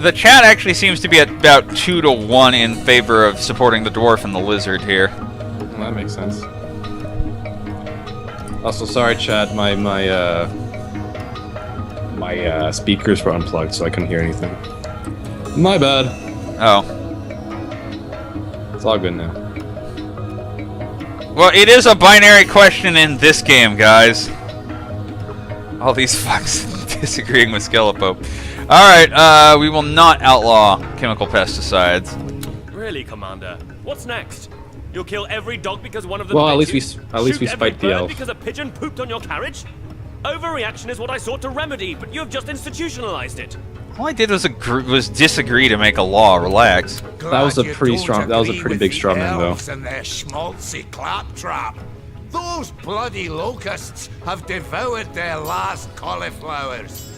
the chat actually seems to be at about 2-1 in favor of supporting the dwarf and the lizard here. Well, that makes sense. Also, sorry, chat. My speakers were unplugged, so I couldn't hear anything. My bad. Oh. It's all good now. Well, it is a binary question in this game, guys. All these fucks disagreeing with Skelepope. Alright, we will not outlaw chemical pesticides. Really, Commander? What's next? You'll kill every dog because one of them Well, at bit least you? we Shoot every spiked the bird elf. because a pigeon pooped on your carriage? Overreaction is what I sought to remedy, but you have just institutionalized it. All I did was disagree to make a law. Relax. That was a pretty strong. That was a pretty big straw man, though. And their schmaltzy claptrap. Those bloody locusts have devoured their last cauliflowers.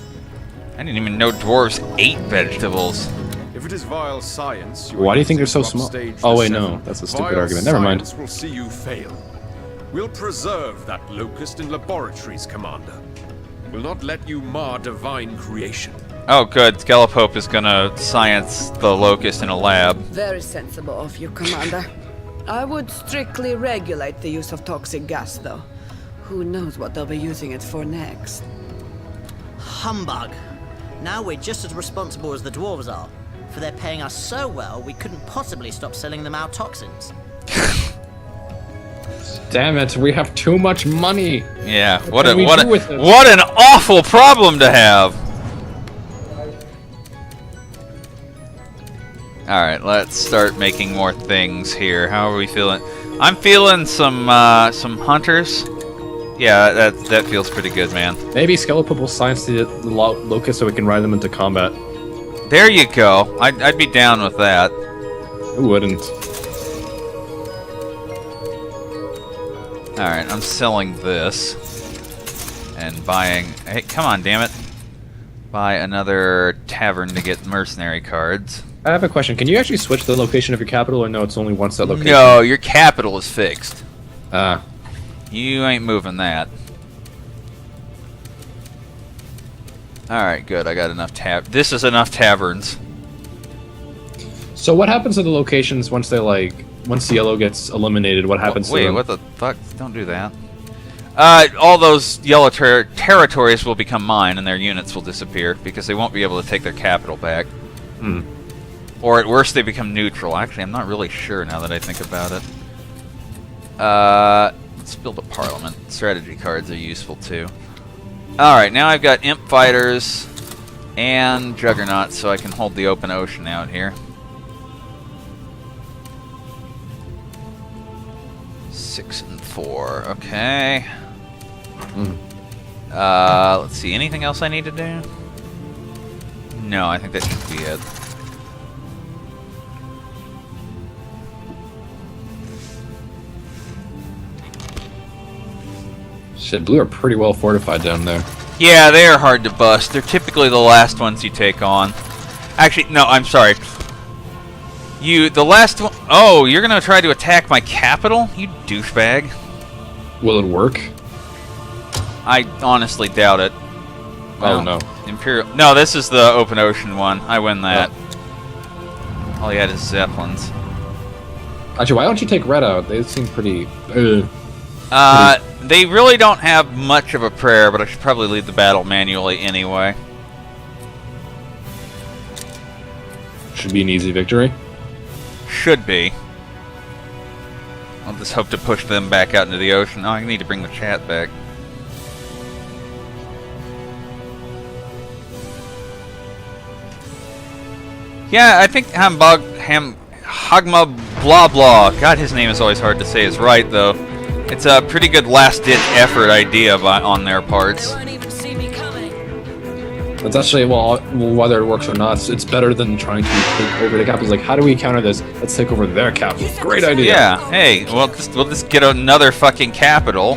I didn't even know dwarves ate vegetables. If it is vile science, Why do you think they're so small? Oh wait, no, that's a stupid argument. Never mind. Science will see you fail. We'll preserve that locust in laboratories, Commander. We'll not let you mar divine creation. Oh, good. Skelepope is gonna science the locust in a lab. Very sensible of you, Commander. I would strictly regulate the use of toxic gas, though. Who knows what they'll be using it for next? Humbug. Now we're just as responsible as the dwarves are. For they're paying us so well, we couldn't possibly stop selling them our toxins. Damn it, we have too much money. Yeah, what an awful problem to have. Alright, let's start making more things here. How are we feeling? I'm feeling some hunters. Yeah, that feels pretty good, man. Maybe Skelepope will science the locust so we can ride them into combat. There you go. I'd be down with that. Who wouldn't? Alright, I'm selling this. And buying... Hey, come on, damn it. Buy another tavern to get mercenary cards. I have a question. Can you actually switch the location of your capital, or no, it's only one set location? No, your capital is fixed. Ah. You ain't moving that. Alright, good. I got enough This is enough taverns. So what happens to the locations once they, like... Once yellow gets eliminated, what happens to them? Wait, what the fuck? Don't do that. All those yellow territories will become mine, and their units will disappear, because they won't be able to take their capital back. Hmm. Or at worst, they become neutral. Actually, I'm not really sure now that I think about it. Let's build a parliament. Strategy cards are useful, too. Alright, now I've got imp fighters and juggernauts, so I can hold the open ocean out here. 6 and 4. Okay. Let's see. Anything else I need to do? No, I think that should be it. Shit, blue are pretty well fortified down there. Yeah, they are hard to bust. They're typically the last ones you take on. Actually, no, I'm sorry. The last one... Oh, you're gonna try to attack my capital? You douchebag. Will it work? I honestly doubt it. Well, no. Imperial... No, this is the open ocean one. I win that. All he had is zeppelins. Actually, why don't you take red out? They seem pretty... They really don't have much of a prayer, but I should probably lead the battle manually anyway. Should be an easy victory. Should be. I'll just hope to push them back out into the ocean. Oh, I need to bring the chat back. Yeah, I think Hagma blah blah. God, his name is always hard to say. Is right though. It's a pretty good last-ditch effort idea on their parts. It's actually, well, whether it works or not, it's better than trying to take over the capital. It's like, how do we counter this? Let's take over their capital. Great idea. Yeah. Hey, we'll just get another fucking capital.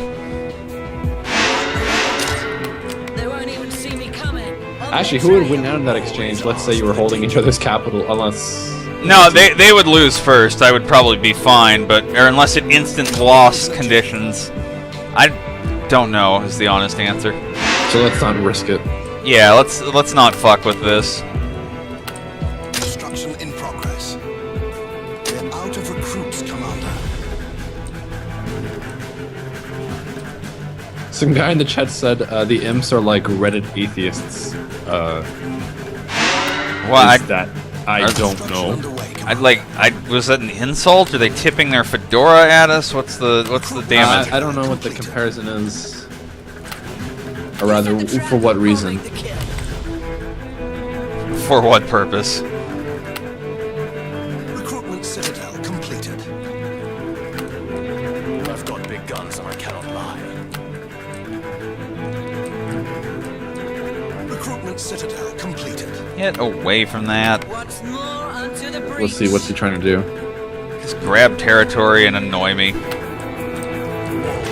Actually, who would win out in that exchange? Let's say you were holding each other's capital, unless... No, they would lose first. I would probably be fine, or unless it instant loss conditions. I don't know is the honest answer. So let's not risk it. Yeah, let's not fuck with this. Construction in progress. We're out of recruits, Commander. Some guy in the chat said the imps are like Reddit atheists. I don't know. Was that an insult? Are they tipping their fedora at us? What's the damage? I don't know what the comparison is. Or rather, for what reason? For what purpose? Recruitment citadel completed. I've got big guns and I cannot lie. Recruitment citadel completed. Get away from that. Let's see, what's he trying to do? Just grab territory and annoy me. War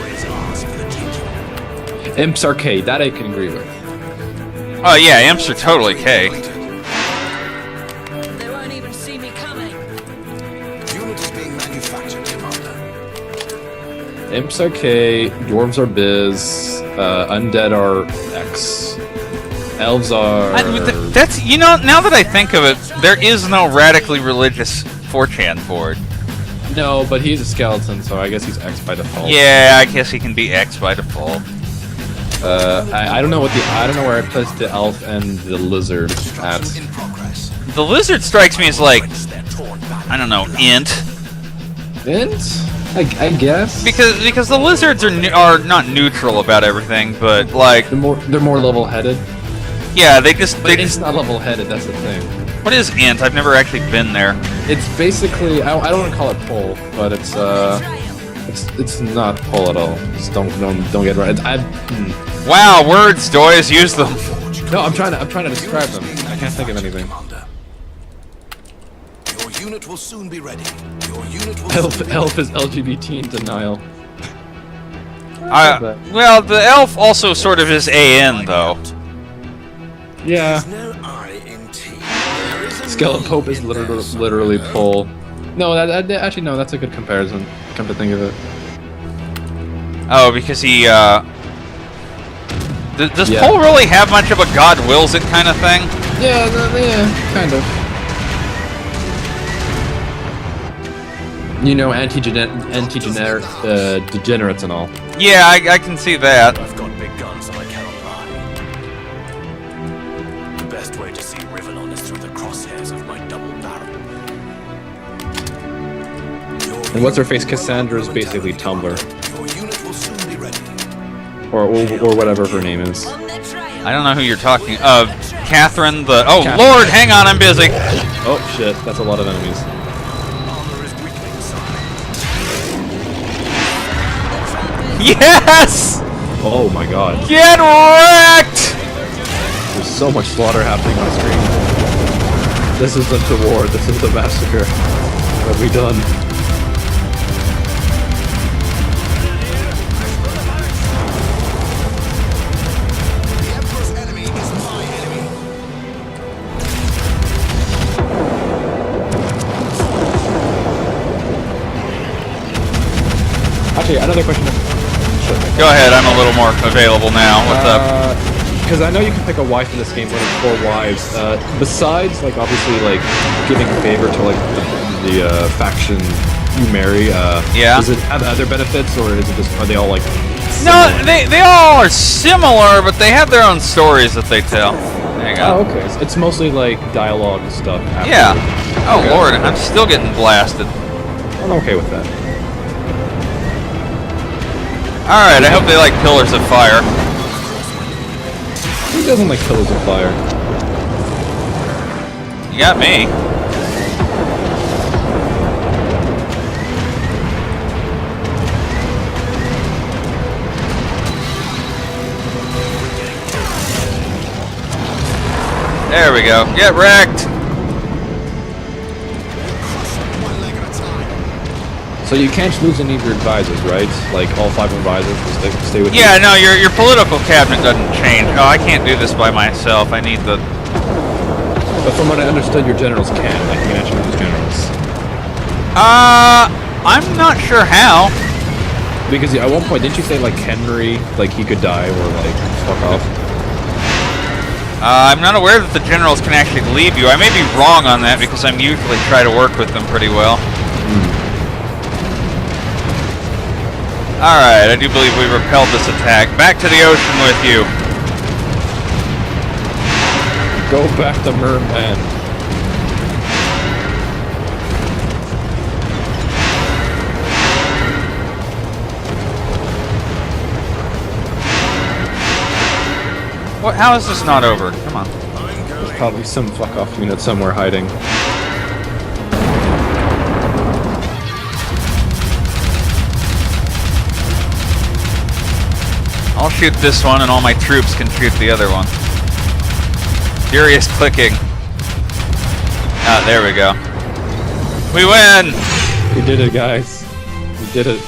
is Imps are K, that I can agree with. Oh yeah, imps are totally K. They won't even see me coming. Unit is being manufactured, Commander. Imps are K, dwarves are Biz, undead are X. Elves are... That's, you know, now that I think of it, there is no radically religious 4chan board. No, but he's a skeleton, so I guess he's X by default. Yeah, I guess he can be X by default. I don't know where I placed the elf and the lizard at. The lizard strikes me as like, I don't know, int. Int? I guess. Because the lizards are not neutral about everything, but like they're more level-headed. Yeah, they just It's not level-headed. That's the thing. What is int? I've never actually been there. It's basically I don't want to call it pull, but it's not pull at all. Just don't get it right. Wow, words, Doys, use them. No, I'm trying to describe them. I can't think of anything. Your unit will soon be ready. Your unit will Elf is LGBT in denial. Well, the elf also sort of is AN though. Yeah. Skeleton Pope is literally pull. No, actually no, that's a good comparison. Come to think of it. Oh, because he does Pull really have much of a God wills it kind of thing? Yeah, kind of. You know, anti-generic degenerates and all. Yeah, I can see that. I've got big guns and I cannot lie. The best way to see Rivalon is through the crosshairs of my double barrel. And what's her face? Cassandra is basically Tumblr. Or whatever her name is. I don't know who you're talking. Catherine the. Oh Catherine. Lord, hang on, I'm busy. Oh shit, that's a lot of enemies. Yes! Oh my god. Get wrecked! There's so much slaughter happening on screen. This isn't the war, this is the massacre. What have we done? Actually, another question. Go ahead, I'm a little more available now. What's up? Because I know you can pick a wife in this game when it's 4 wives. Besides, like, obviously, like, giving favor to, like, the faction you marry, yeah. Does it have other benefits, or is it just, are they all, like, similar? No, they all are similar, but they have their own stories that they tell. There you go. Oh, okay. So it's mostly, like, dialogue and stuff. Yeah. Oh, okay. Lord, I'm still getting blasted. I'm okay with that. Alright, I hope they like Pillars of Fire. Who doesn't like Pillars of Fire? You got me. There we go. Get wrecked! So you can't lose any of your advisors, right? Like all 5 advisors will stay with you? Yeah, no, your political cabinet doesn't change. Oh, I can't do this by myself. I need the... But from what I understood, your generals can. Like, you can actually lose generals. I'm not sure how. Because at one point, didn't you say, like, Henry, like, he could die or, like, fuck off? I'm not aware that the generals can actually leave you. I may be wrong on that because I'm usually try to work with them pretty well. Alright, I do believe we repelled this attack. Back to the ocean with you. Go back to Merman. What? How is this not over? Come on. There's probably some fuck-off unit somewhere hiding. I'll shoot this one and all my troops can shoot the other one. Furious clicking. Ah, there we go. We win! We did it, guys. We did it.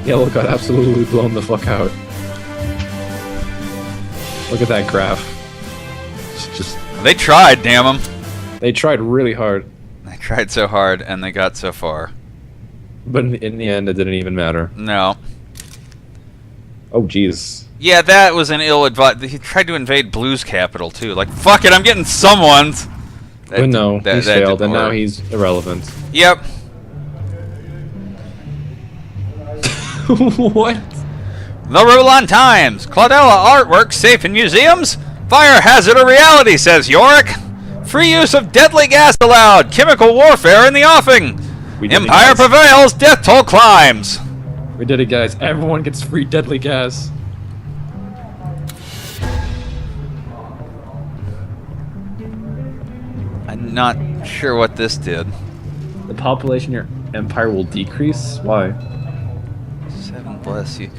Yellow got absolutely blown the fuck out. Look at that graph. It's just They tried, damn them. they tried really hard, They tried so hard, and they got so far. but in the end, it didn't even matter. No. Oh, jeez. Yeah, that was an ill-advised... He tried to invade Blue's capital, too. Like, fuck it, I'm getting someone's! But no, he's failed, didn't and now work. he's irrelevant. Yep. What? The Rulon Times. Claudella artwork safe in museums? Fire hazard or reality, says Yorick. Free use of deadly gas allowed. Chemical warfare in the offing. Empire prevails. Death toll climbs. We did it, guys. Everyone gets free deadly gas. I'm not sure what this did. The population in your empire will decrease? Why? 7 bless you.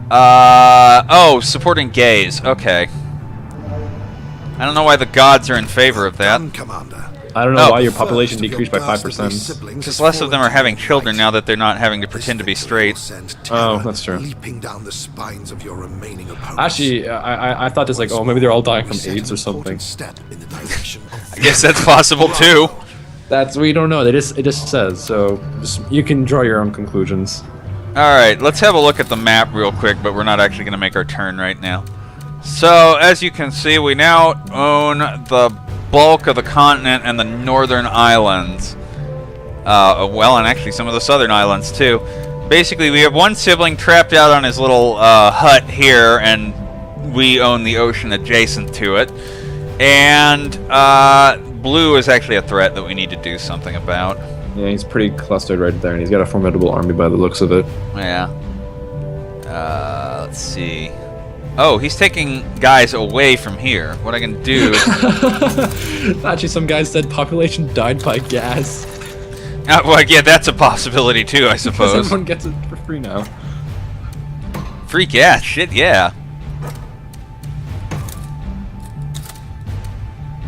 Oh, supporting gays. Okay. I don't know why the gods are in favor of that. I don't know why your population decreased by 5%. Because less of them are having children now that they're not having to pretend to be straight. Oh, that's true. Leaping down the spines of your remaining opponents. Actually, I thought this like, oh, maybe they're all dying from AIDS or something. I guess that's possible too. We don't know. It just says, so you can draw your own conclusions. Alright, let's have a look at the map real quick, but we're not actually going to make our turn right now. So, as you can see, we now own the bulk of the continent and the northern islands. Well, and actually some of the southern islands, too. Basically, we have one sibling trapped out on his little hut here, and we own the ocean adjacent to it. And Blue is actually a threat that we need to do something about. Yeah, he's pretty clustered right there, and he's got a formidable army by the looks of it. Yeah. Let's see. Oh, he's taking guys away from here. What I can do... Actually, some guy said population died by gas. Well, yeah, that's a possibility too, I suppose. Because everyone gets it for free now. Free gas, shit, yeah.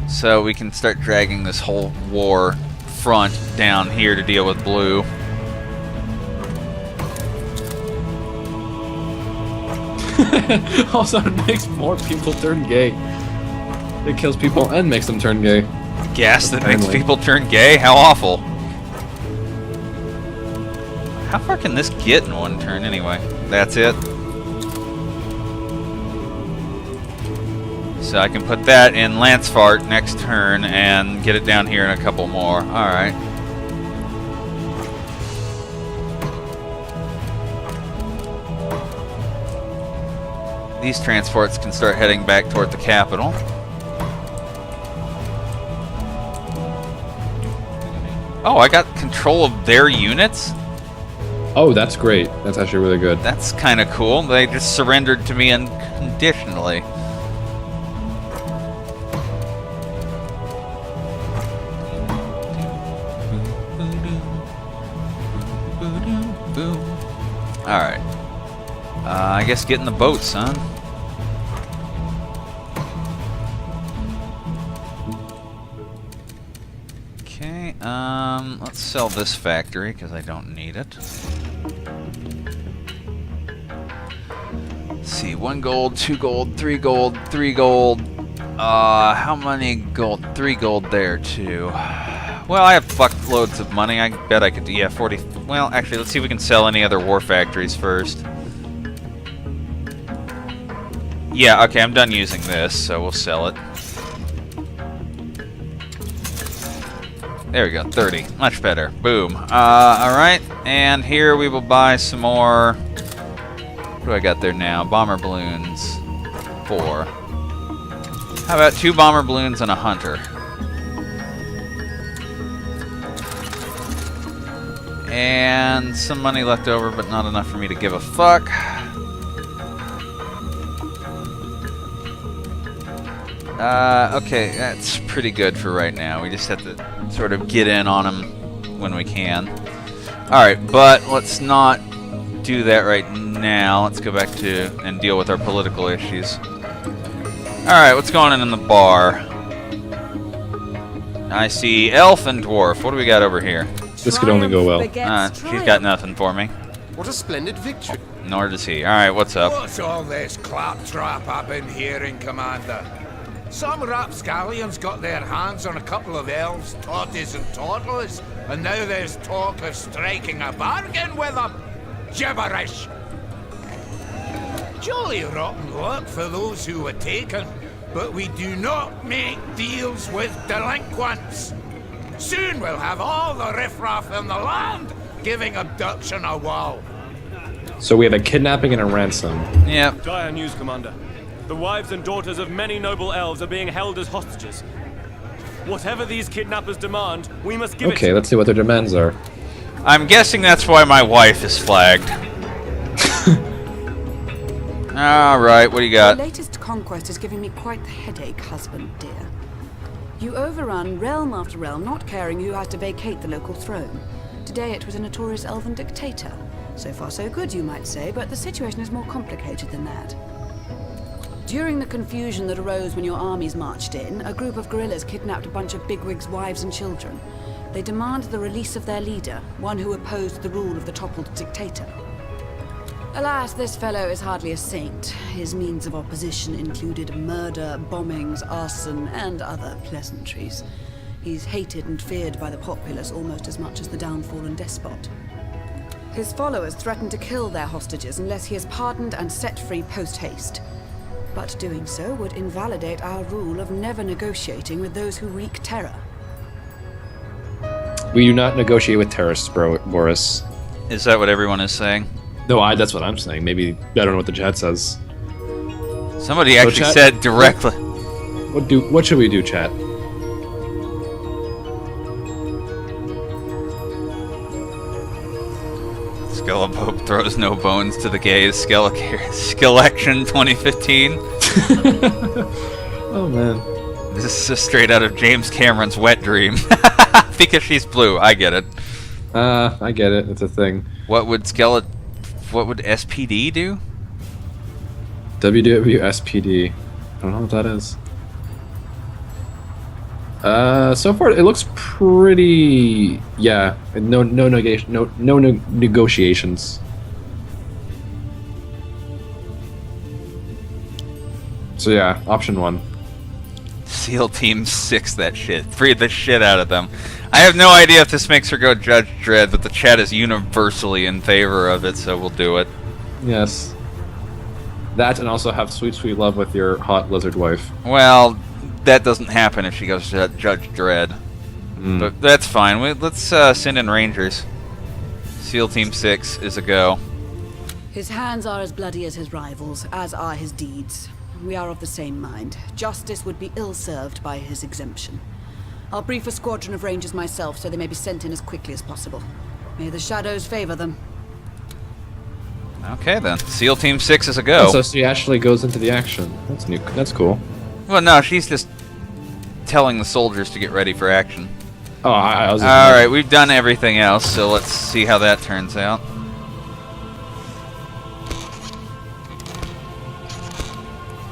So we can start dragging this whole war front down here to deal with Blue. Also, it makes more people turn gay. It kills people and makes them turn gay. Gas that makes people turn gay? How awful. How far can this get in one turn anyway? That's it. So I can put that in Lancefart next turn and get it down here in a couple more. Alright. These transports can start heading back toward the capital. Oh, I got control of their units? Oh, that's great. That's actually really good. That's kind of cool. They just surrendered to me unconditionally. Alright. I guess get in the boat, son. Okay, let's sell this factory because I don't need it. Let's see, 1 gold, 2 gold, 3 gold, 3 gold. How many gold? 3 gold there, too. Well, I have fuckloads of money. I bet I could do, yeah, 40. Well, actually, let's see if we can sell any other war factories first. Yeah, okay, I'm done using this, so we'll sell it. There we go, 30. Much better. Boom. Alright, and here we will buy some more... What do I got there now? Bomber balloons. 4. How about 2 bomber balloons and a hunter? And some money left over, but not enough for me to give a fuck. Okay, that's pretty good for right now. We just have to sort of get in on them when we can. Alright, but let's not do that right now. Let's go back to and deal with our political issues. Alright, what's going on in the bar? I see elf and dwarf. What do we got over here? This could only go well. She's got nothing for me. What a splendid victory. Nor does he. Alright, what's up? What's all this claptrap I've been hearing, Commander? Some rapscallions got their hands on a couple of elves, totties and toddlers, and now there's talk of striking a bargain with them. Gibberish! Jolly rotten luck for those who were taken, but we do not make deals with delinquents. Soon we'll have all the riffraff in the land giving abduction a whirl. So we have a kidnapping and a ransom. Yep. Dire news, Commander. The wives and daughters of many noble elves are being held as hostages. Whatever these kidnappers demand, we must give it to Okay, them. let's see what their demands are. I'm guessing that's why my wife is flagged. Alright, what do you got? The latest conquest is giving me quite the headache, husband dear. You overrun realm after realm, not caring who has to vacate the local throne. Today it was a notorious elven dictator. So far so good, you might say, but the situation is more complicated than that. During the confusion that arose when your armies marched in, a group of guerrillas kidnapped a bunch of bigwigs' wives and children. They demand the release of their leader, one who opposed the rule of the toppled dictator. Alas, this fellow is hardly a saint. His means of opposition included murder, bombings, arson, and other pleasantries. He's hated and feared by the populace almost as much as the downfallen despot. His followers threaten to kill their hostages unless he is pardoned and set free post-haste. But doing so would invalidate our rule of never negotiating with those who wreak terror. We do not negotiate with terrorists, Boris. Is that what everyone is saying? No, that's what I'm saying. Maybe I don't know what the chat says. Somebody actually said directly. What should we do, chat? Skelepope throws no bones to the gays. Skelection 2015. Oh man. This is just straight out of James Cameron's wet dream. Because she's blue, I get it. I get it. It's a thing. What would SPD do? WWSPD. I don't know what that is. So far it looks pretty. Yeah, no negotiations. So yeah, option 1. SEAL Team 6 that shit. Free the shit out of them. I have no idea if this makes her go Judge Dredd, but the chat is universally in favor of it, so we'll do it. Yes. That and also have sweet, sweet love with your hot lizard wife. Well, that doesn't happen if she goes to Judge Dredd. But that's fine. Let's send in Rangers. SEAL Team 6 is a go. His hands are as bloody as his rivals, as are his deeds. We are of the same mind. Justice would be ill-served by his exemption. I'll brief a squadron of Rangers myself so they may be sent in as quickly as possible. May the shadows favor them. Okay then. SEAL Team 6 is a go. So she actually goes into the action. That's new. That's cool. Well, no, she's just telling the soldiers to get ready for action. Oh, I was. Alright, we've done everything else, so let's see how that turns out.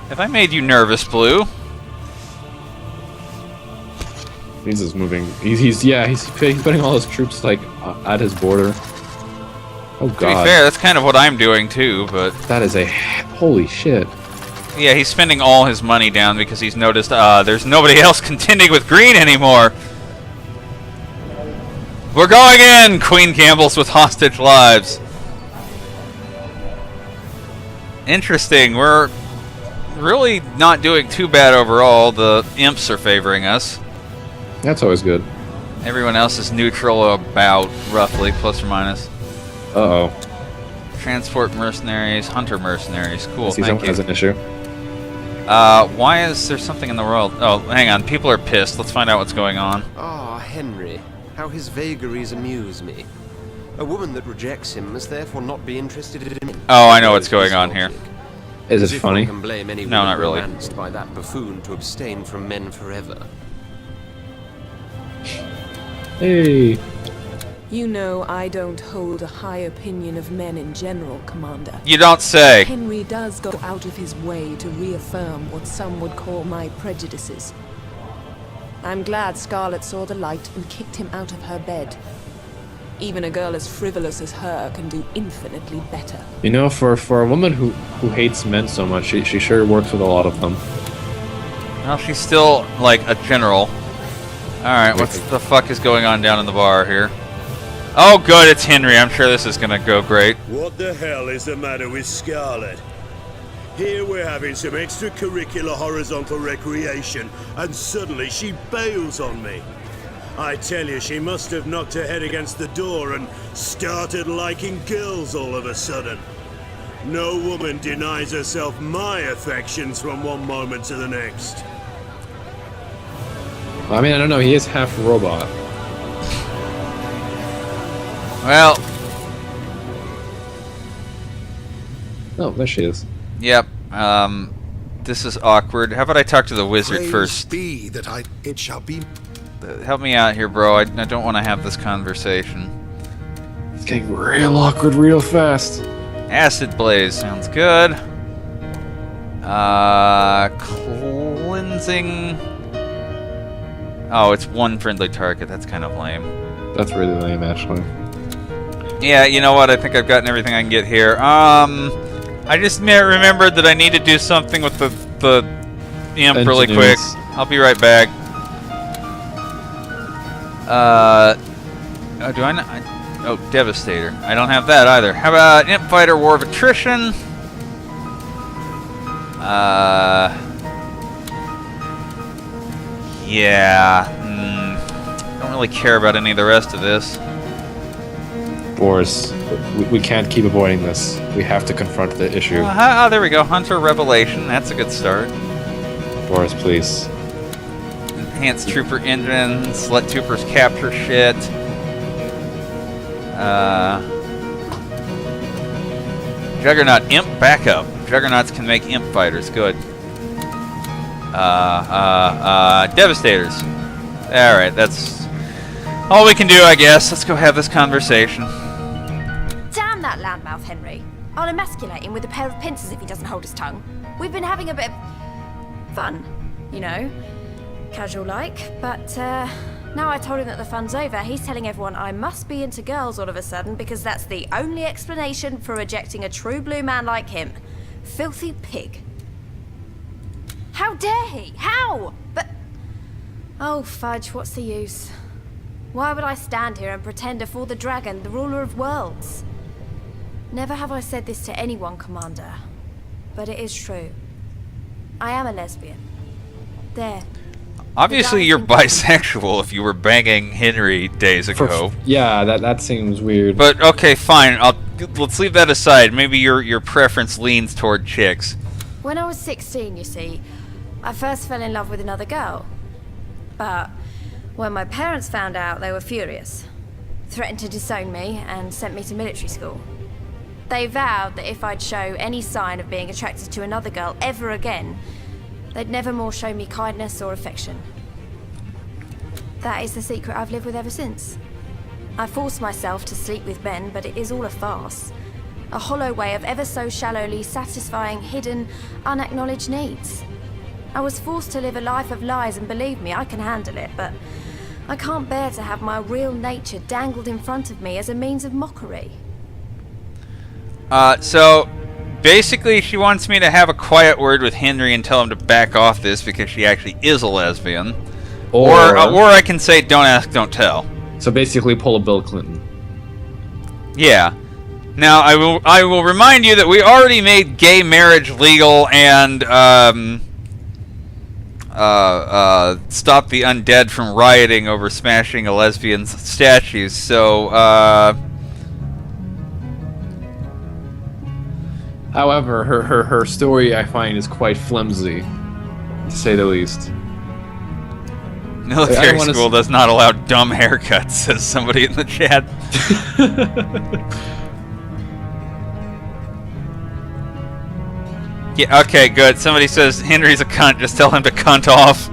Have I made you nervous, Blue? He's just moving. He's putting all his troops like at his border. Oh god. To be fair, that's kind of what I'm doing too, but that is a holy shit. Yeah, he's spending all his money down because he's noticed there's nobody else contending with green anymore. We're going in, Queen Campbell's with hostage lives. Interesting. We're really not doing too bad overall. The imps are favoring us. That's always good. Everyone else is neutral about, roughly, plus or minus. Uh-oh. Transport mercenaries, hunter mercenaries. Cool, I see thank someone you. has an issue. Why is there something in the world? Oh, hang on. People are pissed. Let's find out what's going on. Ah, Henry. How his vagaries amuse me. A woman that rejects him must therefore not be interested in him. Oh, I know what's going on here. Is As it if funny? one can blame any No, woman not really. romanced by that buffoon to abstain from men forever. Hey. You know I don't hold a high opinion of men in general, Commander. You don't say. Henry does go out of his way to reaffirm what some would call my prejudices. I'm glad Scarlet saw the light and kicked him out of her bed. Even a girl as frivolous as her can do infinitely better. You know, for a woman who hates men so much, she sure works with a lot of them. Well, she's still, like, a general. Alright, what the fuck is going on down in the bar here? Oh, good, it's Henry. I'm sure this is gonna go great. What the hell is the matter with Scarlet? Here we're having some extracurricular horizontal recreation, and suddenly she bails on me. I tell you, she must have knocked her head against the door and started liking girls all of a sudden. No woman denies herself my affections from one moment to the next. I mean, I don't know, he is half robot. Well... Oh, there she is. Yep, this is awkward. How about I talk to the wizard Praise first? be that it shall be. Help me out here, bro. I don't want to have this conversation. It's getting real awkward real fast. Acid Blaze sounds good. Cleansing... Oh, it's one friendly target. That's kind of lame. That's really lame, actually. Yeah, you know what? I think I've gotten everything I can get here. I just remembered that I need to do something with the imp really quick. I'll be right back. Oh, do I not? Oh, Devastator. I don't have that either. How about Imp Fighter, War of Attrition? Yeah. Don't really care about any of the rest of this. Boris, we can't keep avoiding this. We have to confront the issue. Oh, there we go. Hunter Revelation. That's a good start. Boris, please. Enhanced Trooper engines. Let troopers capture shit. Juggernaut Imp backup. Juggernauts can make Imp fighters. Good. Devastators. Alright, that's all we can do, I guess. Let's go have this conversation. Damn that loudmouth, Henry. I'll emasculate him with a pair of pincers if he doesn't hold his tongue. We've been having a bit of fun, you know. Casual-like, but now I told him that the fun's over, he's telling everyone I must be into girls all of a sudden because that's the only explanation for rejecting a true blue man like him. Filthy pig. How dare he? How? But... Oh, fudge, what's the use? Why would I stand here and pretend to fool the dragon, the ruler of worlds? Never have I said this to anyone, Commander. But it is true. I am a lesbian. There. Obviously you're bisexual if you were banging Henry days ago. Yeah, that seems weird. But okay, fine. Let's leave that aside. Maybe your preference leans toward chicks. When I was 16, you see, I first fell in love with another girl. But when my parents found out, they were furious. Threatened to disown me and sent me to military school. They vowed that if I'd show any sign of being attracted to another girl ever again, they'd never more show me kindness or affection. That is the secret I've lived with ever since. I force myself to sleep with men, but it is all a farce. A hollow way of ever so shallowly satisfying hidden, unacknowledged needs. I was forced to live a life of lies, and believe me, I can handle it, but I can't bear to have my real nature dangled in front of me as a means of mockery. So basically she wants me to have a quiet word with Henry and tell him to back off this because she actually is a lesbian. Or I can say don't ask, don't tell. So basically pull a Bill Clinton. Yeah. Now I will remind you that we already made gay marriage legal and stop the undead from rioting over smashing a lesbian's statues. So however, her story I find is quite flimsy, to say the least. Military school does not allow dumb haircuts, says somebody in the chat. Yeah, okay, good. Somebody says Henry's a cunt, just tell him to cunt off.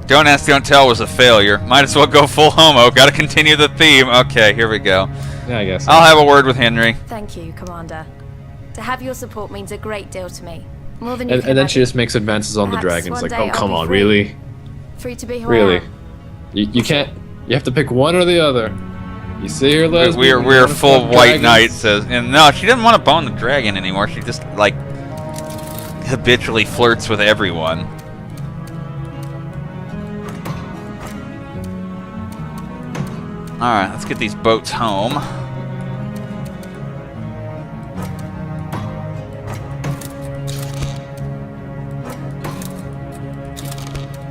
Don't ask, don't tell was a failure. Might as well go full homo. Gotta continue the theme. Okay, here we go. Yeah, I guess so. I'll have a word with Henry. Thank you, Commander. To have your support means a great deal to me. More than you And can then she imagine. just makes advances on the Perhaps dragons. one Like, day oh, I'll come be on, free. really? Free to be who I Really? am. You can't... You have to pick one or the other. You see her, lesbian? We're full white knight, says. And no, she didn't want to bone the dragon anymore. She just, like, habitually flirts with everyone. Alright, let's get these boats home.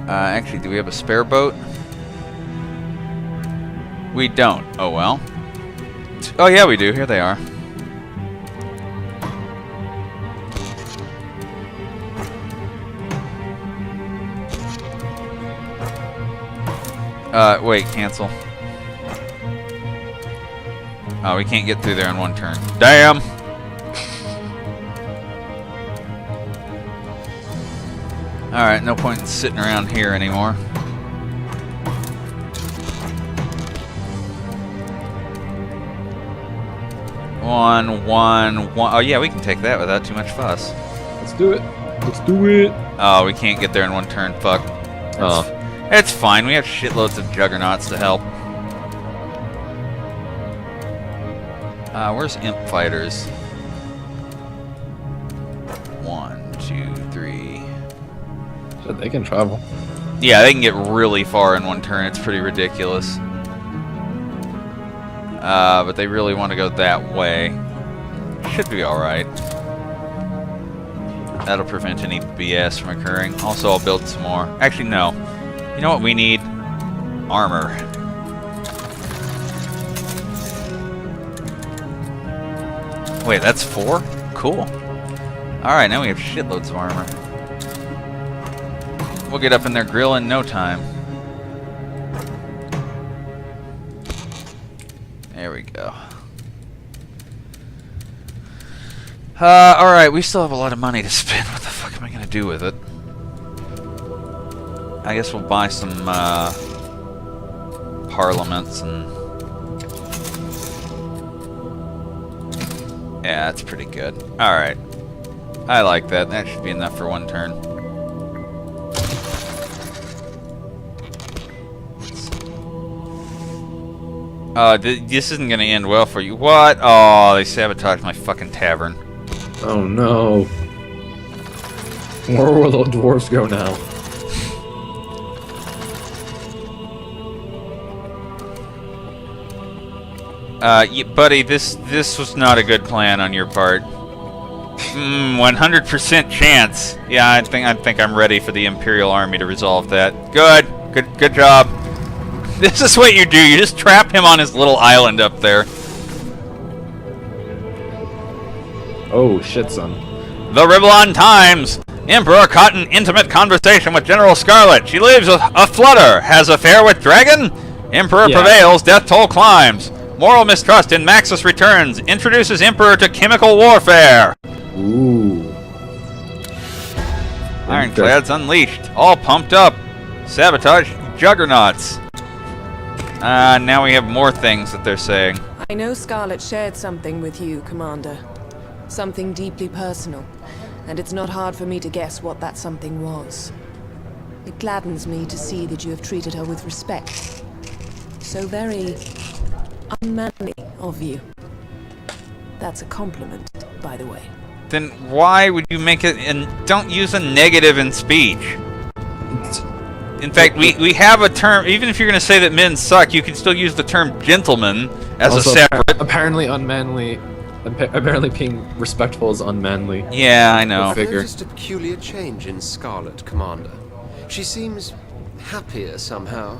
Actually, do we have a spare boat? We don't. Oh well. Oh yeah, we do. Here they are. Wait, cancel. Oh, we can't get through there in one turn. Damn! Alright, no point in sitting around here anymore. One. Oh yeah, we can take that without too much fuss. Let's do it. Let's do it. Oh, we can't get there in one turn. Fuck. It's fine. We have shitloads of juggernauts to help. Where's imp fighters? 1, 2, 3. So they can travel. Yeah, they can get really far in one turn. It's pretty ridiculous. But they really want to go that way. Should be alright. That'll prevent any BS from occurring. Also, I'll build some more. Actually, no. You know what we need? Armor. Wait, that's 4? Cool. Alright, now we have shitloads of armor. We'll get up in their grill in no time. There we go. Alright, we still have a lot of money to spend. What the fuck am I gonna do with it? I guess we'll buy some, parliaments and... Yeah, that's pretty good. Alright. I like that. That should be enough for one turn. This isn't gonna end well for you. What? Oh, they sabotaged my fucking tavern. Oh no. Where will the dwarves go now? Buddy, this was not a good plan on your part. 100% chance. Yeah, I think I'm ready for the Imperial Army to resolve that. Good job. This is what you do. You just trap him on his little island up there. Oh shit, son. The Rivlon Times. Emperor caught in intimate conversation with General Scarlet. She leaves a flutter. Has affair with dragon. Emperor prevails. Death toll climbs. Moral mistrust in Maxis returns. Introduces Emperor to chemical warfare. Ooh. Ironclads unleashed. All pumped up. Sabotage juggernauts. Now we have more things that they're saying. I know Scarlet shared something with you, Commander. Something deeply personal. And it's not hard for me to guess what that something was. It gladdens me to see that you have treated her with respect. So very... unmanly of you. That's a compliment, by the way. Then why would you make it and don't use a negative in speech? In fact, we have a term, even if you're going to say that men suck, you can still use the term gentleman as also, a separate... Apparently unmanly... Apparently being respectful is unmanly. Yeah, I know. I've noticed a peculiar change in Scarlet, Commander. She seems happier somehow.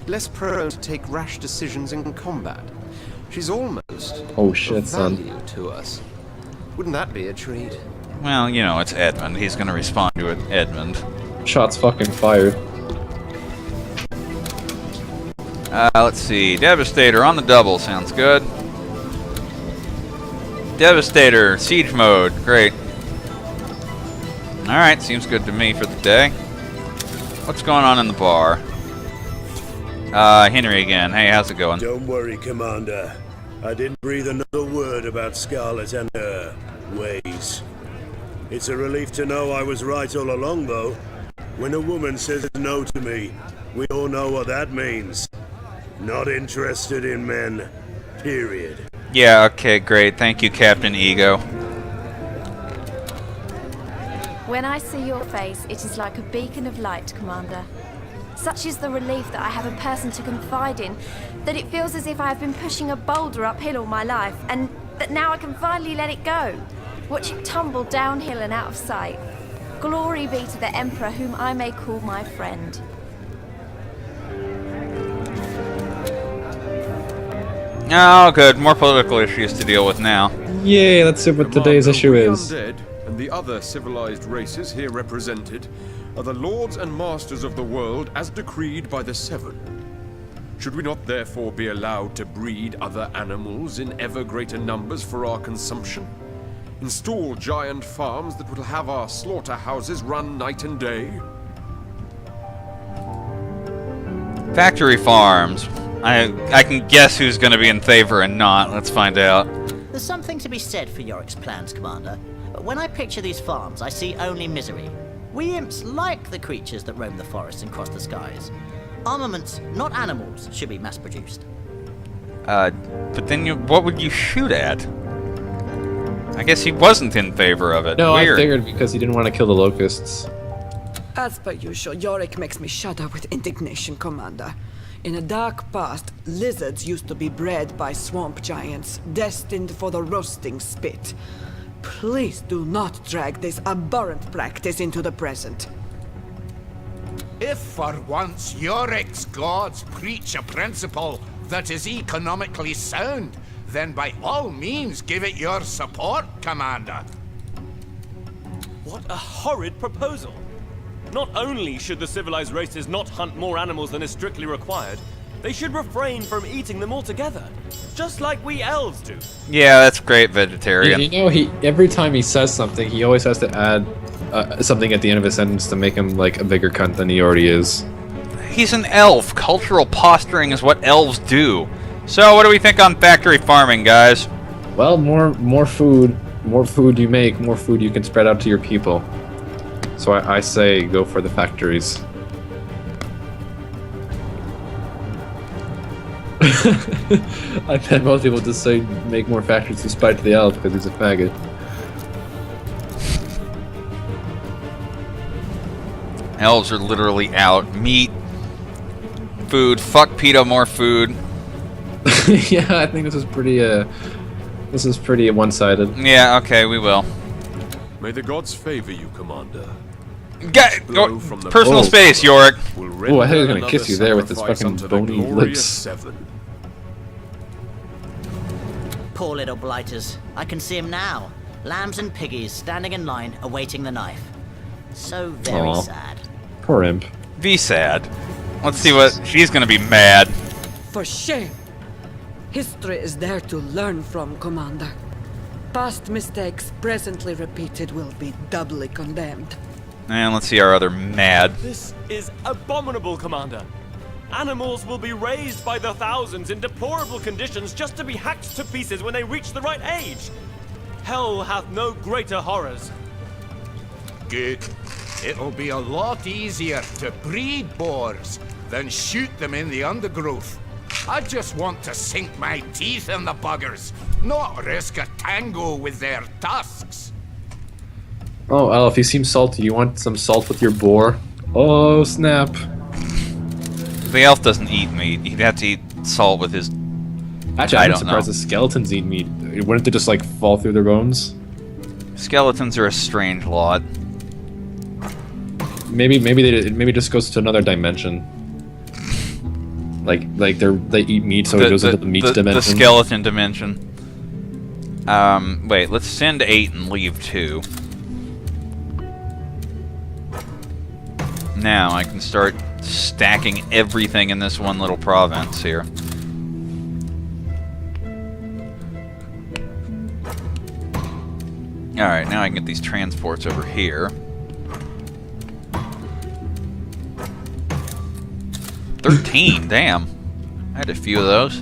Less prone to take rash decisions in combat. She's almost of value to us. Wouldn't that be a treat? Well, you know, it's Edmund. He's going to respond to it, Edmund. Shots fucking fired. Let's see. Devastator on the double. Sounds good. Devastator. Siege mode. Great. Alright, seems good to me for the day. What's going on in the bar? Henry again. Hey, how's it going? Don't worry, Commander. I didn't breathe another word about Scarlet and her ways. It's a relief to know I was right all along, though. When a woman says no to me, we all know what that means. Not interested in men. Period. Yeah, okay, great. Thank you, Captain Ego. When I see your face, it is like a beacon of light, Commander. Such is the relief that I have a person to confide in, that it feels as if I have been pushing a boulder uphill all my life, and that now I can finally let it go. Watch it tumble downhill and out of sight. Glory be to the Emperor, whom I may call my friend. Oh, good. More political issues to deal with now. Yay, let's see what today's issue is. Undead and the other civilized races here represented are the lords and masters of the world as decreed by the Seven. Should we not therefore be allowed to breed other animals in ever greater numbers for our consumption? Install giant farms that will have our slaughterhouses run night and day? Factory farms. I can guess who's going to be in favor and not. Let's find out. There's something to be said for Yorick's plans, Commander. But when I picture these farms, I see only misery. We imps like the creatures that roam the forests and cross the skies. Armaments, not animals, should be mass-produced. But then what would you shoot at? I guess he wasn't in favor of it. No, Weird. I figured because he didn't want to kill the locusts. As per usual, Yorick makes me shudder with indignation, Commander. In a dark past, lizards used to be bred by swamp giants, destined for the roasting spit. Please do not drag this abhorrent practice into the present. If for once Yorick's gods preach a principle that is economically sound, then by all means give it your support, Commander. What a horrid proposal! Not only should the civilized races not hunt more animals than is strictly required, they should refrain from eating them altogether, just like we elves do. Yeah, that's great, vegetarian. You know, every time he says something, he always has to add something at the end of his sentence to make him like a bigger cunt than he already is. He's an elf. Cultural posturing is what elves do. So, what do we think on factory farming, guys? Well, more food you make, more food you can spread out to your people. So I say go for the factories. I bet most people just say make more factories to spite the elf because he's a faggot. Elves are literally out. Meat, food, fuck PETA, more food. Yeah, I think this is pretty one-sided. Yeah, okay, we will. May the gods favor you, Commander. Personal space, Yorick. Oh, I thought he was gonna kiss you there with his fucking bony lips. Poor little blighters. I can see him now. Lambs and piggies standing in line, awaiting the knife. So very sad. Poor imp. Be sad. Let's see what she's gonna be mad. For shame! History is there to learn from, Commander. Past mistakes presently repeated will be doubly condemned. And let's see our other mad. This is abominable, Commander. Animals will be raised by the thousands in deplorable conditions just to be hacked to pieces when they reach the right age. Hell hath no greater horrors. Good. It'll be a lot easier to breed boars than shoot them in the undergrowth. I just want to sink my teeth in the buggers, not risk a tango with their tusks. Oh, Elf, you seem salty. You want some salt with your boar? Oh, snap. The elf doesn't eat meat. He'd have to eat salt with his... Actually, I'm surprised the skeletons eat meat. Wouldn't they just, like, fall through their bones? Skeletons are a strange lot. Maybe it just goes to another dimension. Like they eat meat, so it goes into the meat dimension. The skeleton dimension. Wait, let's send 8 and leave 2. Now I can start stacking everything in this one little province here. Alright, now I can get these transports over here. 13, damn. I had a few of those.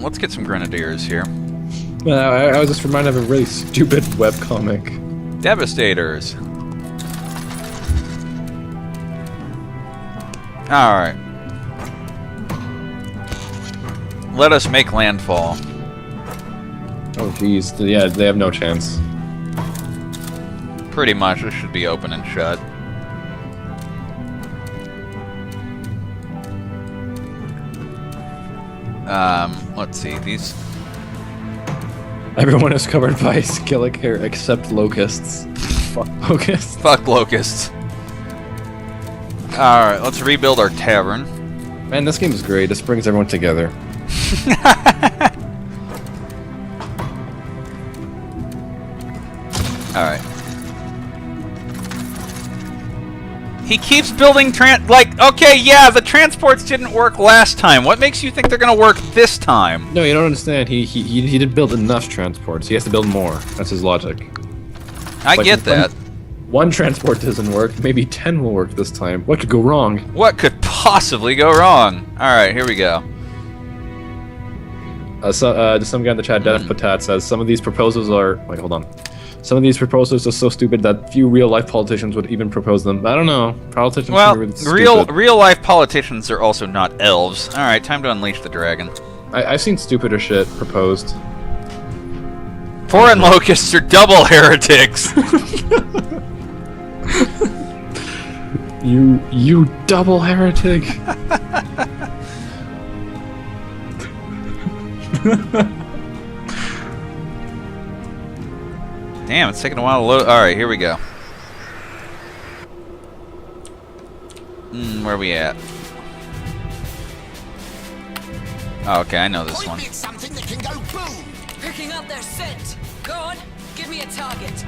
Let's get some grenadiers here. I was just reminded of a really stupid webcomic. Devastators. Alright. Let us make landfall. Oh jeez, yeah, they have no chance. Pretty much, this should be open and shut. Let's see, these... Everyone is covered by skillet hair except locusts. Fuck locusts. Fuck locusts. Alright, let's rebuild our tavern. Man, this game is great. This brings everyone together. Alright. He keeps building okay, yeah, the transports didn't work last time. What makes you think they're gonna work this time? No, you don't understand. He didn't build enough transports. He has to build more. That's his logic. I get that. One transport doesn't work. Maybe 10 will work this time. What could go wrong? What could possibly go wrong? Alright, here we go. Some guy in the chat, Death Patat, says some of these proposals are... Wait, hold on. Some of these proposals are so stupid that few real-life politicians would even propose them. I don't know. Politicians are really stupid. real-life politicians are also not elves. Alright, time to unleash the dragon. I've seen stupider shit proposed. Foreign locusts are double heretics! You double heretic! Damn, it's taking a while to load. Alright, here we go. Where are we at? Oh, okay, I know this one. Something that can go boom. Picking up their scent. Go on, give me a target.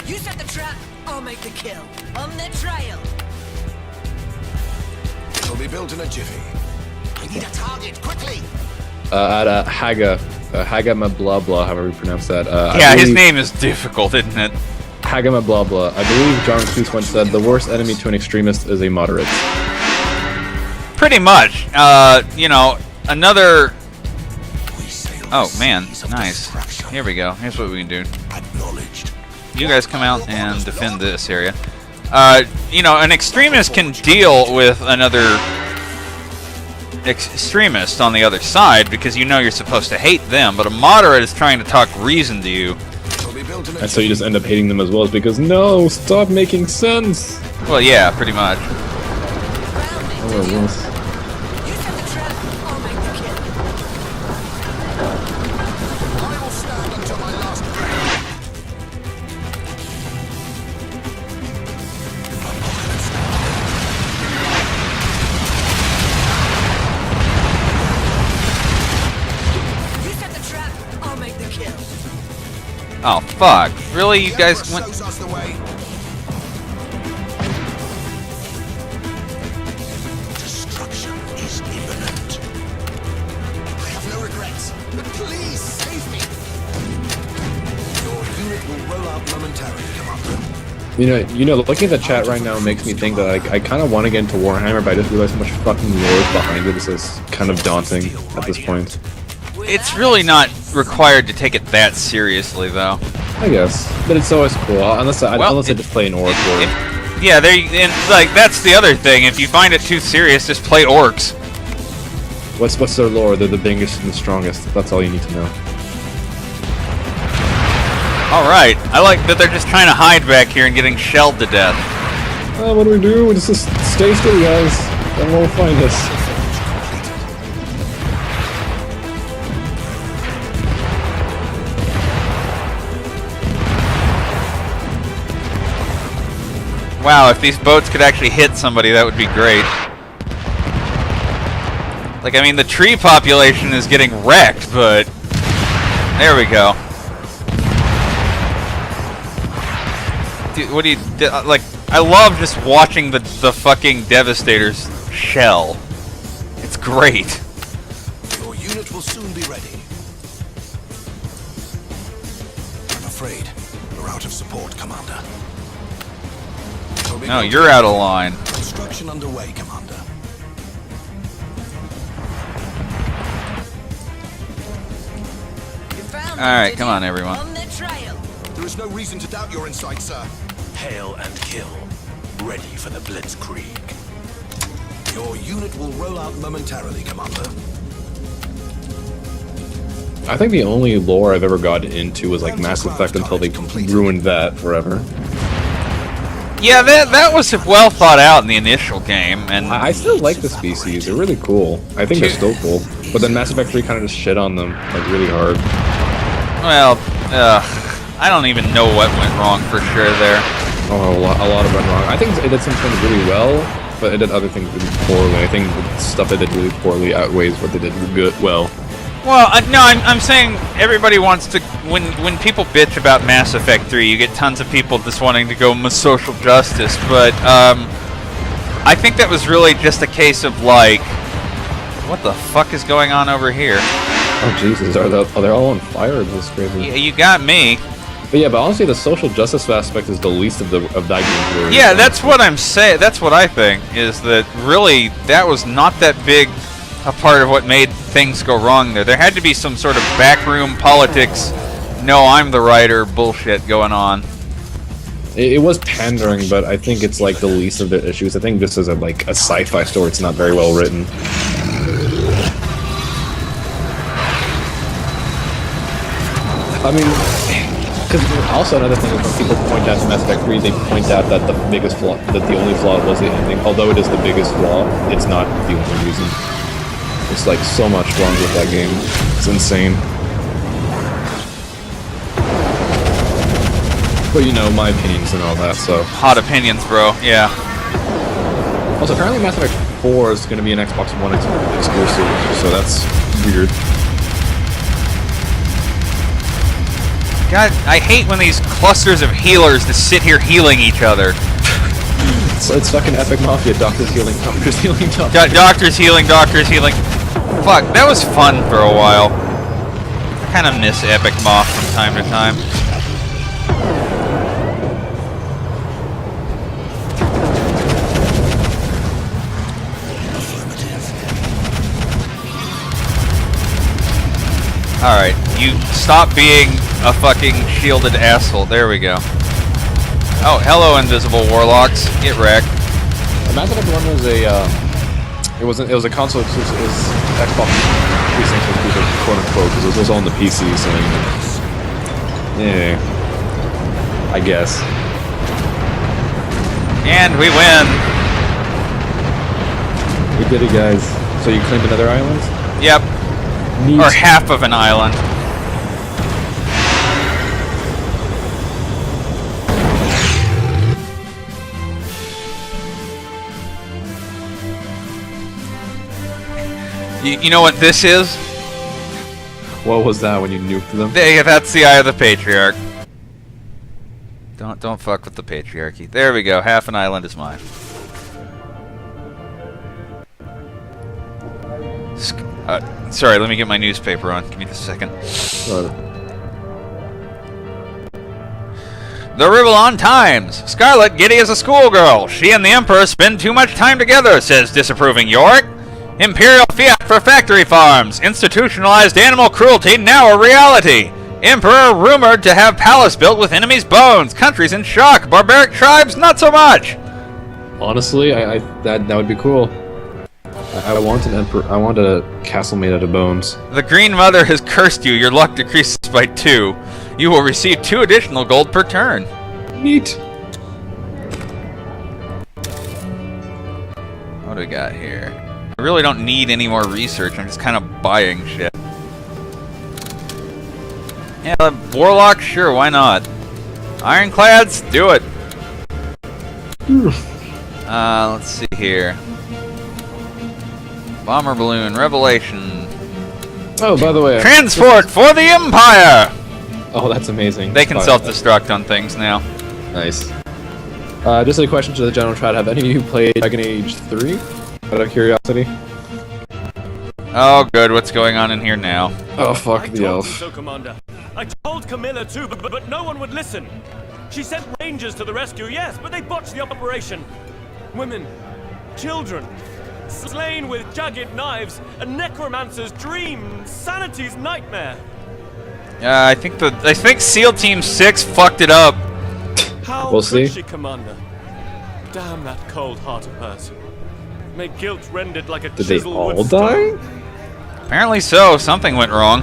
You set the trap, I'll make the kill. On the trail. It'll be built in a jiffy. I need a target, quickly. At Haga blah blah, however you pronounce that. Yeah, his name is difficult, isn't it? Haga blah blah. I believe John Cleese once said the worst enemy to an extremist is a moderate. Pretty much. You know, another... Oh, man. Nice. Here we go. Here's what we can do. You guys come out and defend this area. You know, an extremist can deal with another extremist on the other side because you know you're supposed to hate them, but a moderate is trying to talk reason to you. And so you just end up hating them as well, because no, stop making sense. Well, yeah, pretty much. Oh, Oh, fuck. Really? You guys went... Destruction is imminent. I have no regrets, but please save me. Your unit will roll out momentarily, Commander. You know, looking at the chat right now makes me think that I kind of want to get into Warhammer, but I just realized how much fucking lore is behind it. This is kind of daunting at this point. It's really not required to take it that seriously, though. I guess, but it's always cool. Unless I just play an orc. Yeah, and like that's the other thing. If you find it too serious, just play orcs. What's their lore? They're the biggest and the strongest. That's all you need to know. All right, I like that they're just trying to hide back here and getting shelled to death. What do we do? We just stay still, guys. Then we'll find us. Wow, if these boats could actually hit somebody, that would be great. Like, I mean, the tree population is getting wrecked, but... There we go. Dude, what do you... Like, I love just watching the fucking Devastators shell. It's great. Your unit will soon be ready. I'm afraid we're out of support, Commander. No, you're out of line. Construction underway, Commander. Alright, come on, everyone. On their trail. There is no reason to doubt your insight, sir. Hail and kill. Ready for the Blitzkrieg. Your unit will roll out momentarily, Commander. I think the only lore I've ever gotten into was like Mass Effect until they ruined that forever. Yeah, that was well thought out in the initial game, and I still like the species. They're really cool. I think they're still cool. But then Mass Effect 3 kind of just shit on them like really hard. well, I don't even know what went wrong for sure there. Oh, a lot of went wrong. I think it did some things really well, but it did other things really poorly. I think the stuff it did really poorly outweighs what they did good well. Well, no, I'm saying everybody wants to. When people bitch about Mass Effect 3, you get tons of people just wanting to go social justice. But I think that was really just a case of like, what the fuck is going on over here? Oh Jesus, are they all on fire? This is crazy. Yeah, you got me. But yeah, but honestly, the social justice aspect is the least of that game's. Yeah, that's what I'm saying. That's what I think is that really that was not that big a part of what made things go wrong there. There had to be some sort of backroom politics. No, I'm the writer bullshit going on. It was pandering, but I think it's like the least of the issues. I think this is a sci-fi story. It's not very well written. I mean, because also another thing is when people point out to Mass Effect 3, they point out that the biggest flaw, that the only flaw was the ending. Although it is the biggest flaw, it's not the only reason. It's like so much wrong with that game. It's insane. But you know, my opinions and all that, so. Hot opinions, bro. Yeah. Also, apparently Mass Effect 4 is going to be an Xbox One exclusive, so that's weird. God, I hate when these clusters of healers just sit here healing each other. It's fucking Epic Mafia. Doctors healing, doctors healing, doctors. Doctors healing, doctors healing. Fuck, that was fun for a while. I kind of miss Epic Moth from time to time. Alright, you stop being a fucking shielded asshole. There we go. Oh, hello, invisible warlocks. Get wrecked. Mass Effect 1 was it was a console exclusive. It was Xbox 360 exclusive, quote unquote, because it was all on the PC. So yeah, I guess. And we win. We did it, guys. So you claimed another island? Yep. Neat. Or half of an island. You know what this is? What was that when you nuked them? Yeah, that's the Eye of the Patriarch. Don't fuck with the patriarchy. There we go. Half an island is mine. Sorry, let me get my newspaper on. Give me just a second. The Rivalon Times. Scarlet giddy as a schoolgirl. She and the Emperor spend too much time together, says disapproving York. Imperial fiat for factory farms. Institutionalized animal cruelty now a reality. Emperor rumored to have palace built with enemies' bones. Countries in shock. Barbaric tribes not so much. Honestly, that would be cool. I want an emperor. I want a castle made out of bones. The Green Mother has cursed you. Your luck decreases by 2. You will receive 2 additional gold per turn. Neat. What do we got here? I really don't need any more research. I'm just kind of buying shit. Yeah, Warlock, sure, why not? Ironclads, do it. Let's see here. Bomber balloon, Revelation. Oh, by the way, transport for the Empire. Oh, that's amazing. They can self-destruct on things now. Nice. Just a question to the general chat: have any of you played Dragon Age 3? Out of curiosity. Oh, good. What's going on in here now? Oh, fuck the elf. So, Commander. I told Camilla too, but no one would listen. She sent rangers to the rescue, yes, but they botched the operation. Women, children, slain with jagged knives, a necromancer's dream, sanity's nightmare. I think SEAL Team 6 fucked it up. How We'll could see. she, Commander? Damn that cold heart of hers. May guilt rend it like a Did they chisel all would die? Apparently so. Something went wrong.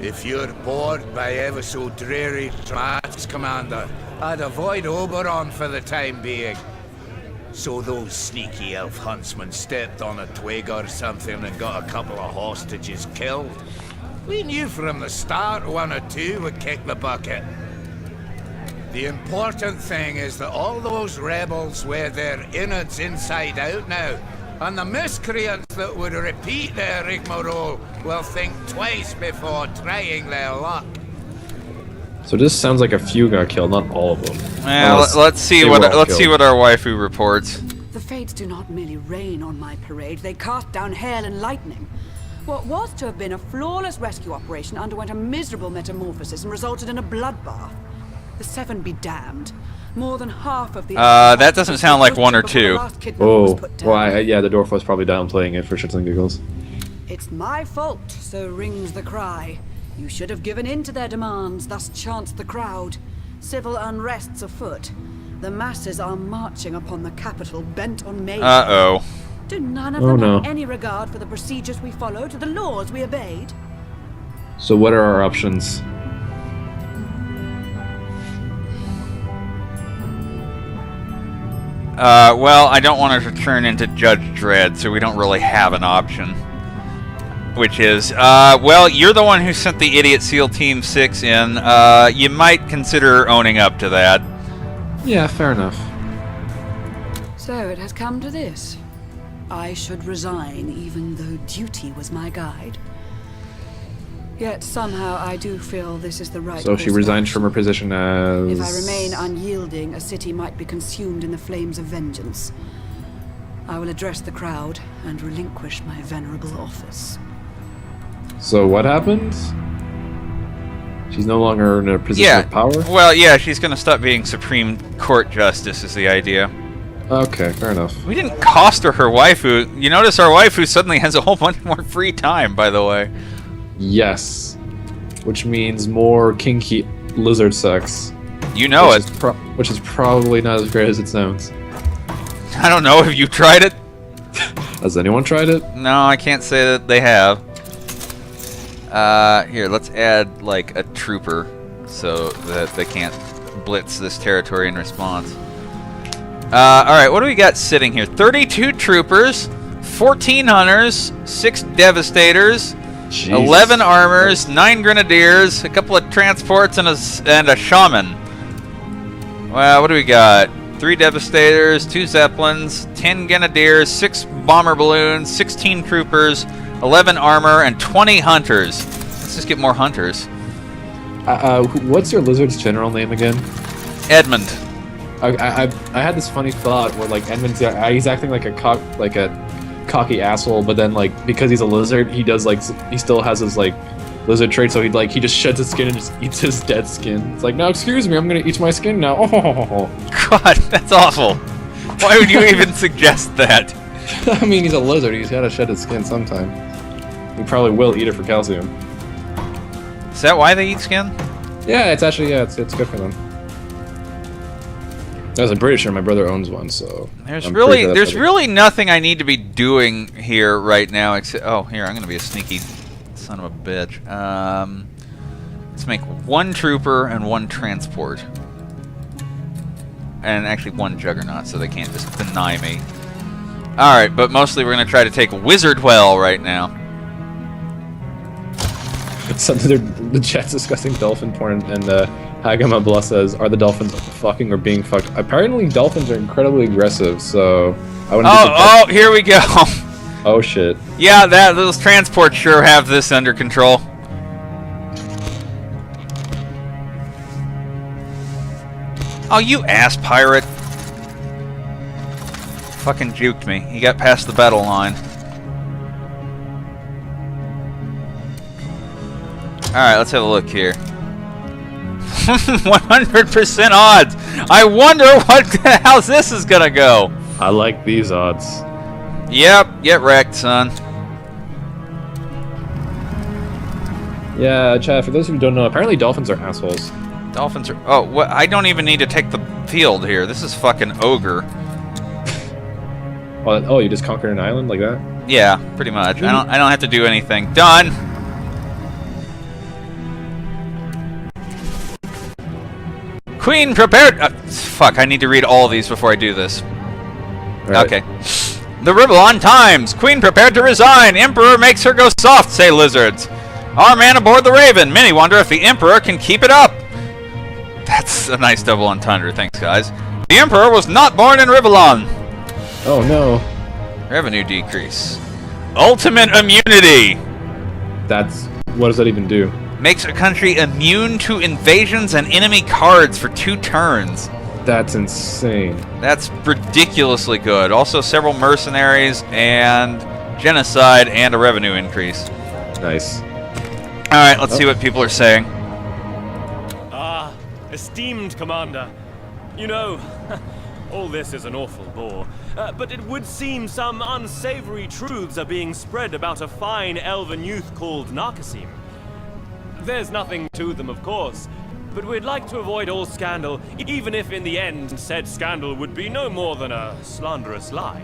If you're bored by ever so dreary drafts, Commander, I'd avoid Oberon for the time being. So those sneaky elf huntsmen stepped on a twig or something and got a couple of hostages killed. We knew from the start one or two would kick the bucket. The important thing is that all those rebels wear their innards inside out now, and the miscreants that would repeat their rigmarole will think twice before trying their luck. So this sounds like a few got killed, not all of them. Well, Unless let's see they what were all let's see killed. what our waifu reports. The fates do not merely rain on my parade, they cast down hail and lightning. What was to have been a flawless rescue operation underwent a miserable metamorphosis and resulted in a bloodbath. The seven be damned. More than half of the... That doesn't sound like one or two. Oh, well, yeah, the dwarf was probably downplaying it for shits and giggles. It's my fault, so rings the cry. You should have given in to their demands, thus chanced the crowd. Civil unrest's afoot. The masses are marching upon the capital, bent on mayhem. Uh-oh. Do none of Oh, them no. have any regard for the procedures we followed, the laws we obeyed? So what are our options? Well, I don't want her to turn into Judge Dredd, so we don't really have an option. Which is, well, you're the one who sent the idiot SEAL Team 6 in. You might consider owning up to that. Yeah, fair enough. So it has come to this. I should resign even though duty was my guide. Yet somehow I do feel this is the right So she course of resigned action. from her position as... If I remain unyielding, a city might be consumed in the flames of vengeance. I will address the crowd and relinquish my venerable office. So what happened? She's no longer in a position of power? Well, yeah, she's gonna stop being Supreme Court Justice is the idea. Okay, fair enough. We didn't cost her waifu. You notice our waifu suddenly has a whole bunch more free time, by the way. Yes. Which means more kinky lizard sex. You know it. Which is probably not as great as it sounds. I don't know, have you tried it? Has anyone tried it? No, I can't say that they have. Here, let's add, like, a trooper so that they can't blitz this territory in response. Alright, what do we got sitting here? 32 troopers, 14 hunters, 6 devastators, Jesus. 11 armors, 9 grenadiers, a couple of transports, and a shaman. Well, what do we got? 3 devastators, 2 zeppelins, 10 grenadiers, 6 bomber balloons, 16 troopers, 11 armor, and 20 hunters. Let's just get more hunters. What's your lizard's general name again? Edmund. I had this funny thought where like Edmund's he's acting like a cocky asshole, but then like because he's a lizard, he does like he still has his like lizard trait, so he just sheds his skin and just eats his dead skin. It's like, no, excuse me, I'm gonna eat my skin now. Oh. God, that's awful. Why would you even suggest that? I mean, he's a lizard. He's got to shed his skin sometime. He probably will eat it for calcium. Is that why they eat skin? Yeah, it's actually it's good for them. I'm pretty sure my brother owns one, so There's I'm really pretty sure that's what really nothing I need to be doing here right now except here, I'm gonna be a sneaky son of a bitch. Let's make 1 trooper and 1 transport. And actually 1 juggernaut so they can't just deny me. Alright, but mostly we're gonna try to take Wizardwell right now. It's something the chat's discussing dolphin porn, and Hagama Blah says, "Are the dolphins fucking or being fucked?" Apparently, dolphins are incredibly aggressive, so I wouldn't. Oh, here we go. Oh shit. Yeah, those transports sure have this under control. Oh, you ass pirate! Fucking juked me. He got past the battle line. Alright, let's have a look here. 100% odds! I wonder how this is gonna go! I like these odds. Yep, get wrecked, son. Yeah, Chad, for those of you who don't know, apparently dolphins are assholes. Dolphins are... Oh, what? I don't even need to take the field here. This is fucking ogre. Oh, you just conquered an island like that? Yeah, pretty much. I don't have to do anything. Done! Queen prepared... fuck, I need to read all of these before I do this. Right. Okay. The Rivellon Times. Queen prepared to resign. Emperor makes her go soft, say lizards. Our man aboard the Raven. Many wonder if the Emperor can keep it up. That's a nice double entendre. Thanks, guys. The Emperor was not born in Rivellon. Oh, no. Revenue decrease. Ultimate immunity. That's... What does that even do? Makes a country immune to invasions and enemy cards for 2 turns. That's insane. That's ridiculously good. Also, several mercenaries and genocide and a revenue increase. Nice. Alright, let's see what people are saying. Ah, esteemed Commander. You know, all this is an awful bore, but it would seem some unsavory truths are being spread about a fine elven youth called Narkasim. There's nothing to them, of course, but we'd like to avoid all scandal, even if in the end said scandal would be no more than a slanderous lie.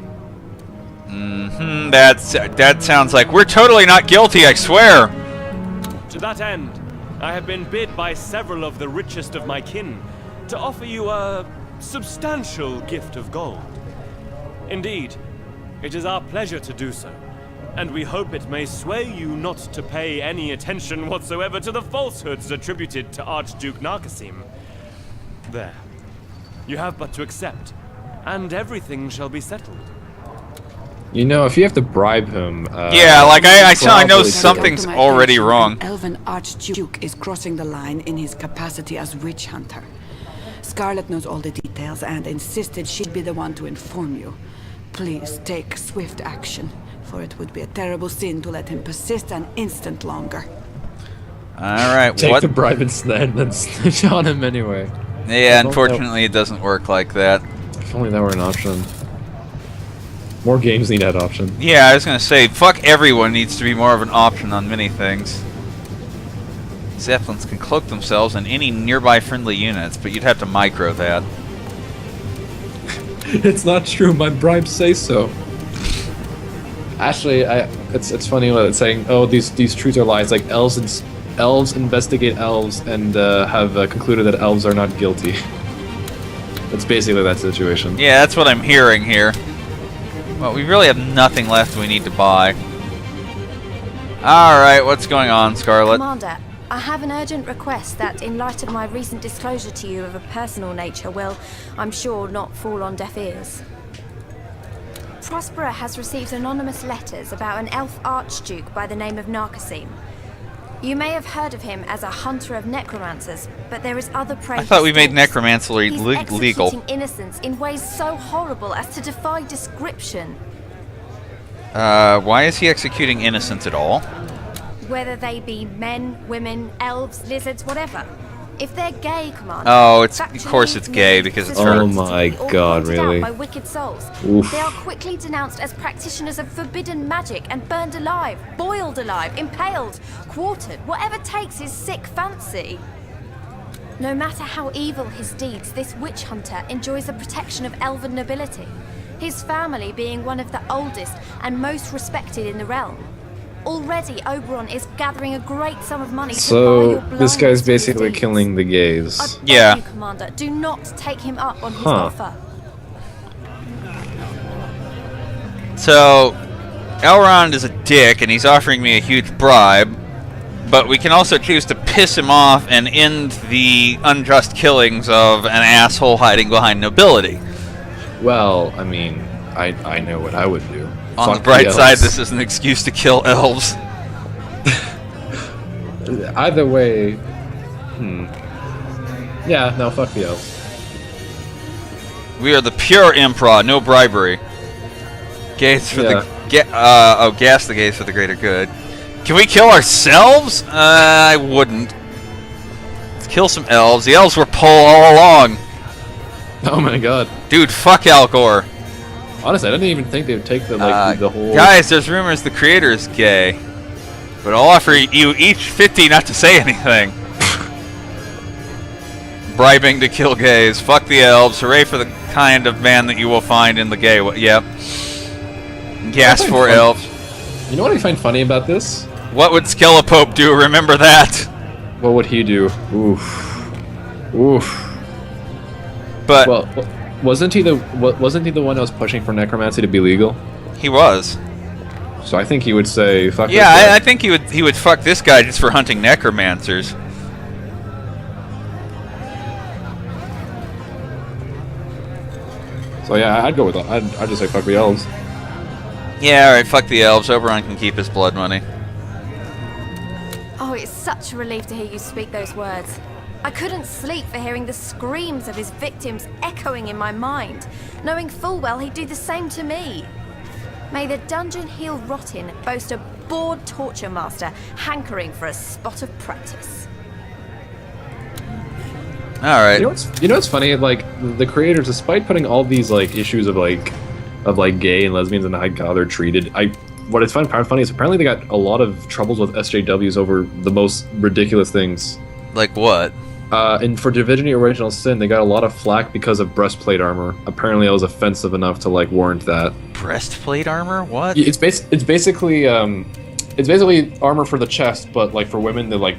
Mm-hmm, that sounds like we're totally not guilty, I swear. To that end, I have been bid by several of the richest of my kin to offer you a substantial gift of gold. Indeed, it is our pleasure to do so, and we hope it may sway you not to pay any attention whatsoever to the falsehoods attributed to Archduke Narkasim. There. You have but to accept, and everything shall be settled. You know, if you have to bribe him... yeah, like, I know something's already wrong. An elven Archduke is crossing the line in his capacity as witch hunter. Scarlet knows all the details and insisted she'd be the one to inform you. Please take swift action, for it would be a terrible sin to let him persist an instant longer. Alright, Take the bribe instead, then snitch on him anyway. Yeah, unfortunately it doesn't work like that. If only that were an option. More games need that option. Yeah, I was gonna say, fuck everyone needs to be more of an option on many things. Zeppelins can cloak themselves in any nearby friendly units, but you'd have to micro that. It's not true, my bribes say so. Actually, it's funny when it's saying, oh, these truths are lies. Like elves investigate elves and have concluded that elves are not guilty. It's basically that situation. Yeah, that's what I'm hearing here. Well, we really have nothing left we need to buy. Alright, what's going on, Scarlet? Commander, I have an urgent request that, in light of my recent disclosure to you of a personal nature, will, I'm sure, not fall on deaf ears. Prospera has received anonymous letters about an elf archduke by the name of Narkasim. You may have heard of him as a hunter of necromancers, but there is other prey. I thought we made necromancy He's legal. executing innocents in ways so horrible as to defy description. Why is he executing innocents at all? Whether they be men, women, elves, lizards, whatever. If they're gay, Commander... Oh, of course it's gay, because it's her. Oh my god, really? By wicked souls. Oof. They are quickly denounced as practitioners of forbidden magic and burned alive, boiled alive, impaled, quartered, whatever takes his sick fancy. No matter how evil his deeds, this witch hunter enjoys the protection of elven nobility, his family being one of the oldest and most respected in the realm. Already, Oberon is gathering a great sum of money to buy your So this guy's blindness basically deeds. killing the gays. I beg Yeah. you, Commander, do not take him up on his Huh. offer. So, Elrond is a dick, and he's offering me a huge bribe, but we can also choose to piss him off and end the unjust killings of an asshole hiding behind nobility. Well, I mean, I know what I would do. On Fuck the bright elves. side, this is an excuse to kill elves. Either way, yeah, no, fuck the elves. We are the pure Emperor, no bribery. Gays for Yeah. gas the gays for the greater good. Can we kill ourselves? I wouldn't. Let's kill some elves. The elves were Pole all along. Oh my god. Dude, fuck Al Gore. Honestly, I didn't even think they would take the the whole. Guys, there's rumors the creator is gay. But I'll offer you each 50 not to say anything. Bribing to kill gays. Fuck the elves. Hooray for the kind of man that you will find in the gay. Yep. Gas for elves. You know what I find funny about this? What would Skelepope do? Remember that. What would he do? Oof. Oof. But well, wasn't he the one that was pushing for necromancy to be legal? He was. So I think he would say, "Fuck." Yeah, I think he would fuck this guy just for hunting necromancers. So yeah, I'd go with that. I'd just say fuck the elves. Yeah, alright, fuck the elves. Oberon can keep his blood money. Oh, it's such a relief to hear you speak those words. I couldn't sleep for hearing the screams of his victims echoing in my mind, knowing full well he'd do the same to me. May the dungeon heel rotten boast a bored torture master hankering for a spot of practice. Alright. You know what's funny? Like, the creators, despite putting all these like issues of gay and lesbians and how they're treated, what I find funny is apparently they got a lot of troubles with SJWs over the most ridiculous things. Like what? And for Divinity Original Sin, they got a lot of flack because of breastplate armor. Apparently, it was offensive enough to like warrant that. Breastplate armor? What? It's basically armor for the chest, but like for women, they're like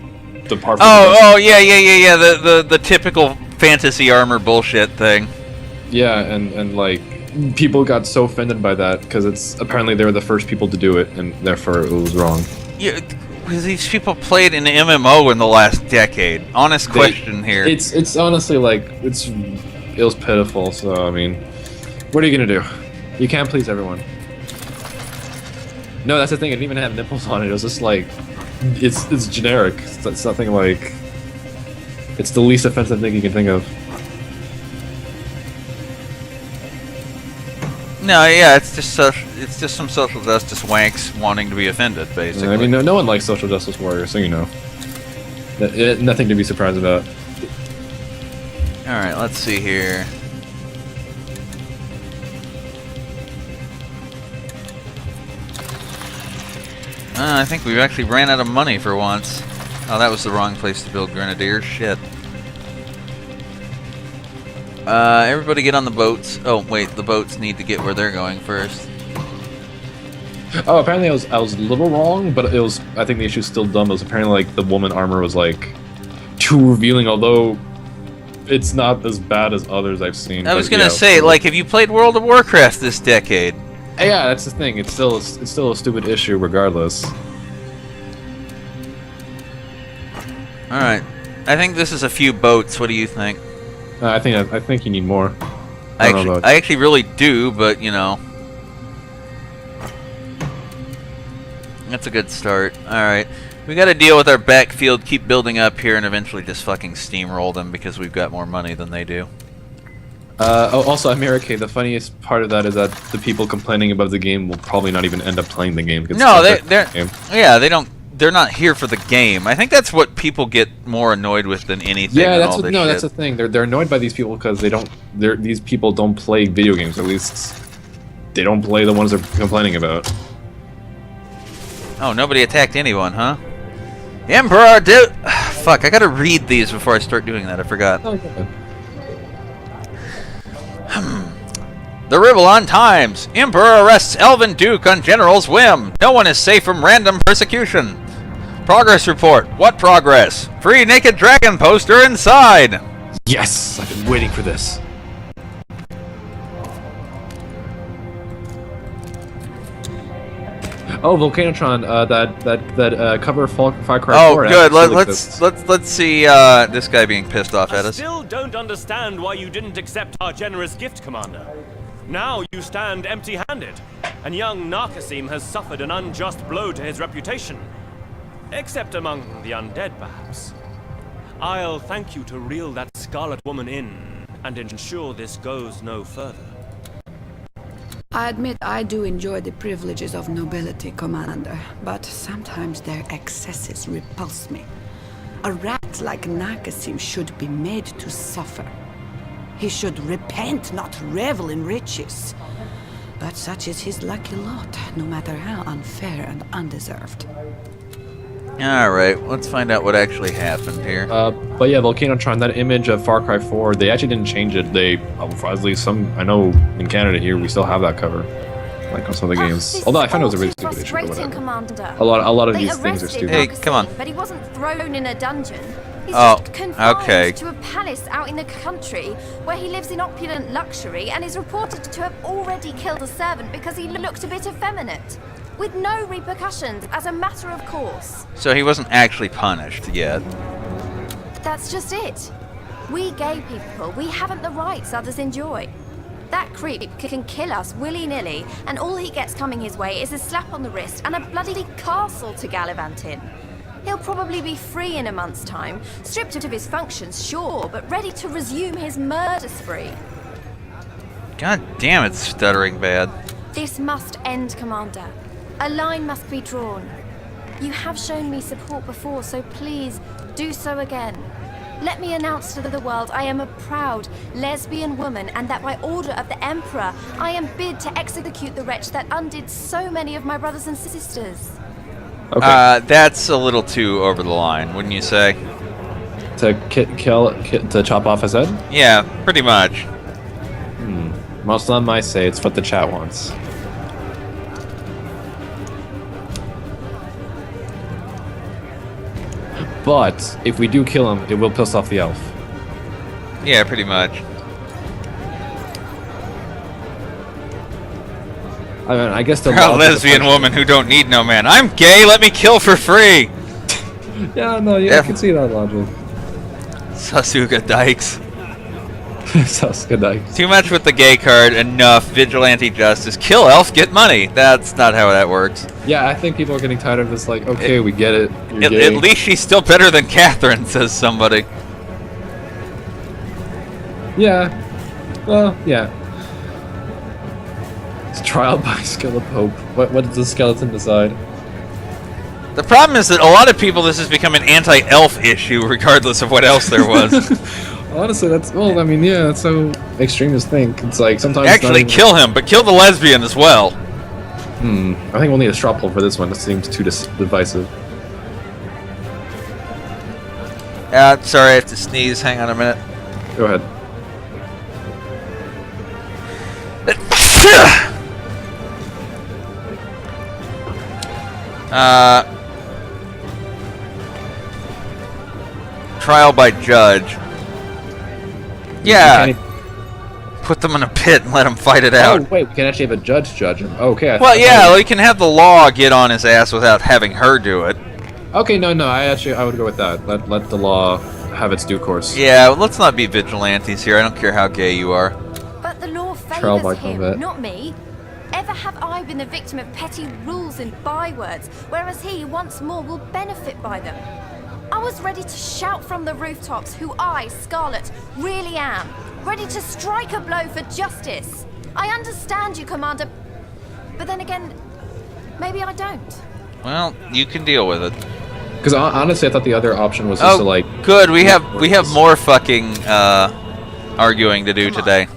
the part. Yeah. The typical fantasy armor bullshit thing. Yeah, and like people got so offended by that because it's apparently they were the first people to do it, and therefore it was wrong. Yeah. Because these people played an MMO in the last decade. Honest question here. It's honestly like it was pitiful. So I mean, what are you gonna do? You can't please everyone. No, that's the thing. It didn't even have nipples on it. It was just like it's generic. It's nothing like. It's the least offensive thing you can think of. No, yeah, it's just some social justice wanks wanting to be offended, basically. I mean, no one likes social justice warriors, so you know. Nothing to be surprised about. Alright, let's see here. I think we've actually ran out of money for once. Oh, that was the wrong place to build grenadiers. Shit. Everybody get on the boats. Oh, wait, the boats need to get where they're going first. Oh, apparently I was a little wrong, but I think the issue's still dumb. It was apparently like the woman armor was like too revealing, although it's not as bad as others I've seen. I was gonna say, like, have you played World of Warcraft this decade? Yeah, that's the thing. It's still a stupid issue regardless. Alright. I think this is a few boats. What do you think? I think you need more. I actually really do, but you know, that's a good start. All right, we got to deal with our backfield, keep building up here, and eventually just fucking steamroll them because we've got more money than they do. Also, America, the funniest part of that is that the people complaining about the game will probably not even end up playing the game. No, they're not here for the game. I think that's what people get more annoyed with than anything. Yeah, that's the thing. They're annoyed by these people because these people don't play video games. At least they don't play the ones they're complaining about. Oh, nobody attacked anyone, huh? Emperor, fuck, I gotta read these before I start doing that. I forgot. The Rivelon Times. Emperor arrests Elven Duke on General's whim. No one is safe from random persecution. Progress report. What progress? Free naked dragon poster inside. Yes, I've been waiting for this. Oh, Volcanotron, that cover of Far Cry 4. Oh, good. Let's see this guy being pissed off at us. I still don't understand why you didn't accept our generous gift, Commander. Now you stand empty-handed, and young Narcosim has suffered an unjust blow to his reputation. Except among the undead, perhaps. I'll thank you to reel that Scarlet Woman in, and ensure this goes no further. I admit I do enjoy the privileges of nobility, Commander, but sometimes their excesses repulse me. A rat like Narcosim should be made to suffer. He should repent, not revel in riches. But such is his lucky lot, no matter how unfair and undeserved. Alright, let's find out what actually happened here. But yeah, Volcanotron, that image of Far Cry 4, they actually didn't change it. They, at least I know in Canada here, we still have that cover. Like on some of the games. Although I found it was a really stupid issue, but whatever. Commander. A lot of They these things are arrested stupid. Hey, come on. But he wasn't thrown in a dungeon. He's Oh, just confined okay. to a palace out in the country where he lives in opulent luxury and is reported to have already killed a servant because he looked a bit effeminate. With no repercussions, as a matter of course. So he wasn't actually punished yet. That's just it. We gay people, we haven't the rights others enjoy. That creep can kill us willy-nilly, and all he gets coming his way is a slap on the wrist and a bloody castle to gallivant in. He'll probably be free in a month's time, stripped of his functions, sure, but ready to resume his murder spree. God damn, it's stuttering bad. This must end, Commander. A line must be drawn. You have shown me support before, so please, do so again. Let me announce to the world I am a proud lesbian woman and that by order of the Emperor, I am bid to execute the wretch that undid so many of my brothers and sisters. Okay. That's a little too over the line, wouldn't you say? To chop off his head? Yeah, pretty much. Most of them might say it's what the chat wants. But if we do kill him, it will piss off the elf. Yeah, pretty much. I mean, I guess the You're a lesbian woman who don't need no man. I'm gay, let me kill for free! Yeah, no, yeah, I can see that logic. Sasuga Dykes. Sasuga Dykes. Too much with the gay card, enough. Vigilante justice. Kill elf, get money. That's not how that works. Yeah, I think people are getting tired of this, like, okay, we get it. At least she's still better than Catherine, says somebody. Yeah. Well, yeah. It's trial by skill of hope. What does the skeleton decide? The problem is that a lot of people, this has become an anti-elf issue, regardless of what else there was. Honestly, that's, well, I mean, yeah, that's so extremists think. It's like, sometimes... Actually, kill him, but kill the lesbian as well. I think we'll need a straw poll for this one. This seems too divisive. Sorry, I have to sneeze. Hang on a minute. Go ahead. Trial by judge. Yeah. Put them in a pit and let them fight it out. Oh, wait, we can actually have a judge judge him. Okay. Well, yeah, we can have the law get on his ass without having her do it. Okay, no, I would go with that. Let the law have its due course. Yeah, let's not be vigilantes here. I don't care how gay you are. But the law Trial by favours him, combat. not me. Ever have I been the victim of petty rules and bywords, whereas he, once more, will benefit by them? I was ready to shout from the rooftops who I, Scarlet, really am. Ready to strike a blow for justice. I understand you, Commander. But then again, maybe I don't. Well, you can deal with it. Because honestly, I thought the other option was just to, like... Good, we have more fucking arguing to do today.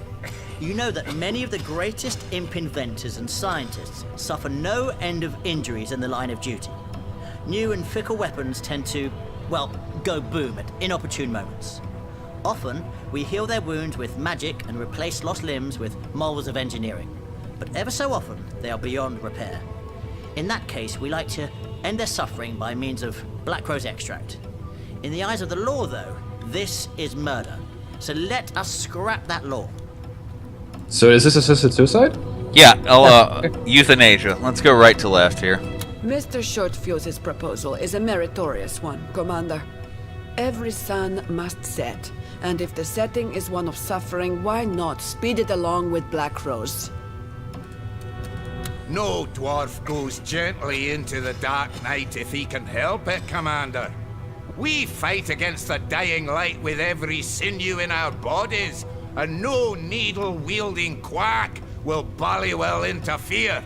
You know that many of the greatest imp inventors and scientists suffer no end of injuries in the line of duty. New and fickle weapons tend to, well, go boom at inopportune moments. Often, we heal their wounds with magic and replace lost limbs with marvels of engineering. But ever so often, they are beyond repair. In that case, we like to end their suffering by means of Black Rose extract. In the eyes of the law, though, this is murder. So let us scrap that law. So is this assisted suicide? Yeah, euthanasia. Let's go right to left here. Mr. Shortfuse's proposal is a meritorious one, Commander. Every sun must set, and if the setting is one of suffering, why not speed it along with Black Rose? No dwarf goes gently into the dark night if he can help it, Commander. We fight against the dying light with every sinew in our bodies, and no needle-wielding quack will ballywell interfere.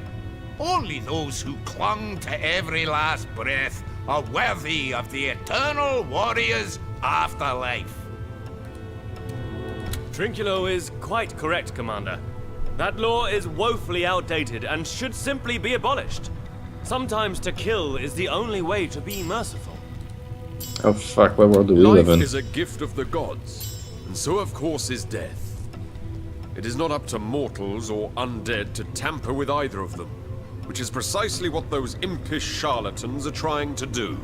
Only those who clung to every last breath are worthy of the eternal warrior's afterlife. Trinculo is quite correct, Commander. That law is woefully outdated and should simply be abolished. Sometimes to kill is the only way to be merciful. Oh fuck, what world do we live Life in? is a gift of the gods, and so of course is death. It is not up to mortals or undead to tamper with either of them, which is precisely what those impish charlatans are trying to do.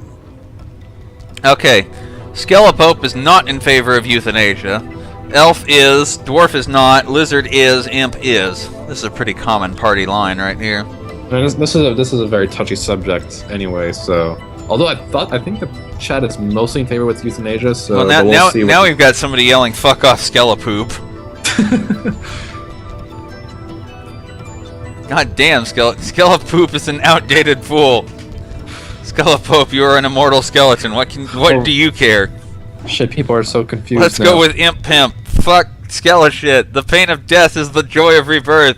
Okay, Skelepope is not in favor of euthanasia. Elf is, dwarf is not, lizard is, imp is. This is a pretty common party line right here. And this is a very touchy subject anyway. So, although I think the chat is mostly in favor with euthanasia. So well, now we've got somebody yelling "fuck off, Skelepoop." God damn, Skelepoop is an outdated fool. Skelepope, you are an immortal skeleton. What do you care? Shit, people are so confused. Let's go with Imp Pimp. Fuck Skele shit. The pain of death is the joy of rebirth.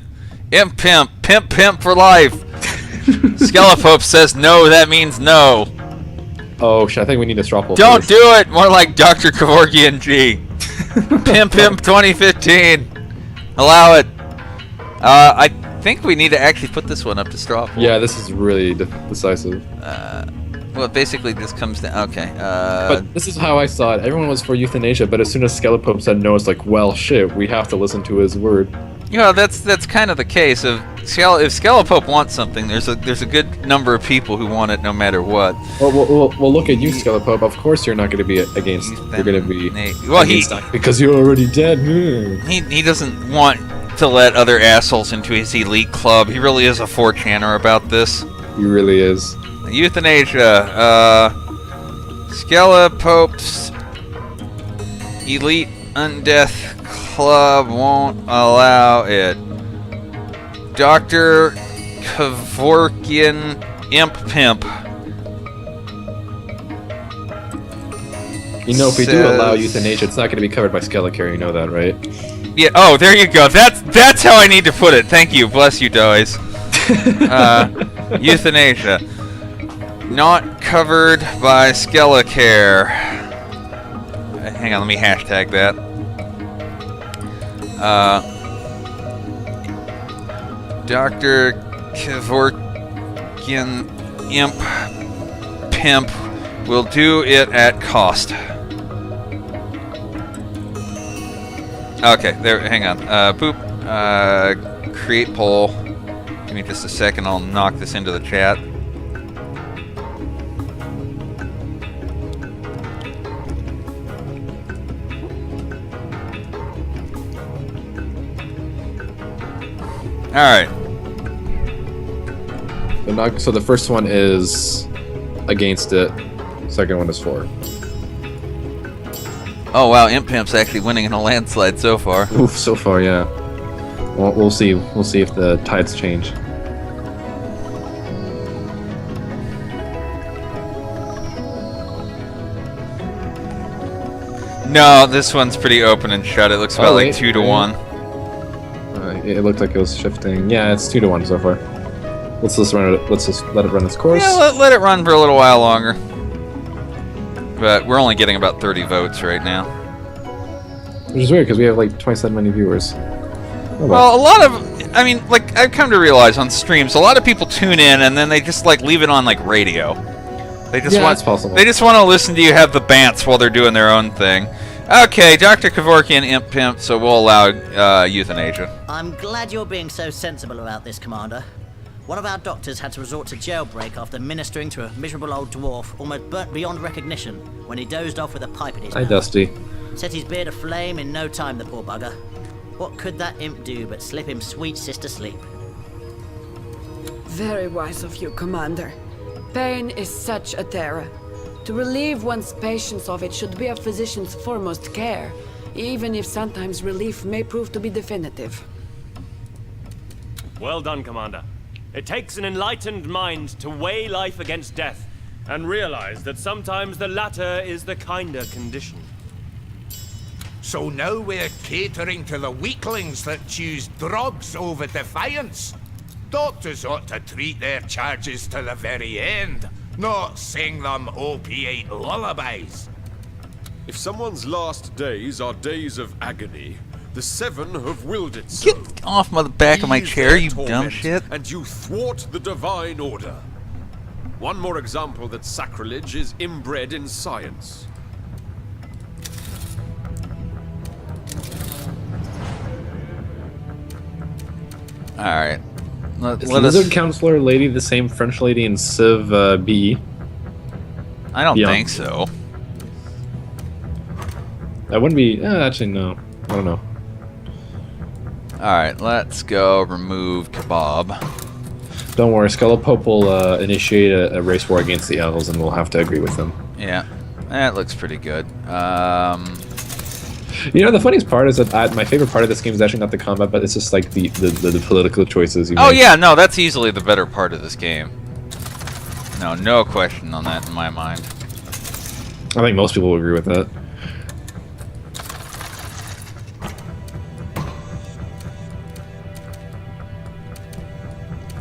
Imp Pimp. Pimp for life. Skelepope says no, that means no. Oh shit, I think we need a straw poll. Don't first. do it! More like Dr. Kevorkian G. Pimp 2015. Allow it. I think we need to actually put this one up to straw poll. Yeah, this is really decisive. Well, basically this comes down. Okay. But this is how I saw it. Everyone was for euthanasia, but as soon as Skelepope said no, it's like, well, shit, we have to listen to his word. You know, that's kind of the case. If Skelepope wants something, there's a good number of people who want it no matter what. Well, look at you, Skelepope. Of course, you're not going to be against. You're going to be. Well, because you're already dead. He doesn't want to let other assholes into his elite club. He really is a 4chaner about this. He really is. Euthanasia. Skelepope's elite undeath club won't allow it. Dr. Kevorkian Imp Pimp. You know, if we do allow euthanasia, it's not going to be covered by Skelecare. You know that, right? Yeah. Oh, there you go. That's how I need to put it. Thank you. Bless you, Doys. Euthanasia. Not covered by Skelecare. Hang on, let me hashtag that. Dr. Kevorkian Imp Pimp will do it at cost. Okay, there, hang on. Boop. Create poll. Give me just a second, I'll knock this into the chat. Alright. So the first one is against it. Second one is for. Oh wow, Imp Pimp's actually winning in a landslide so far. Oof, so far, yeah. Well, we'll see. We'll see if the tides change. No, this one's pretty open and shut. It looks about like 2 to 1. It looked like it was shifting. Yeah, it's 2 to 1 so far. Let's just run it. Let's just let it run its course. Yeah, let it run for a little while longer. But we're only getting about 30 votes right now. Which is weird because we have like twice that many viewers. Oh, well, a lot of, I mean, like I've come to realize on streams, a lot of people tune in and then they just like leave it on like radio. They just yeah, that's possible. They just want to listen to you have the bants while they're doing their own thing. Okay, Dr. Kevorkian Imp Pimp, so we'll allow euthanasia. I'm glad you're being so sensible about this, Commander. One of our doctors had to resort to jailbreak after ministering to a miserable old dwarf almost burnt beyond recognition when he dozed off with a pipe in his mouth. Hi, Dusty. Set his beard aflame in no time, the poor bugger. What could that imp do but slip him sweet sister sleep? Very wise of you, Commander. Pain is such a terror. To relieve one's patients of it should be a physician's foremost care, even if sometimes relief may prove to be definitive. Well done, Commander. It takes an enlightened mind to weigh life against death, and realize that sometimes the latter is the kinder condition. So now we're catering to the weaklings that choose drugs over defiance. Doctors ought to treat their charges to the very end, not sing them opiate lullabies. If someone's last days are days of agony, the Seven have willed it so. Get off the back of my chair, you dumb shit. And you thwart the divine order. One more example that sacrilege is inbred in science. Alright. Is the Lizard Counselor lady the same French lady in Civ BE? I don't think so. That wouldn't be... actually, no. I don't know. Alright, let's go remove Kebab. Don't worry, Skullapope will initiate a race war against the elves, and we'll have to agree with them. Yeah, that looks pretty good. You know, the funniest part is that my favorite part of this game is actually not the combat, but it's just like the political choices you make. Oh yeah, no, that's easily the better part of this game. No question on that in my mind. I think most people will agree with that.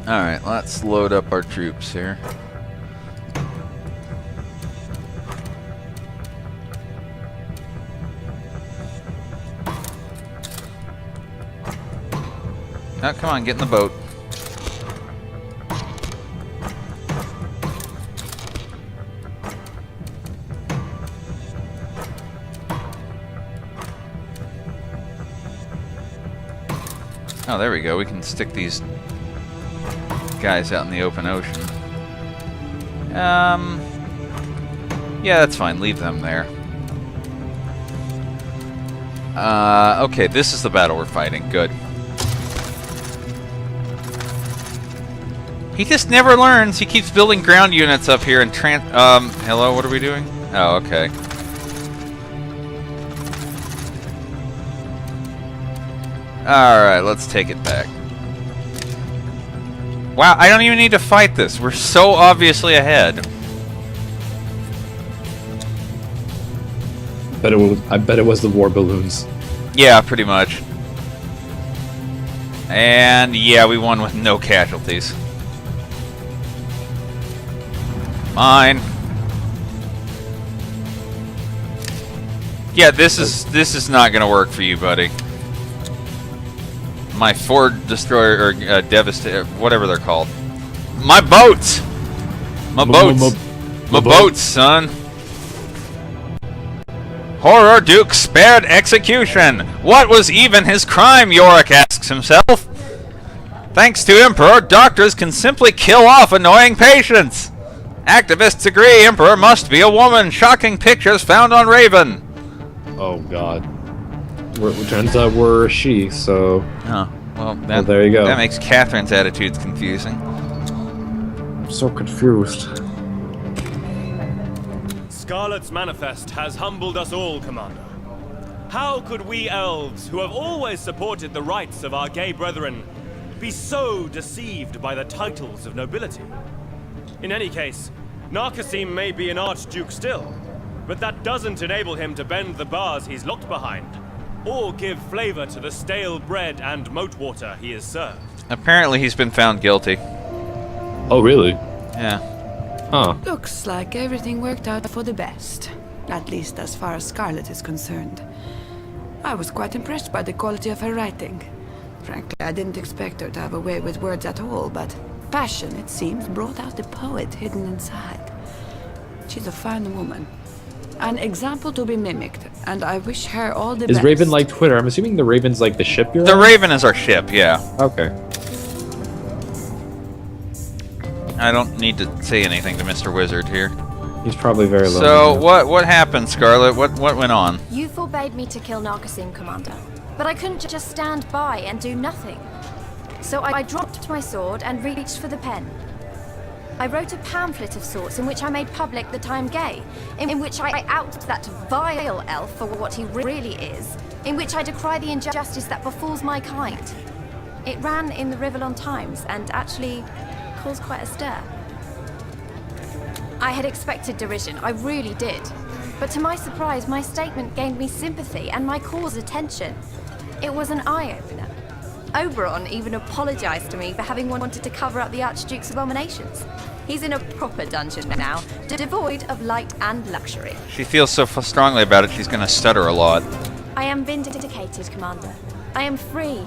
Alright, let's load up our troops here. Oh, come on, get in the boat. Oh, there we go. We can stick these guys out in the open ocean. Yeah, that's fine. Leave them there. Okay, this is the battle we're fighting. Good. He just never learns. He keeps building ground units up here and hello, what are we doing? Oh, okay. Alright, let's take it back. Wow, I don't even need to fight this. We're so obviously ahead. I bet it was the war balloons. Yeah, pretty much. And yeah, we won with no casualties. Mine. Yeah, this is not gonna work for you, buddy. My Ford Destroyer or Devastator, whatever they're called. My boats. My boats. My boats, son. Horror Duke spared execution. What was even his crime? Yorick asks himself. Thanks to Emperor, doctors can simply kill off annoying patients. Activists agree Emperor must be a woman. Shocking pictures found on Raven. Oh god. Turns out we're she, so... Oh, well, there you go. That makes Catherine's attitudes confusing. I'm so confused. Scarlet's manifest has humbled us all, Commander. How could we elves, who have always supported the rights of our gay brethren, be so deceived by the titles of nobility? In any case, Narcosim may be an archduke still, but that doesn't enable him to bend the bars he's locked behind, or give flavor to the stale bread and moat water he is served. Apparently he's been found guilty. Oh, really? Yeah. Huh. Looks like everything worked out for the best. At least as far as Scarlet is concerned. I was quite impressed by the quality of her writing. Frankly, I didn't expect her to have a way with words at all, but passion, it seems, brought out the poet hidden inside. She's a fine woman. An example to be mimicked, and I wish her all the best. Is Raven like Twitter? I'm assuming the Raven's like the ship you're The on? Raven is our ship, yeah. Okay. I don't need to say anything to Mr. Wizard here. He's probably very low. So, what happened, Scarlet? What went on? You forbade me to kill Narcosim, Commander, but I couldn't just stand by and do nothing. So I dropped my sword and reached for the pen. I wrote a pamphlet of sorts in which I made public that I am gay, in which I out that vile elf for what he really is, in which I decry the injustice that befalls my kind. It ran in the Rivellon Times and actually caused quite a stir. I had expected derision, I really did. But to my surprise, my statement gained me sympathy and my cause attention. It was an eye-opener. Oberon even apologized to me for having wanted to cover up the Archduke's abominations. He's in a proper dungeon now, devoid of light and luxury. She feels so strongly about it, she's gonna stutter a lot. I am vindicated, Commander. I am free.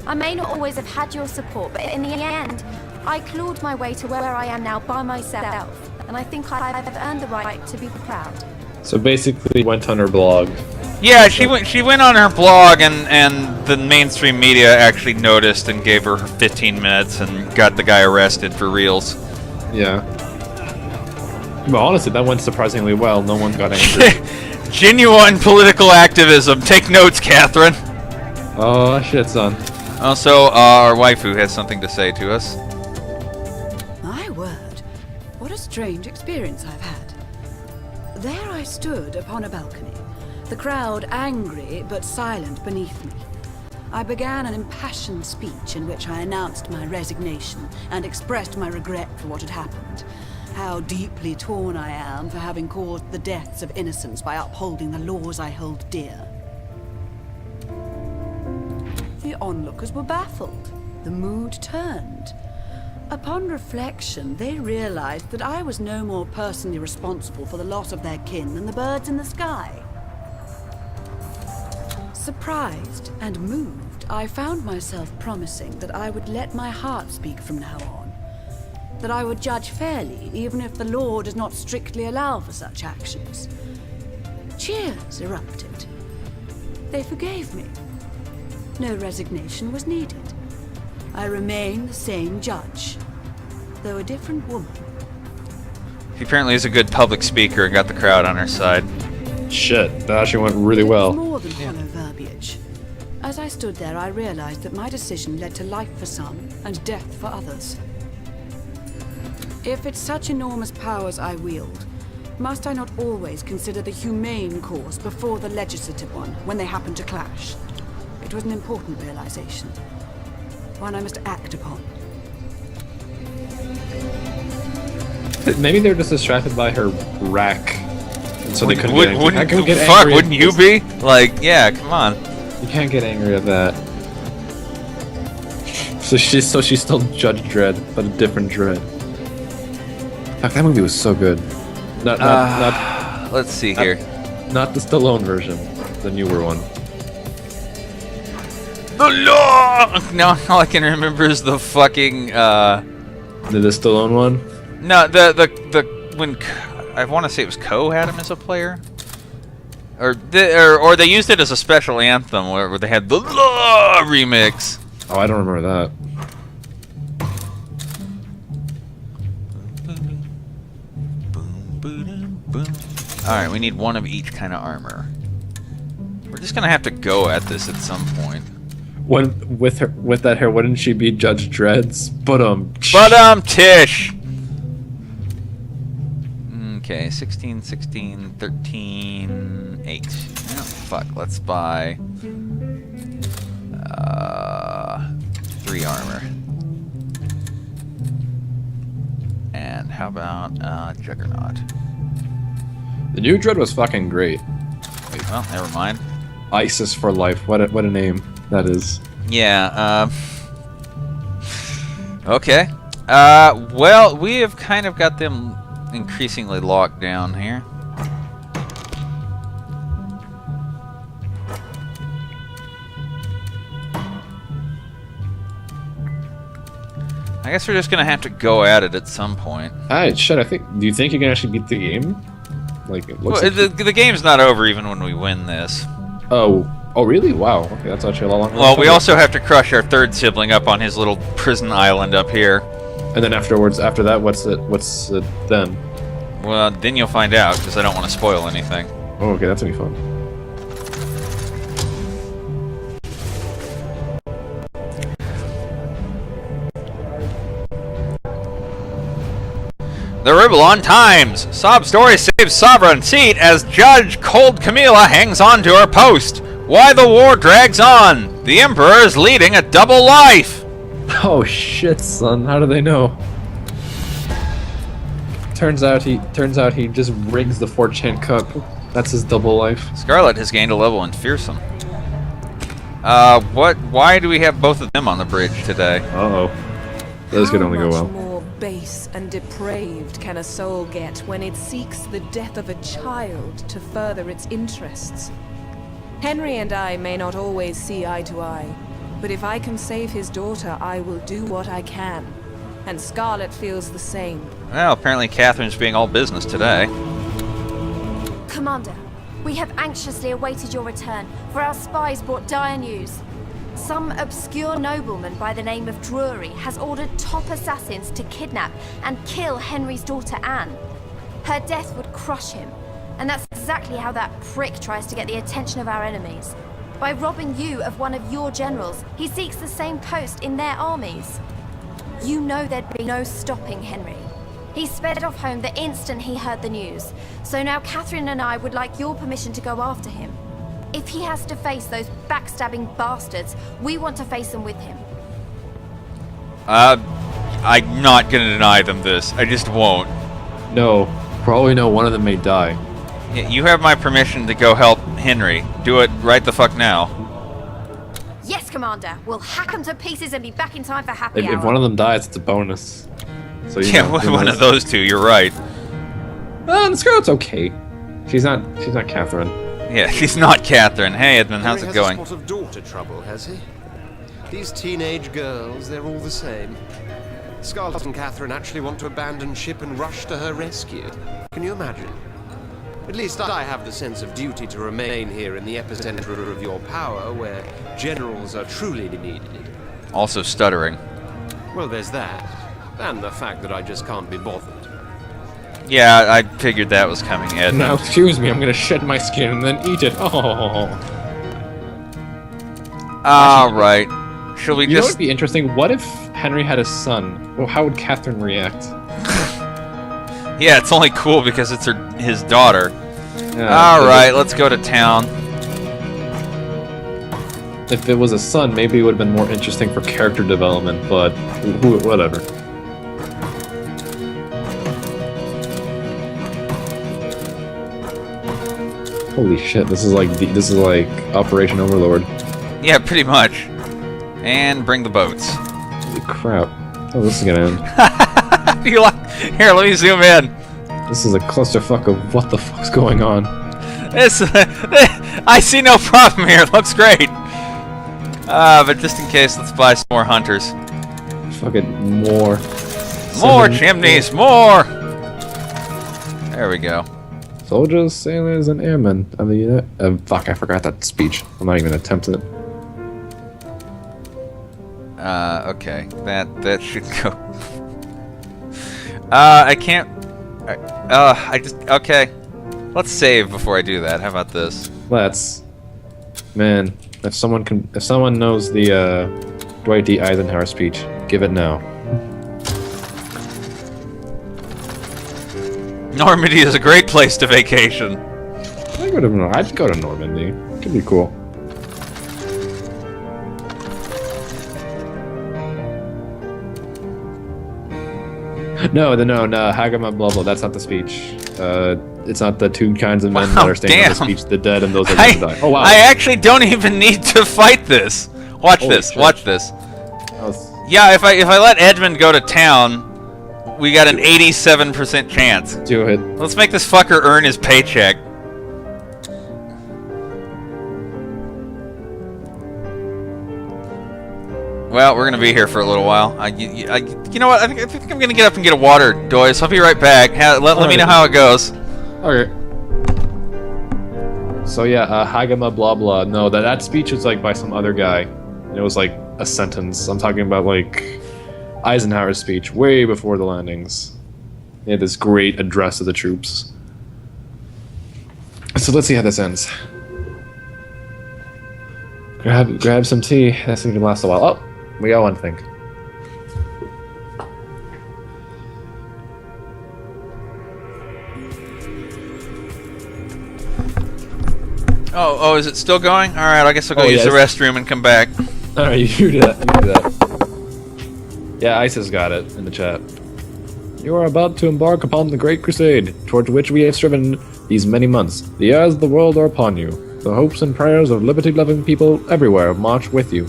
I may not always have had your support, but in the end, I clawed my way to where I am now by myself, and I think I've earned the right to be proud. So basically, went on her blog. Yeah, she went on her blog, and the mainstream media actually noticed and gave her 15 minutes and got the guy arrested for reals. Yeah. Well, honestly, that went surprisingly well. No one got angry. Genuine political activism. Take notes, Catherine. Oh shit, son. Also, our waifu has something to say to us. My word, what a strange experience I've had. There I stood upon a balcony, the crowd angry but silent beneath me. I began an impassioned speech in which I announced my resignation and expressed my regret for what had happened. How deeply torn I am for having caused the deaths of innocents by upholding the laws I hold dear. The onlookers were baffled. The mood turned. Upon reflection, they realized that I was no more personally responsible for the loss of their kin than the birds in the sky. Surprised and moved, I found myself promising that I would let my heart speak from now on. That I would judge fairly, even if the law does not strictly allow for such actions. Cheers erupted. They forgave me. No resignation was needed. I remain the same judge, though a different woman. She apparently is a good public speaker and got the crowd on her side. Shit, that actually went really well. More than hollow verbiage. As I stood there, I realized that my decision led to life for some and death for others. If it's such enormous powers I wield, must I not always consider the humane course before the legislative one when they happen to clash? It was an important realization, one I must act upon. Maybe they were just distracted by her rack, and so they couldn't get angry. How can we get Fuck, angry wouldn't you be? Like, yeah, come on. You can't get angry at that. So she's still Judge Dredd, but a different Dredd. Fuck, that movie was so good. Not Let's see here. Not the Stallone version, the newer one. The law! No, all I can remember is the fucking, The Stallone one? No, when I want to say it was Ko had him as a player, or they used it as a special anthem where they had the Law remix. Oh, I don't remember that. All right, we need one of each kind of armor. We're just gonna have to go at this at some point. When with that hair, wouldn't she be Judge Dredd's? Tish. Okay, 16, 16, 13, 8. Oh, fuck, let's buy 3 armor. And how about Juggernaut? The new Dredd was fucking great. Well, never mind. ISIS for life. What a name that is. Yeah. Okay. Well, we have kind of got them increasingly locked down here. I guess we're just gonna have to go at it at some point. Shit. Do you think you can actually beat the game? Like it looks. Well, like the game's not over even when we win this. Oh really? Wow. Okay, that's actually a lot longer. Well, we also have to crush our third sibling up on his little prison island up here. And then after that, what's it then? Well, then you'll find out, because I don't want to spoil anything. Oh, okay, that's gonna be fun. The Ribbalon Times! Sob story saves sovereign seat as Judge Cold Camilla hangs on to her post. Why the war drags on. The Emperor is leading a double life. Oh shit, son! How do they know? Turns out he just rigs the 4chan cup. That's his double life. Scarlet has gained a level in Fearsome. Why do we have both of them on the bridge today? Uh-oh. This could only go well. How much more base and depraved can a soul get when it seeks the death of a child to further its interests? Henry and I may not always see eye to eye, but if I can save his daughter, I will do what I can. And Scarlet feels the same. Well, apparently Catherine's being all business today. Commander, we have anxiously awaited your return, for our spies brought dire news. Some obscure nobleman by the name of Drury has ordered top assassins to kidnap and kill Henry's daughter Anne. Her death would crush him, and that's exactly how that prick tries to get the attention of our enemies. By robbing you of one of your generals, he seeks the same post in their armies. You know there'd be no stopping Henry. He sped off home the instant he heard the news, so now Catherine and I would like your permission to go after him. If he has to face those backstabbing bastards, we want to face them with him. I'm not gonna deny them this. I just won't. No. For all we know, one of them may die. Yeah, you have my permission to go help Henry. Do it right the fuck now. Yes, Commander. We'll hack them to pieces and be back in time for happy hour. If one of them dies, it's a bonus. So you Yeah, know, one of those two. You're right. The Scarlet's okay. She's not Catherine. Yeah, she's not Catherine. Hey, Edmund, how's it going? He has a spot of daughter trouble, has he? These teenage girls, they're all the same. Scarlet and Catherine actually want to abandon ship and rush to her rescue. Can you imagine? At least I have the sense of duty to remain here in the epicenter of your power, where generals are truly needed. Also stuttering. Well, there's that. And the fact that I just can't be bothered. Yeah, I figured that was coming, Edmund. Now, excuse me, I'm gonna shed my skin and then eat it. Oh. Alright. Shall we You know what just... would be interesting? What if Henry had a son? Well, how would Catherine react? Yeah, it's only cool because it's his daughter. Yeah, Alright, let's go to town. If it was a son, maybe it would have been more interesting for character development, but whatever. Holy shit, this is like Operation Overlord. Yeah, pretty much. And bring the boats. Holy crap. Oh, this is gonna end. Here, let me zoom in. This is a clusterfuck of what the fuck's going on. I see no problem here. It looks great. But just in case, let's buy some more hunters. Fucking more. More chimneys, more! There we go. Soldiers, sailors, and airmen of the fuck, I forgot that speech. I'm not even attempting it. Okay. That should go. I can't... okay. Let's save before I do that. How about this? Let's. Man, if someone knows the, Dwight D. Eisenhower speech, give it now. Normandy is a great place to vacation. I'd go to Normandy. Could be cool. No, Hagama blah blah. That's not the speech. It's not the two kinds of men that are staying on the speech: the dead and those that are going to die. Oh wow! I actually don't even need to fight this. Watch this. Shit. Watch this. Was... Yeah, if I let Edmund go to town, we got an 87% chance. Do it. Let's make this fucker earn his paycheck. Well, we're gonna be here for a little while. You know what? I think I'm gonna get up and get a water, Doyce. I'll be right back. Let me know how it goes. Okay. So yeah, Hagama blah blah. No, that speech was like by some other guy. And it was like a sentence. I'm talking about like Eisenhower's speech way before the landings. He had this great address to the troops. So let's see how this ends. Grab some tea. That seems to last a while. Oh, we got one thing. Oh, is it still going? All right, I guess I'll go use the restroom and come back. All right, you do that. You do that. Yeah, Isis got it in the chat. You are about to embark upon the Great Crusade, towards which we have striven these many months. The eyes of the world are upon you. The hopes and prayers of liberty-loving people everywhere march with you.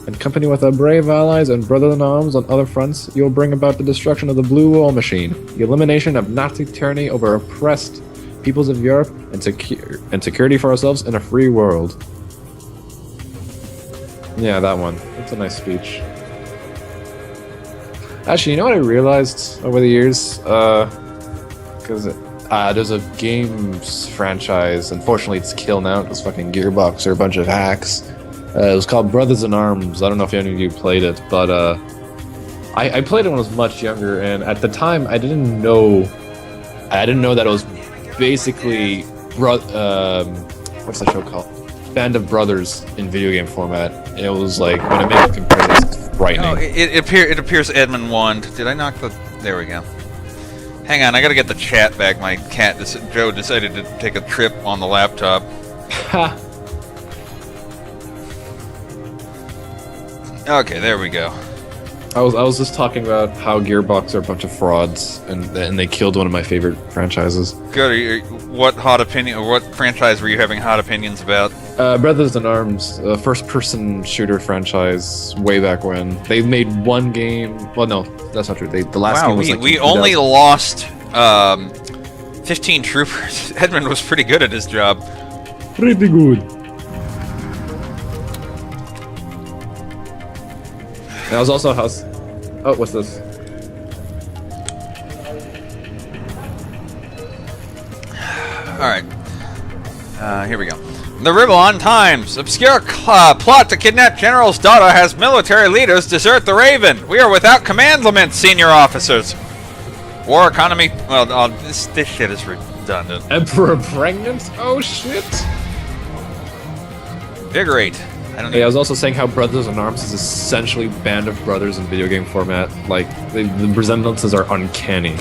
In company with our brave allies and brothers-in-arms on other fronts, you will bring about the destruction of the Blue Wall Machine, the elimination of Nazi tyranny over oppressed peoples of Europe, and security for ourselves in a free world. Yeah, that one. That's a nice speech. Actually, you know what I realized over the years? Because there's a games franchise. Unfortunately, it's killed now. It's fucking Gearbox. They're a bunch of hacks. It was called Brothers in Arms. I don't know if any of you played it, but I played it when I was much younger, and at the time, I didn't know that it was basically what's that show called? Band of Brothers in video game format. And it was like when I made a comparison, it's frightening. Oh, it appears Edmund won. Did I knock the? There we go. Hang on, I gotta get the chat back. My cat, Joe, decided to take a trip on the laptop. Ha. Okay, there we go. I was just talking about how Gearbox are a bunch of frauds, and they killed one of my favorite franchises. Good. What hot opinion, or what franchise were you having hot opinions about? Brothers in Arms, a first-person shooter franchise way back when. They made one game. Well, no, that's not true. The last game was like we only lost 15 troopers. Edmund was pretty good at his job. Pretty good. That was also a house. Oh, what's this? Alright. Here we go. The Ribblon Times. Obscure plot to kidnap General's daughter has military leaders desert the Raven. We are without commandment, senior officers. War economy. Well, this shit is redundant. Emperor pregnant? Oh shit. Invigorate. I was also saying how Brothers in Arms is essentially Band of Brothers in video game format. Like, the resemblances are uncanny.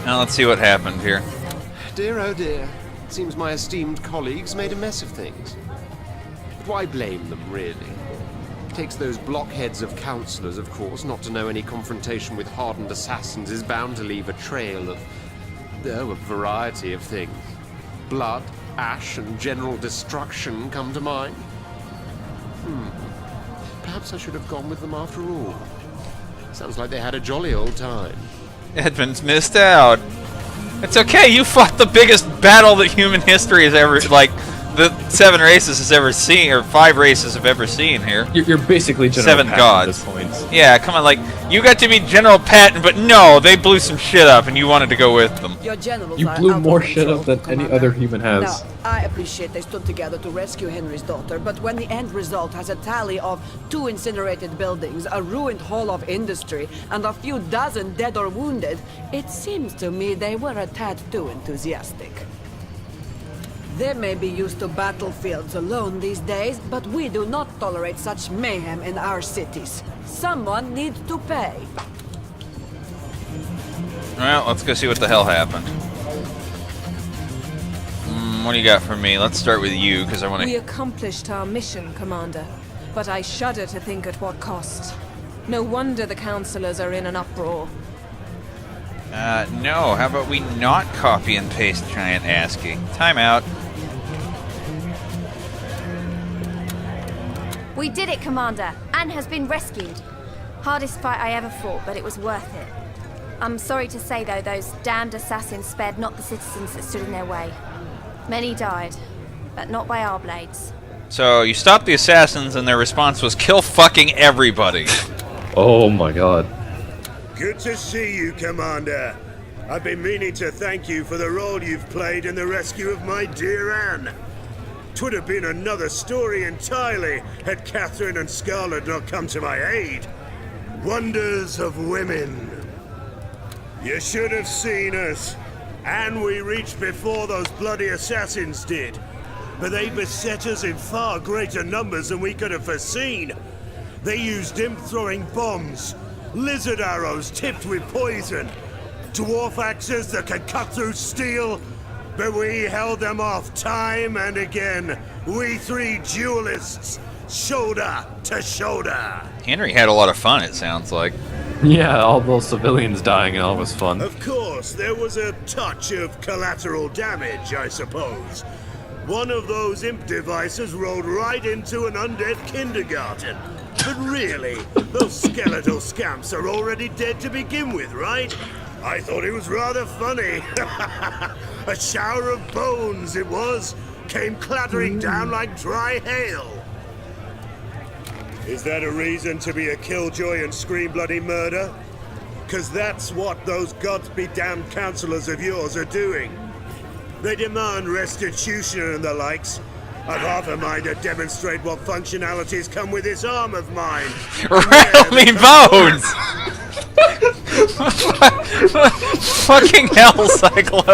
Now let's see what happened here. Dear oh dear. It seems my esteemed colleagues made a mess of things. But why blame them, really? It takes those blockheads of counselors, of course, not to know any confrontation with hardened assassins is bound to leave a trail of, a variety of things. Blood, ash, and general destruction come to mind. Perhaps I should have gone with them after all. Sounds like they had a jolly old time. Edmund's missed out. It's okay, you fought the biggest battle that human history has ever, like, the 7 races has ever seen, or 5 races have ever seen here. You're basically General 7 Patton gods. at this point. Yeah, come on, like, you got to be General Patton, but no, they blew some shit up and you wanted to go with them. Your generals You are blew out more of shit control, up than any Commander. other human has. Now, I appreciate they stood together to rescue Henry's daughter, but when the end result has a tally of 2 incinerated buildings, a ruined hall of industry, and a few dozen dead or wounded, it seems to me they were a tad too enthusiastic. They may be used to battlefields alone these days, but we do not tolerate such mayhem in our cities. Someone needs to pay. Well, let's go see what the hell happened. What do you got for me? Let's start with you, because I want We to... accomplished our mission, Commander, but I shudder to think at what cost. No wonder the councillors are in an uproar. No, how about we not copy and paste Giant ASCII? Time out. We did it, Commander. Anne has been rescued. Hardest fight I ever fought, but it was worth it. I'm sorry to say, though, those damned assassins spared not the citizens that stood in their way. Many died, but not by our blades. So, you stopped the assassins and their response was kill fucking everybody. Oh my god. Good to see you, Commander. I've been meaning to thank you for the role you've played in the rescue of my dear Anne. 'Twould have been another story entirely had Catherine and Scarlet not come to my aid. Wonders of women. You should have seen us. And we reached before those bloody assassins did. But they beset us in far greater numbers than we could have foreseen. They used imp-throwing bombs, lizard arrows tipped with poison, dwarf axes that could cut through steel, but we held them off time and again. We 3 duelists, shoulder to shoulder. Henry had a lot of fun, it sounds like. Yeah, all those civilians dying and all was fun. Of course, there was a touch of collateral damage, I suppose. One of those imp devices rolled right into an undead kindergarten. But really, those skeletal scamps are already dead to begin with, right? I thought it was rather funny. A shower of bones it was. Came clattering down like dry hail. Is that a reason to be a killjoy and scream bloody murder? Because that's what those gods-be-damned counselors of yours are doing. They demand restitution and the likes. I've half a mind to demonstrate what functionalities come with this arm of mine. Rattle me bones! Fucking hell, Cyclo.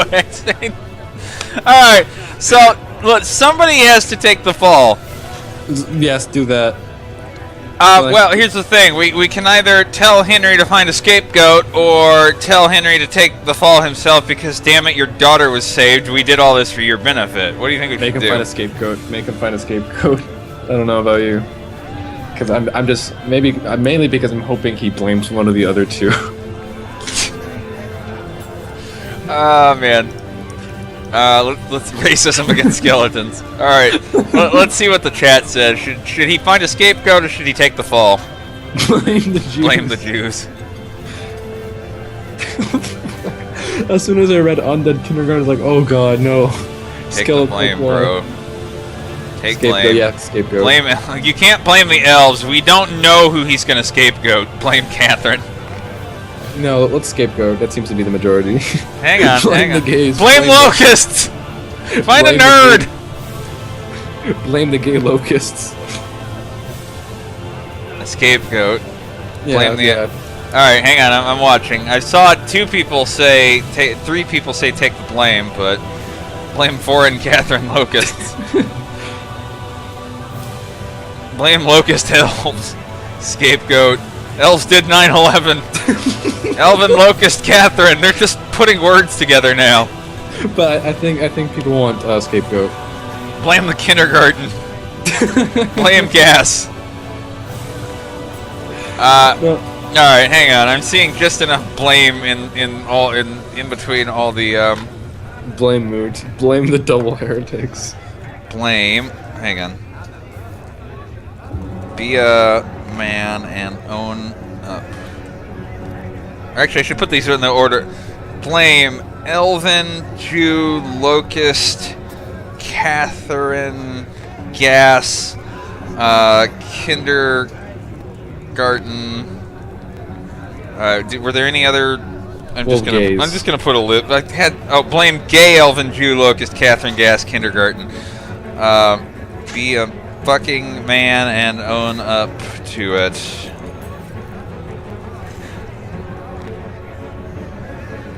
Alright, so, look, somebody has to take the fall. Yes, do that. Well, here's the thing. We can either tell Henry to find a scapegoat or tell Henry to take the fall himself because, damn it, your daughter was saved. We did all this for your benefit. What do you think we should do? Make him find a scapegoat. Make him find a scapegoat. I don't know about you. Because I'm just, mainly because I'm hoping he blames one of the other two. Oh, man. Let's racism against skeletons. Alright, let's see what the chat says. Should he find a scapegoat or should he take the fall? Blame the Jews. Blame the Jews. As soon as I read Undead Kindergarten, I was like, oh god, no. Take the blame, bro. Take blame. Yeah, scapegoat. Blame. You can't blame the elves. We don't know who he's gonna scapegoat. Blame Catherine. No, let's scapegoat. That seems to be the majority. Hang on, blame hang on. the gays. Blame locusts! Find a nerd! Blame the gay locusts. A scapegoat. Yeah, Blame the... yeah. Alright, hang on, I'm watching. I saw 2 people say... 3 people say take the blame, but... Blame foreign Catherine locusts. Blame locust elves. Scapegoat. Elves did 9/11. Elven locust Catherine. They're just putting words together now. But I think people want scapegoat. Blame the kindergarten. Blame gas. Alright, hang on. I'm seeing just enough blame in between all the blame moot. Blame the double heretics. Blame. Hang on. Be a man and own up. Actually, I should put these in the order. Blame Elven, Jew, Locust, Catherine, Gas, Kindergarten. Were there any other? I'm just gonna put a list. I had blame gay, Elven, Jew, Locust, Catherine, Gas, Kindergarten. Be a fucking man and own up to it.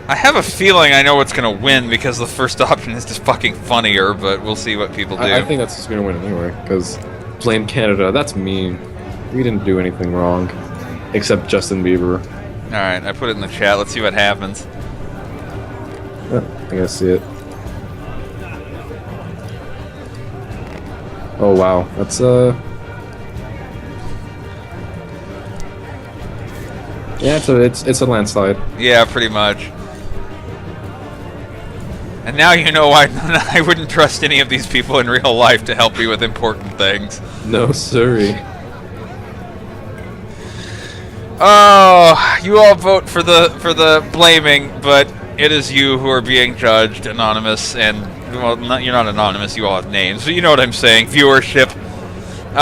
I have a feeling I know what's gonna win because the first option is just fucking funnier, but we'll see what people do. I think that's just gonna win anyway, because blame Canada, that's mean. We didn't do anything wrong. Except Justin Bieber. Alright, I put it in the chat, let's see what happens. I gotta see it. Oh wow, that's yeah, it's a landslide. Yeah, pretty much. And now you know why I wouldn't trust any of these people in real life to help me with important things. No, sorry. Oh, you all vote for the blaming, but it is you who are being judged, anonymous, and well, you're not anonymous. You all have names, so you know what I'm saying. Viewership.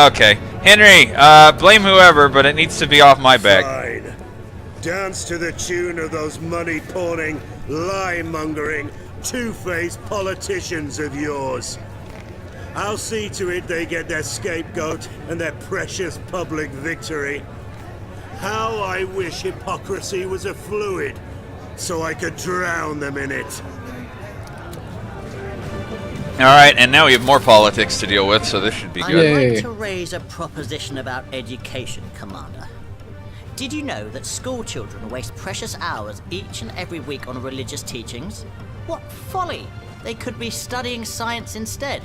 Okay, Henry, blame whoever, but it needs to be off my back. Fine. Dance to the tune of those money-pawning, lie-mongering, two-faced politicians of yours. I'll see to it they get their scapegoat and their precious public victory. How I wish hypocrisy was a fluid, so I could drown them in it. Alright, and now we have more politics to deal with, so this should be good. I'd like to raise a proposition about education, Commander. Did you know that school children waste precious hours each and every week on religious teachings? What folly! They could be studying science instead.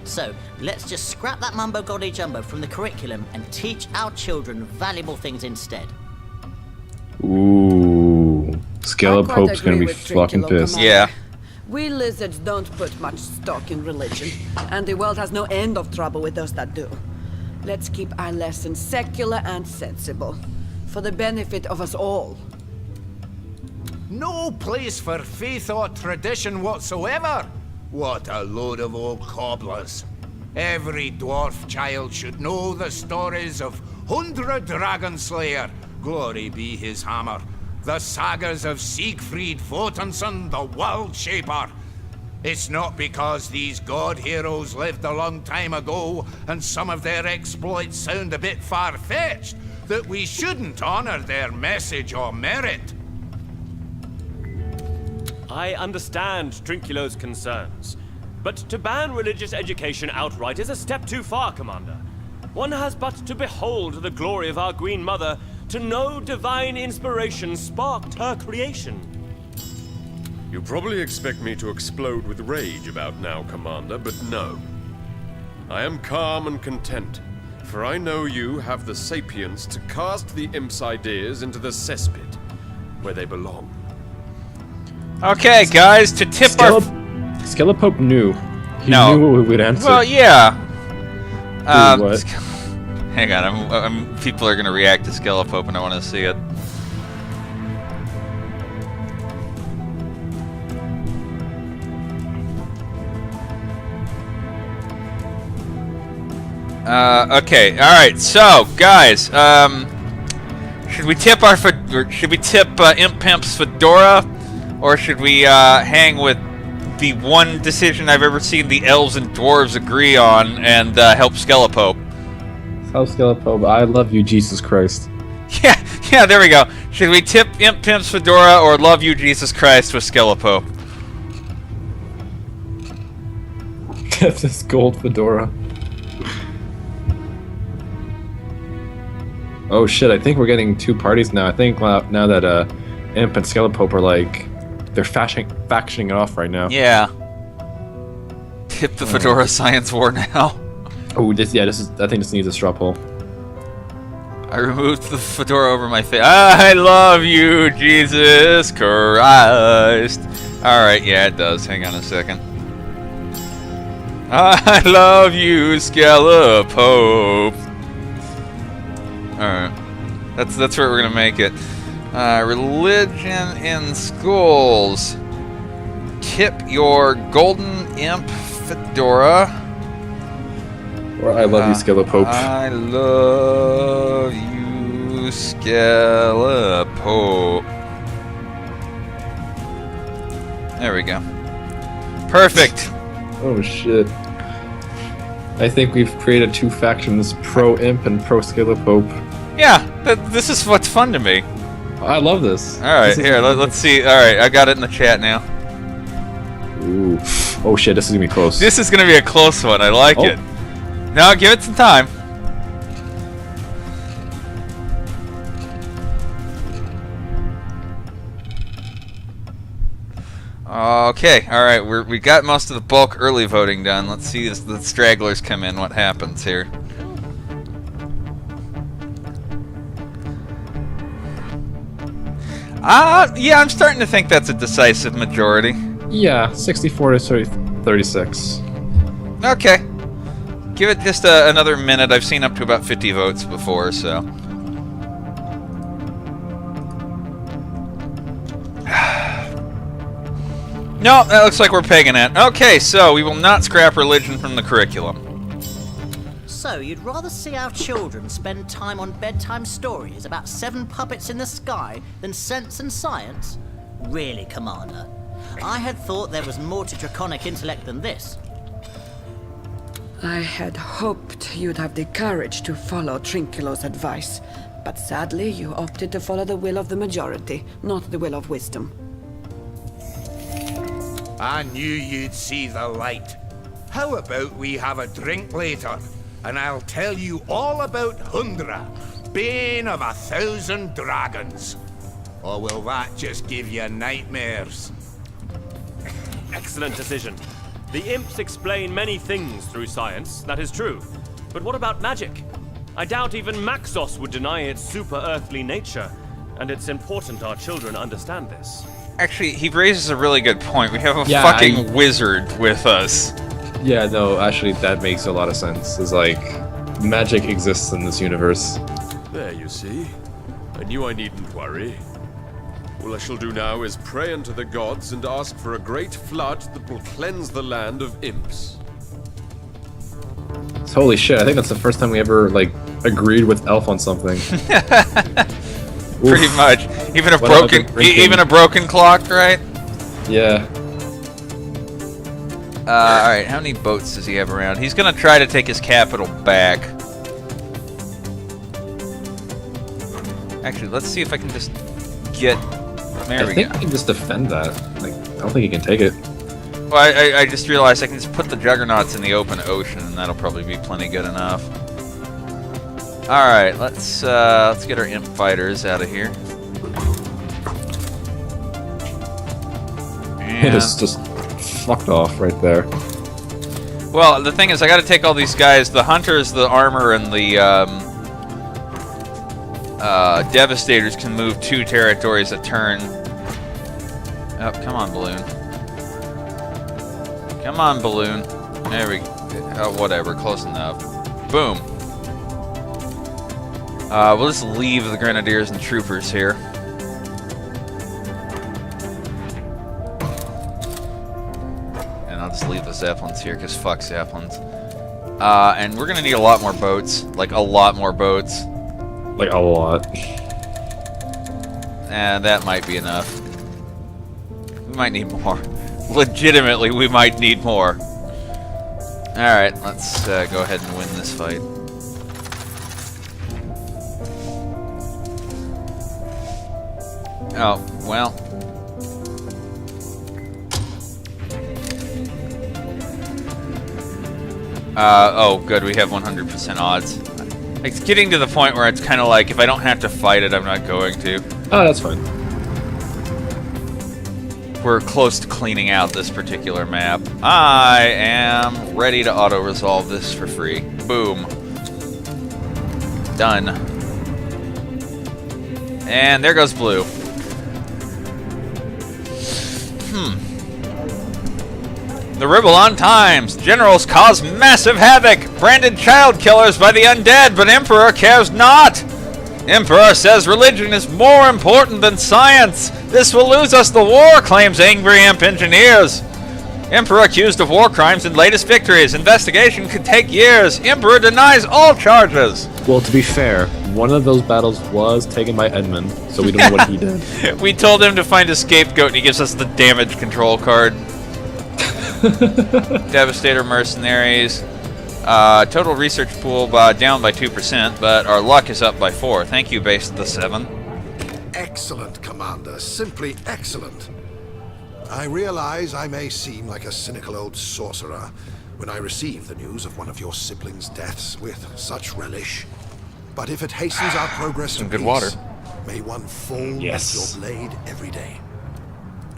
So, let's just scrap that mumbo-gobby-jumbo from the curriculum and teach our children valuable things instead. Ooh. Skelepope's gonna be fucking pissed. Yeah. We lizards don't put much stock in religion, and the world has no end of trouble with those that do. Let's keep our lessons secular and sensible, for the benefit of us all. No place for faith or tradition whatsoever. What a load of old cobblers. Every dwarf child should know the stories of Hundra Dragon Slayer, glory be his hammer, the sagas of Siegfried Votanson, the World Shaper. It's not because these god heroes lived a long time ago and some of their exploits sound a bit far-fetched that we shouldn't honor their message or merit. I understand Trinculo's concerns, but to ban religious education outright is a step too far, Commander. One has but to behold the glory of our Queen Mother to know divine inspiration sparked her creation. You probably expect me to explode with rage about now, Commander, but no. I am calm and content, for I know you have the sapience to cast the imp's ideas into the cesspit, where they belong. Okay, guys, to tip our... Skelepope knew. He No. knew what we'd answer. Well, yeah. What? Hang on, people are gonna react to Skelepope, and I want to see it. Okay, all right. So, guys, should we tip Imp Pimp's fedora, or should we hang with the one decision I've ever seen the elves and dwarves agree on and help Skelepope? Help Skelepope. I love you, Jesus Christ. Yeah, there we go. Should we tip Imp Pimp's fedora or love you, Jesus Christ with Skelepope? Get this gold fedora. Oh shit, I think we're getting two parties now. I think now that Imp and Skelepope are like, they're factioning it off right now. Yeah. Tip the fedora science war now. Oh, I think this needs a straw poll. I removed the fedora over my face. I love you, Jesus Christ. Alright, yeah, it does. Hang on a second. I love you, Skelepope. Alright. That's where we're gonna make it. Religion in schools. Tip your golden imp fedora. Or I love you, Skelepope. I love you, Skelepope. There we go. Perfect. Oh shit. I think we've created two factions, pro-Imp and pro-Skelepope. Yeah, this is what's fun to me. I love this. Alright, here, let's see. Alright, I got it in the chat now. Ooh. Oh shit, this is gonna be close. This is gonna be a close one, I like it. Now, give it some time. Okay, alright, we got most of the bulk early voting done. Let's see as the stragglers come in, what happens here. Yeah, I'm starting to think that's a decisive majority. Yeah, 64 to 36. Okay. Give it just another minute. I've seen up to about 50 votes before, so... No, that looks like we're pegging it. Okay, so we will not scrap religion from the curriculum. So, you'd rather see our children spend time on bedtime stories about 7 puppets in the sky than sense and science? Really, Commander? I had thought there was more to draconic intellect than this. I had hoped you'd have the courage to follow Trinculo's advice, but sadly you opted to follow the will of the majority, not the will of wisdom. I knew you'd see the light. How about we have a drink later, and I'll tell you all about Hundra, bane of 1,000 dragons. Or will that just give you nightmares? Excellent decision. The imps explain many things through science, that is true. But what about magic? I doubt even Maxos would deny its super-earthly nature, and it's important our children understand this. Actually, he raises a really good point. We have a fucking wizard with us. Yeah, no, actually, that makes a lot of sense. It's like, magic exists in this universe. There, you see. I knew I needn't worry. All I shall do now is pray unto the gods and ask for a great flood that will cleanse the land of imps. Holy shit! I think that's the first time we ever like agreed with Elf on something. Pretty much. Even a broken clock, right? Yeah. Alright, how many boats does he have around? He's gonna try to take his capital back. Actually, let's see if I can just get... There we go. I think he can just defend that. Like, I don't think he can take it. Well, I just realized I can just put the juggernauts in the open ocean, and that'll probably be plenty good enough. Alright, let's get our imp fighters out of here. It is just fucked off right there. Well, the thing is, I gotta take all these guys, the hunters, the armor, and the devastators can move 2 territories a turn. Oh, come on, balloon. Come on, balloon. There we go. Oh, whatever, close enough. Boom. We'll just leave the grenadiers and troopers here. Leave the Zeppelins here, because fuck Zeppelins. And we're gonna need a lot more boats. Like, a lot more boats. Like, a lot. And that might be enough. We might need more. Legitimately, we might need more. Alright, let's go ahead and win this fight. Oh, well... oh, good, we have 100% odds. It's getting to the point where it's kind of like, if I don't have to fight it, I'm not going to. Oh, that's fine. We're close to cleaning out this particular map. I am ready to auto-resolve this for free. Boom. Done. And there goes blue. The Ribalon Times. Generals cause massive havoc. Branded child killers by the undead, but Emperor cares not. Emperor says religion is more important than science. This will lose us the war, claims angry imp engineers. Emperor accused of war crimes in latest victories. Investigation could take years. Emperor denies all charges. Well, to be fair, one of those battles was taken by Edmund, so we don't know what he did. We told him to find a scapegoat, and he gives us the damage control card. Devastator mercenaries. Total research pool down by 2%, but our luck is up by 4. Thank you, base of the 7. Excellent, Commander. Simply excellent. I realize I may seem like a cynical old sorcerer when I receive the news of one of your siblings' deaths with such relish. But if it hastens our progress Some to good peace, water. may one fall Yes. at your blade every day.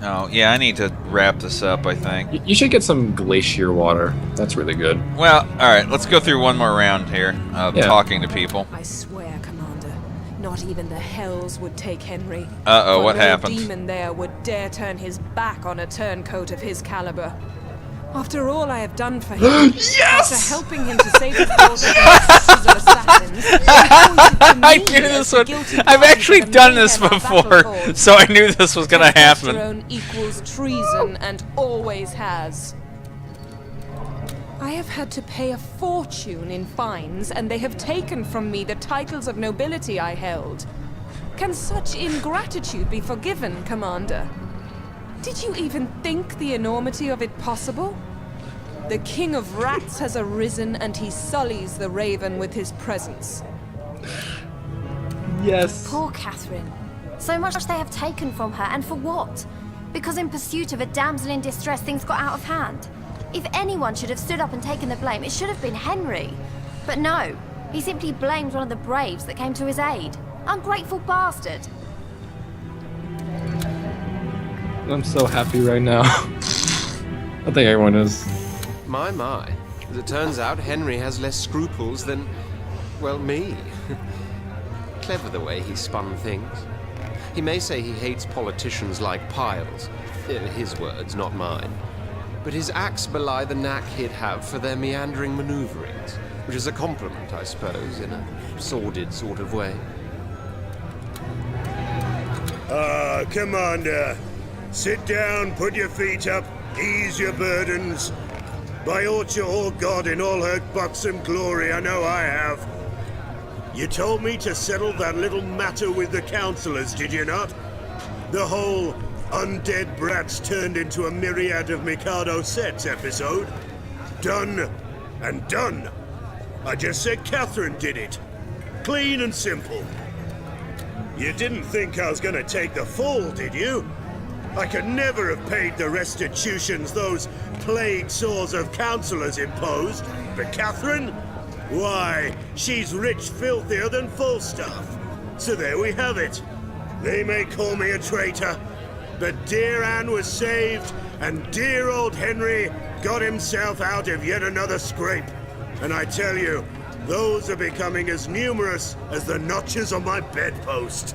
Oh, yeah, I need to wrap this up, I think. You should get some glacier water. That's really good. Well, alright, let's go through one more round here of talking to people. I swear, Commander, not even the hells would take Henry. Uh-oh, For what no happened? demon there would dare turn his back on a turncoat of his caliber. After all I have done for him, Yes! after helping him to save his daughter from the sisters of assassins, I knew this would. I've actually done this before, so I knew this was gonna happen. Testosterone equals treason and always has. I have had to pay a fortune in fines, and they have taken from me the titles of nobility I held. Can such ingratitude be forgiven, Commander? Did you even think the enormity of it possible? The King of Rats has arisen, and he sullies the Raven with his presence. Yes. Poor Catherine. So much they have taken from her, and for what? Because in pursuit of a damsel in distress, things got out of hand. If anyone should have stood up and taken the blame, it should have been Henry. But no, he simply blamed one of the braves that came to his aid. Ungrateful bastard. I'm so happy right now. I think everyone is. My. As it turns out, Henry has less scruples than, well, me. Clever the way he spun things. He may say he hates politicians like Piles. His words, not mine. But his acts belie the knack he'd have for their meandering maneuverings, which is a compliment, I suppose, in a sordid sort of way. Commander. Sit down, put your feet up, ease your burdens. By Orchard or God in all her buxom glory, I know I have. You told me to settle that little matter with the councillors, did you not? The whole undead brats turned into a myriad of Mikado sets episode. Done and done. I just said Catherine did it. Clean and simple. You didn't think I was gonna take the fall, did you? I could never have paid the restitutions those plague sores of councillors imposed. But Catherine? Why, she's rich filthier than Falstaff. So there we have it. They may call me a traitor, but dear Anne was saved, and dear old Henry got himself out of yet another scrape. And I tell you, those are becoming as numerous as the notches on my bedpost.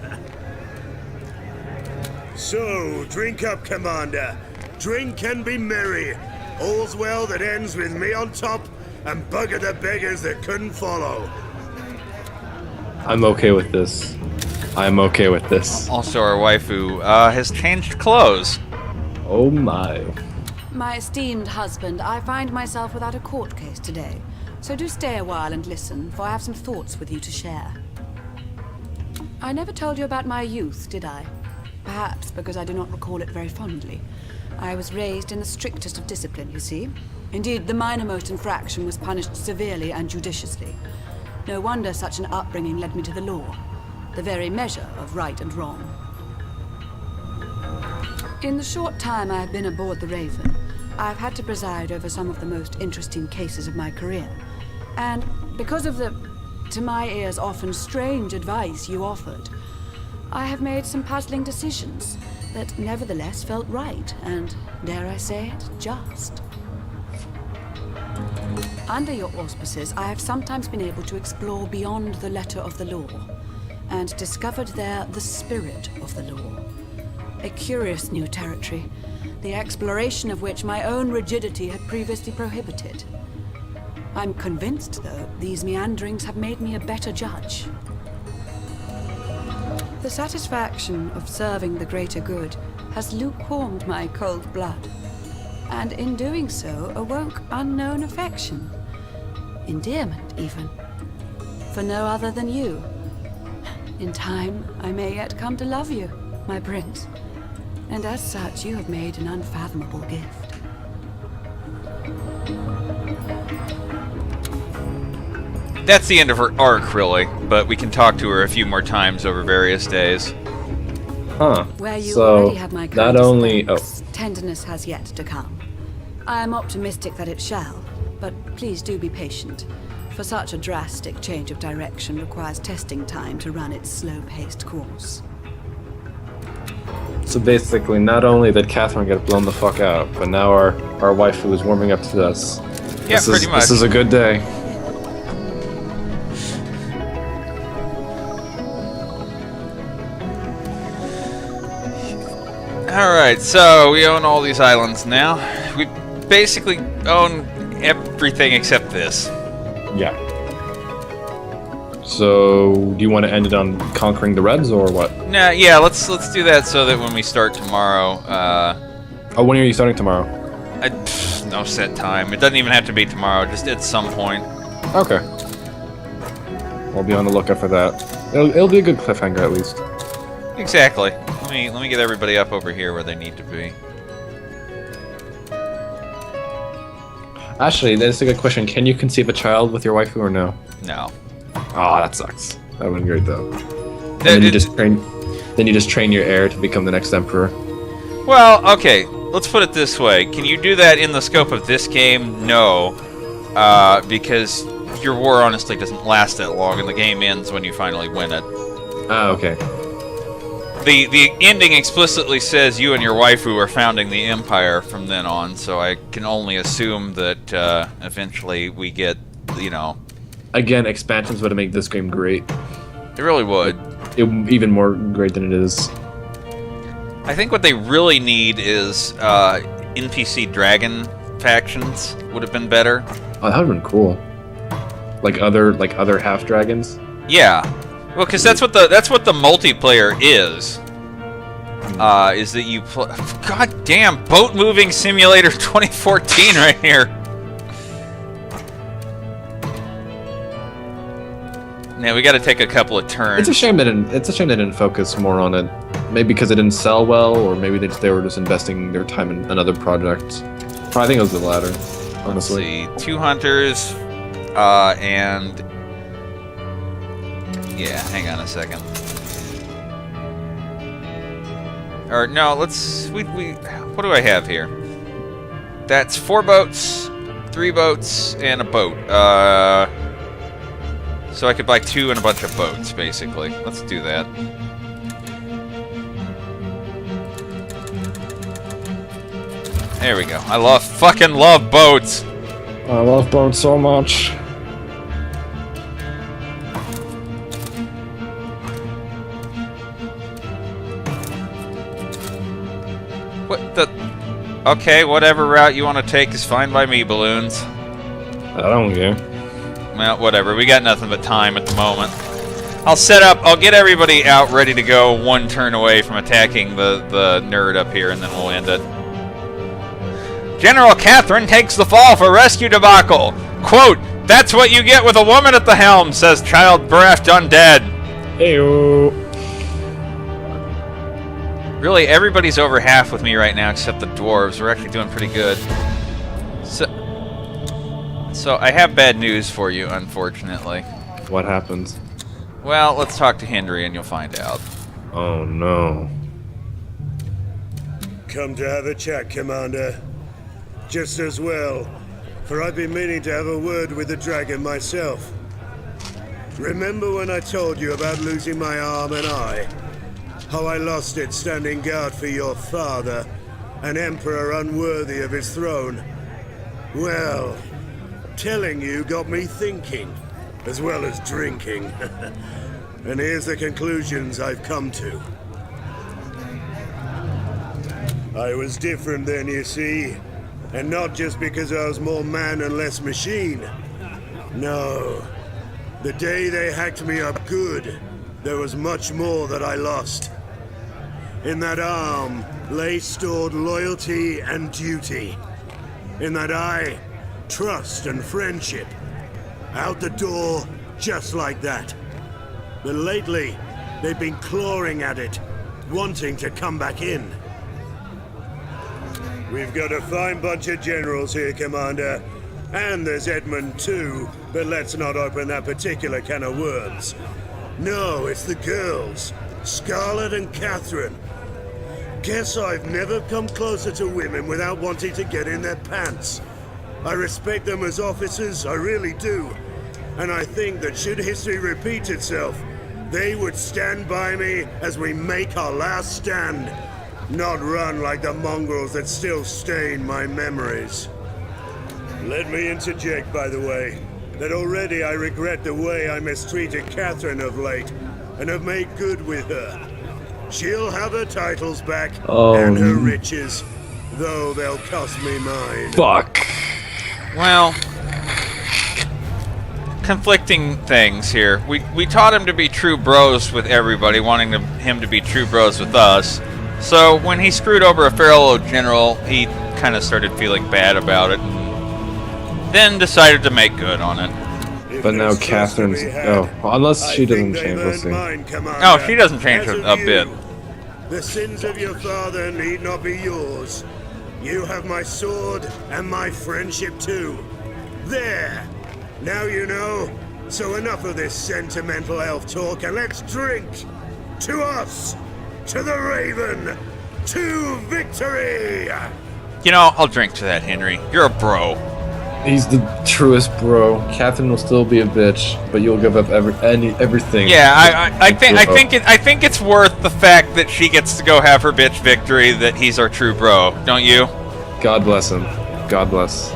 So, drink up, Commander. Drink and be merry. All's well that ends with me on top, and bugger the beggars that couldn't follow. I'm okay with this. I'm okay with this. Also, our waifu has changed clothes. Oh my. My esteemed husband, I find myself without a court case today. So do stay a while and listen, for I have some thoughts with you to share. I never told you about my youth, did I? Perhaps because I do not recall it very fondly. I was raised in the strictest of discipline, you see. Indeed, the minormost infraction was punished severely and judiciously. No wonder such an upbringing led me to the law, the very measure of right and wrong. In the short time I have been aboard the Raven, I've had to preside over some of the most interesting cases of my career. And because of the, to my ears, often strange advice you offered, I have made some puzzling decisions that nevertheless felt right and, dare I say it, just. Under your auspices, I have sometimes been able to explore beyond the letter of the law, and discovered there the spirit of the law. A curious new territory, the exploration of which my own rigidity had previously prohibited. I'm convinced, though, these meanderings have made me a better judge. The satisfaction of serving the greater good has lukewarmed my cold blood, and in doing so awoke unknown affection, endearment even, for no other than you. In time, I may yet come to love you, my prince, and as such you have made an unfathomable gift. That's the end of her arc, really, but we can talk to her a few more times over various days. Huh. Where you So, already have my not only... thanks, tenderness has yet to come. I am optimistic that it shall, but please do be patient, for such a drastic change of direction requires testing time to run its slow-paced course. So basically, not only did Catherine get blown the fuck out, but now our waifu is warming up to us. Yeah, pretty much. This is a good day. Alright, so we own all these islands now. We basically own everything except this. Yeah. So, do you want to end it on conquering the Reds, or what? Nah, yeah, let's do that so that when we start tomorrow, Oh, when are you starting tomorrow? no set time. It doesn't even have to be tomorrow, just at some point. Okay. I'll be on the lookout for that. It'll be a good cliffhanger, at least. Exactly. Let me get everybody up over here where they need to be. Actually, that's a good question. Can you conceive a child with your waifu, or no? No. Oh, that sucks. That would be great, though. And then you just train your heir to become the next emperor. Well, okay. Let's put it this way. Can you do that in the scope of this game? No. Because your war honestly doesn't last that long, and the game ends when you finally win it. Oh, okay. The ending explicitly says you and your waifu are founding the empire from then on, so I can only assume that eventually we get, you know... Again, expansions would make this game great. It really would. Even more great than it is. I think what they really need is NPC dragon factions would have been better. Oh, that would have been cool. Like other half dragons. Yeah. Well, because that's what the multiplayer is. Is that you play? God damn, boat moving simulator 2014 right here. Yeah, we got to take a couple of turns. It's a shame they didn't focus more on it. Maybe because it didn't sell well, or maybe they were just investing their time in another project. I think it was the latter, honestly. Let's see, 2 hunters, and yeah, hang on a second. Or no, let's we what do I have here? That's 4 boats, 3 boats, and a boat. So I could buy 2 and a bunch of boats, basically. Let's do that. There we go. I fucking love boats. I love boats so much. What the? Okay, whatever route you want to take is fine by me, balloons. I don't care. Well, whatever. We got nothing but time at the moment. I'll set up. I'll get everybody out ready to go 1 turn away from attacking the nerd up here, and then we'll end it. General Catherine takes the fall for rescue debacle. Quote, "That's what you get with a woman at the helm," says child bereft undead. Heyo. Really, everybody's over half with me right now except the dwarves. We're actually doing pretty good. So I have bad news for you, unfortunately. What happens? Well, let's talk to Henry and you'll find out. Oh no. Come to have a chat, Commander. Just as well, for I've been meaning to have a word with the dragon myself. Remember when I told you about losing my arm and eye? How I lost it standing guard for your father, an emperor unworthy of his throne? Well, telling you got me thinking, as well as drinking. And here's the conclusions I've come to. I was different then, you see. And not just because I was more man and less machine. No. The day they hacked me up good, there was much more that I lost. In that arm lay stored loyalty and duty. In that eye, trust and friendship. Out the door, just like that. But lately, they've been clawing at it, wanting to come back in. We've got a fine bunch of generals here, Commander. And there's Edmund too, but let's not open that particular can of worms. No, it's the girls, Scarlet and Catherine. Guess I've never come closer to women without wanting to get in their pants. I respect them as officers, I really do. And I think that should history repeat itself, they would stand by me as we make our last stand. Not run like the mongrels that still stain my memories. Let me interject, by the way, that already I regret the way I mistreated Catherine of late, and have made good with her. She'll have her titles back, and her riches, though they'll cost me mine. Fuck. Well, conflicting things here. We taught him to be true bros with everybody, wanting him to be true bros with us. So when he screwed over a fellow general, he kind of started feeling bad about it, and then decided to make good on it. But now Catherine's... Oh, unless she doesn't change, we'll see. No, she doesn't change a bit. The sins of your father need not be yours. You have my sword and my friendship too. There! Now you know. So enough of this sentimental elf talk, and let's drink! To us! To the Raven! To victory! You know, I'll drink to that, Henry. You're a bro. He's the truest bro. Catherine will still be a bitch, but you'll give up everything. Yeah, I think it's worth the fact that she gets to go have her bitch victory. That he's our true bro, don't you? God bless him. God bless.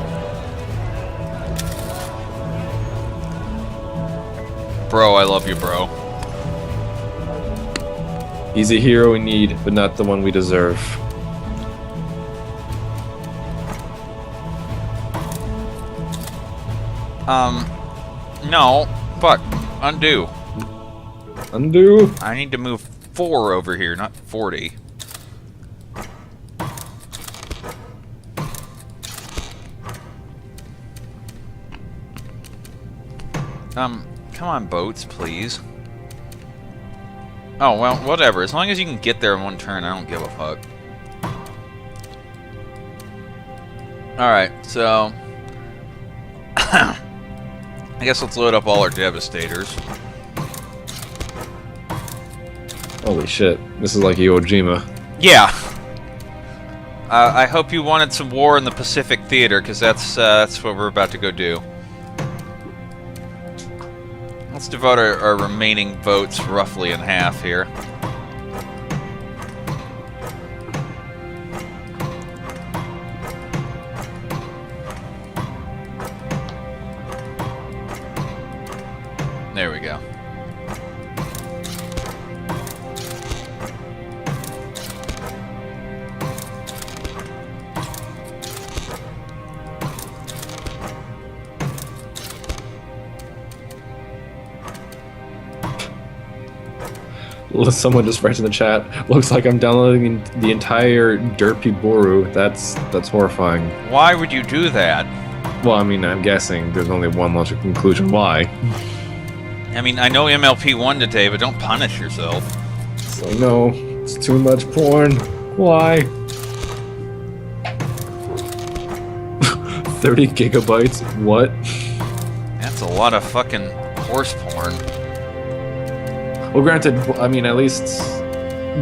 Bro, I love you, bro. He's a hero we need, but not the one we deserve. No, fuck. Undo. Undo? I need to move 4 over here, not 40. Come on, boats, please. Oh, well, whatever. As long as you can get there in one turn, I don't give a fuck. Alright, so... I guess let's load up all our Devastators. Holy shit. This is like Iwo Jima. Yeah. I hope you wanted some war in the Pacific Theater, because that's what we're about to go do. Let's devote our remaining votes roughly in half here. There we go. Someone just writes in the chat, looks like I'm downloading the entire derpy Boru. That's horrifying. Why would you do that? Well, I mean, I'm guessing there's only one logical conclusion. Why? I mean, I know MLP won today, but don't punish yourself. It's like, no, it's too much porn. Why? 30 gigabytes? What? That's a lot of fucking horse porn. Well, granted, I mean, at least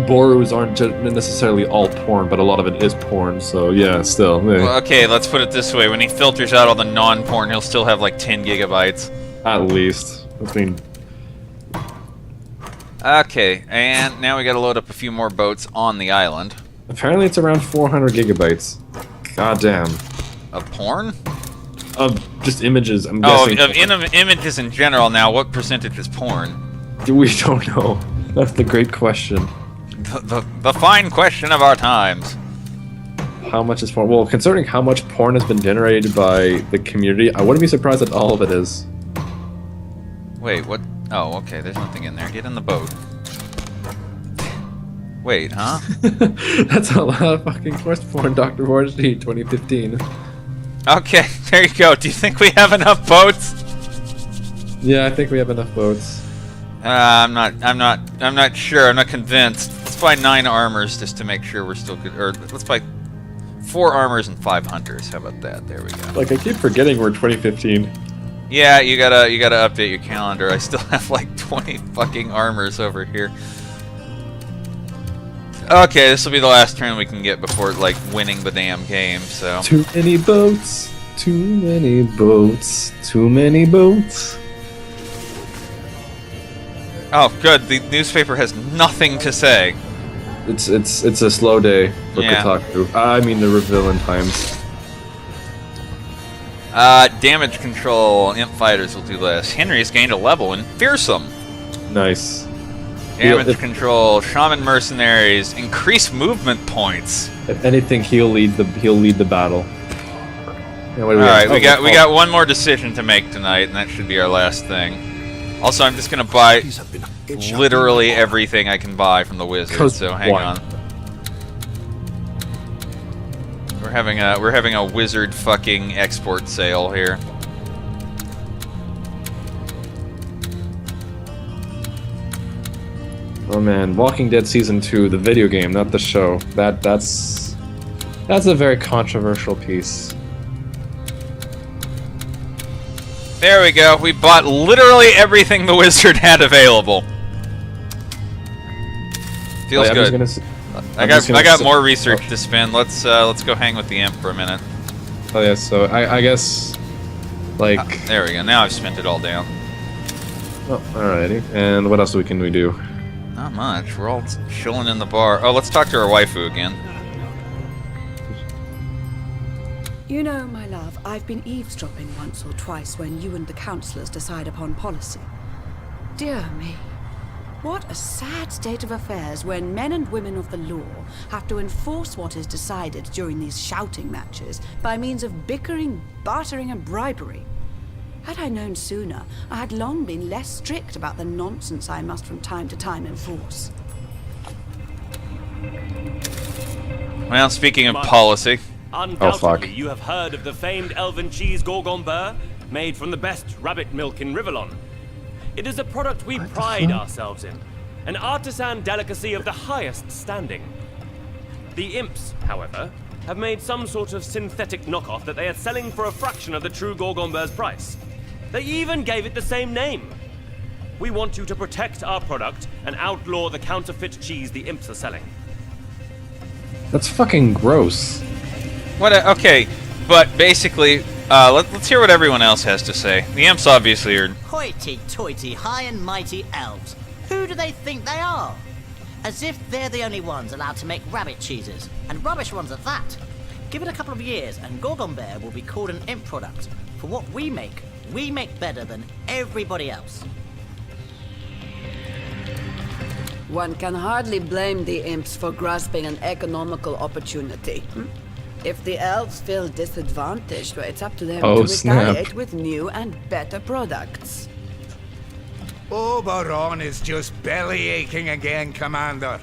Borus aren't necessarily all porn, but a lot of it is porn, so yeah, still. Yeah. Well, okay, let's put it this way. When he filters out all the non-porn, he'll still have like 10 gigabytes. At least. I mean... Okay, and now we gotta load up a few more boats on the island. Apparently it's around 400 gigabytes. God damn. Of porn? Of just images, I'm guessing. Of images in general now, what percentage is porn? We don't know. That's the great question. The fine question of our times. How much is porn? Well, considering how much porn has been generated by the community, I wouldn't be surprised that all of it is. Wait, what? Oh, okay, there's nothing in there. Get in the boat. Wait, huh? That's a lot of fucking horse porn, DrBorisG 2015. Okay, there you go. Do you think we have enough boats? Yeah, I think we have enough boats. I'm not sure. I'm not convinced. Let's buy 9 armors just to make sure we're still good. Or let's buy 4 armors and 5 hunters. How about that? There we go. Like, I keep forgetting we're 2015. Yeah, you gotta update your calendar. I still have like 20 fucking armors over here. Okay, this will be the last turn we can get before like winning the damn game. So. Too many boats. Too many boats. Too many boats. Oh, good. The newspaper has nothing to say. It's a slow day for Kotaku. I mean the villain times. Damage control. Imp fighters will do less. Henry has gained a level in fearsome. Nice. Damage control. Shaman mercenaries. Increase movement points. If anything, he'll lead the battle. Yeah, all right, we got one more decision to make tonight, and that should be our last thing. Also, I'm just gonna buy literally everything I can buy from the wizard. So hang on. We're having a wizard fucking export sale here. Oh man, Walking Dead Season 2, the video game, not the show. That's a very controversial piece. There we go. We bought literally everything the wizard had available. Feels good. I got more research to spend. Let's go hang with the imp for a minute. Oh yeah, so I guess like there we go. Now I've spent it all down. Oh, alrighty. And what else can we do? Not much. We're all chilling in the bar. Oh, let's talk to our waifu again. You know, my love, I've been eavesdropping once or twice when you and the councillors decide upon policy. Dear me, what a sad state of affairs when men and women of the law have to enforce what is decided during these shouting matches by means of bickering, bartering and bribery. Had I known sooner, I had long been less strict about the nonsense I must from time to time enforce. Well, speaking of policy... Undoubtedly, you have heard of the famed elven cheese Gorgon Burr, made from the best rabbit milk in Rivellon. It is a product we pride ourselves in, an artisan delicacy of the highest standing. The imps, however, have made some sort of synthetic knockoff that they are selling for a fraction of the true Gorgon Bear's price. They even gave it the same name. We want you to protect our product and outlaw the counterfeit cheese the imps are selling. That's fucking gross. Okay, but basically, let's hear what everyone else has to say. The imps obviously are... Hoity-toity, high and mighty elves. Who do they think they are? As if they're the only ones allowed to make rabbit cheeses, and rubbish ones at that. Give it a couple of years, and Gorgon Bear will be called an imp product. For what we make better than everybody else. One can hardly blame the imps for grasping an economical opportunity. If the elves feel disadvantaged, well, it's up to them to retaliate with new and better products. Oberon is just belly aching again, Commander.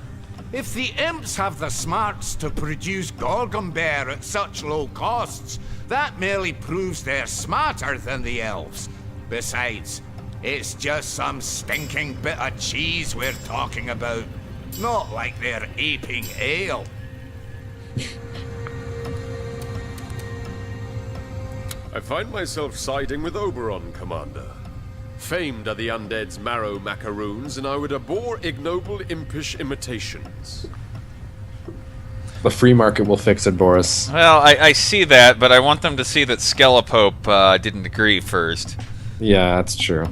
If the imps have the smarts to produce Gorgon Bear at such low costs, that merely proves they're smarter than the elves. Besides, it's just some stinking bit of cheese we're talking about. Not like they're aping ale. I find myself siding with Oberon, Commander. Famed are the undead's marrow macaroons, and I would abhor ignoble impish imitations. The free market will fix it, Boris. Well, I see that, but I want them to see that Skelepope didn't agree first. Yeah, that's true.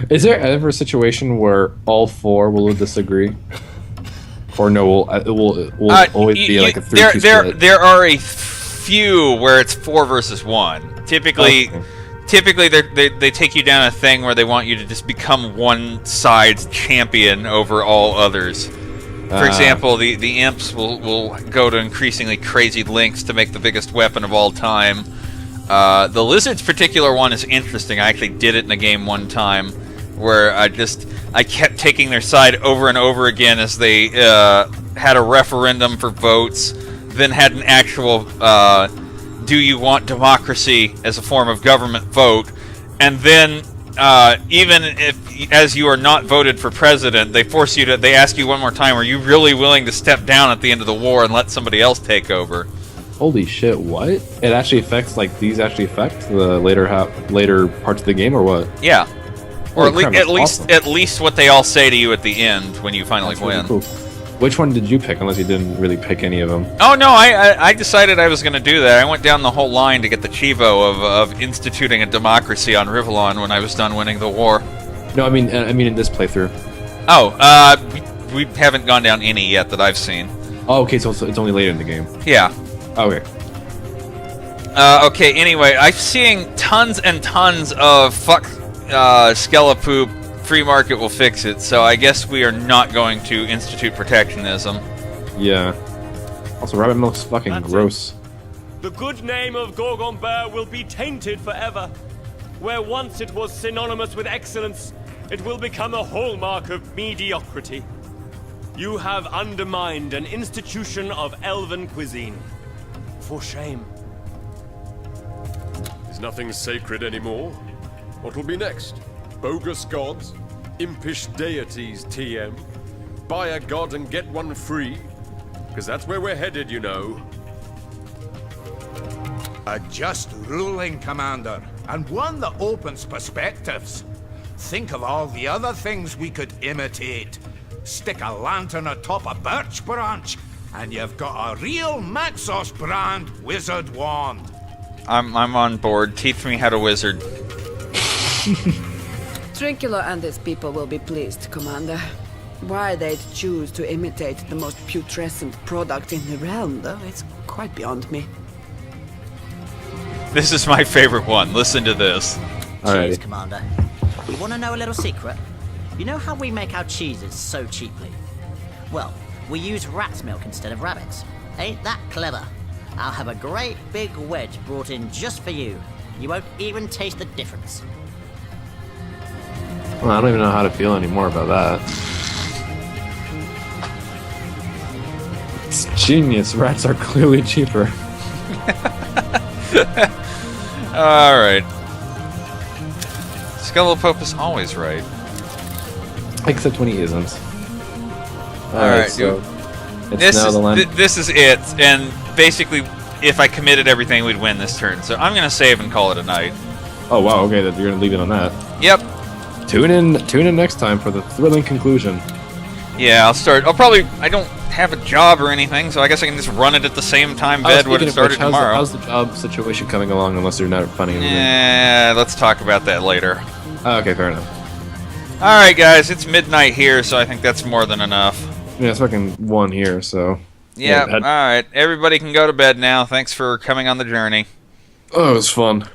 Is there ever a situation where all four will disagree? Or no, it will always be like a 3-2 split? There are a few where it's 4 versus 1. Typically... Okay. Typically, they take you down a thing where they want you to just become one side's champion over all others. For example, the imps will go to increasingly crazy lengths to make the biggest weapon of all time. The lizard's particular one is interesting. I actually did it in a game one time where I kept taking their side over and over again as they had a referendum for votes, then had an actual... do you want democracy as a form of government vote? And then, even if, as you are not voted for president, they ask you one more time, are you really willing to step down at the end of the war and let somebody else take over? Holy shit, what? It actually affects, like, these actually affect the later parts of the game, or what? Yeah. Or awesome. at least what they all say to you at the end when you finally win. Really cool. Which one did you pick, unless you didn't really pick any of them? Oh, no, I decided I was going to do that. I went down the whole line to get the Chivo of instituting a democracy on Rivellon when I was done winning the war. No, I mean in this playthrough. Oh, we haven't gone down any yet that I've seen. Oh, okay, so it's only later in the game. Yeah. Okay. Okay, anyway, I'm seeing tons and tons of fuck Skelepoop, free market will fix it, so I guess we are not going to institute protectionism. Yeah. Also, rabbit milk's fucking gross. The good name of Gorgon Bear will be tainted forever. Where once it was synonymous with excellence, it will become a hallmark of mediocrity. You have undermined an institution of elven cuisine. For shame. Is nothing sacred anymore? What will be next? Bogus gods? Impish deities, TM? Buy a god and get one free? Because that's where we're headed, you know. A just ruling, Commander, and one that opens perspectives. Think of all the other things we could imitate. Stick a lantern atop a birch branch, and you've got a real Maxos brand wizard wand. I'm on board. Teach me how to wizard. Trinculo and his people will be pleased, Commander. Why they'd choose to imitate the most putrescent product in the realm, though, it's quite beyond me. This is my favorite one. Listen to this. Cheers, Commander. You want to know a little secret? You know how we make our cheeses so cheaply? Well, we use rat's milk instead of rabbits. Ain't that clever? I'll have a great big wedge brought in just for you. You won't even taste the difference. Well, I don't even know how to feel anymore about that. It's genius. Rats are clearly cheaper. Alright. Scuttlepope is always right. Except when he isn't. Alright, so dude. it's now the line. This is it, and basically, if I committed everything, we'd win this turn. So I'm gonna save and call it a night. Oh wow, okay, then you're gonna leave it on that. Yep. Tune in next time for the thrilling conclusion. Yeah, I don't have a job or anything, so I guess I can just run it at the same time bed when it started tomorrow. How's the job situation coming along, unless you're not finding anything? Yeah, let's talk about that later. Okay, fair enough. Alright, guys, it's midnight here, so I think that's more than enough. Yeah, it's fucking 1 here, so... Yeah, alright. Everybody can go to bed now. Thanks for coming on the journey. Oh, it was fun.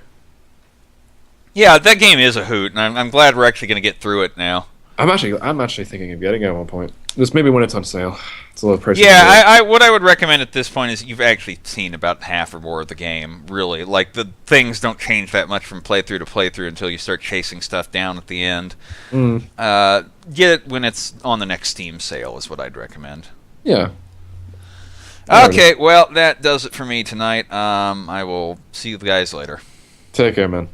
Yeah, that game is a hoot, and I'm glad we're actually going to get through it now. I'm actually thinking of getting it at one point. Just maybe when it's on sale. It's a little pricey. Yeah, what I would recommend at this point is you've actually seen about half or more of the game, really. Like, the things don't change that much from playthrough to playthrough until you start chasing stuff down at the end. Get it when it's on the next Steam sale is what I'd recommend. Yeah. Okay, well, that does it for me tonight. I will see you guys later. Take care, man.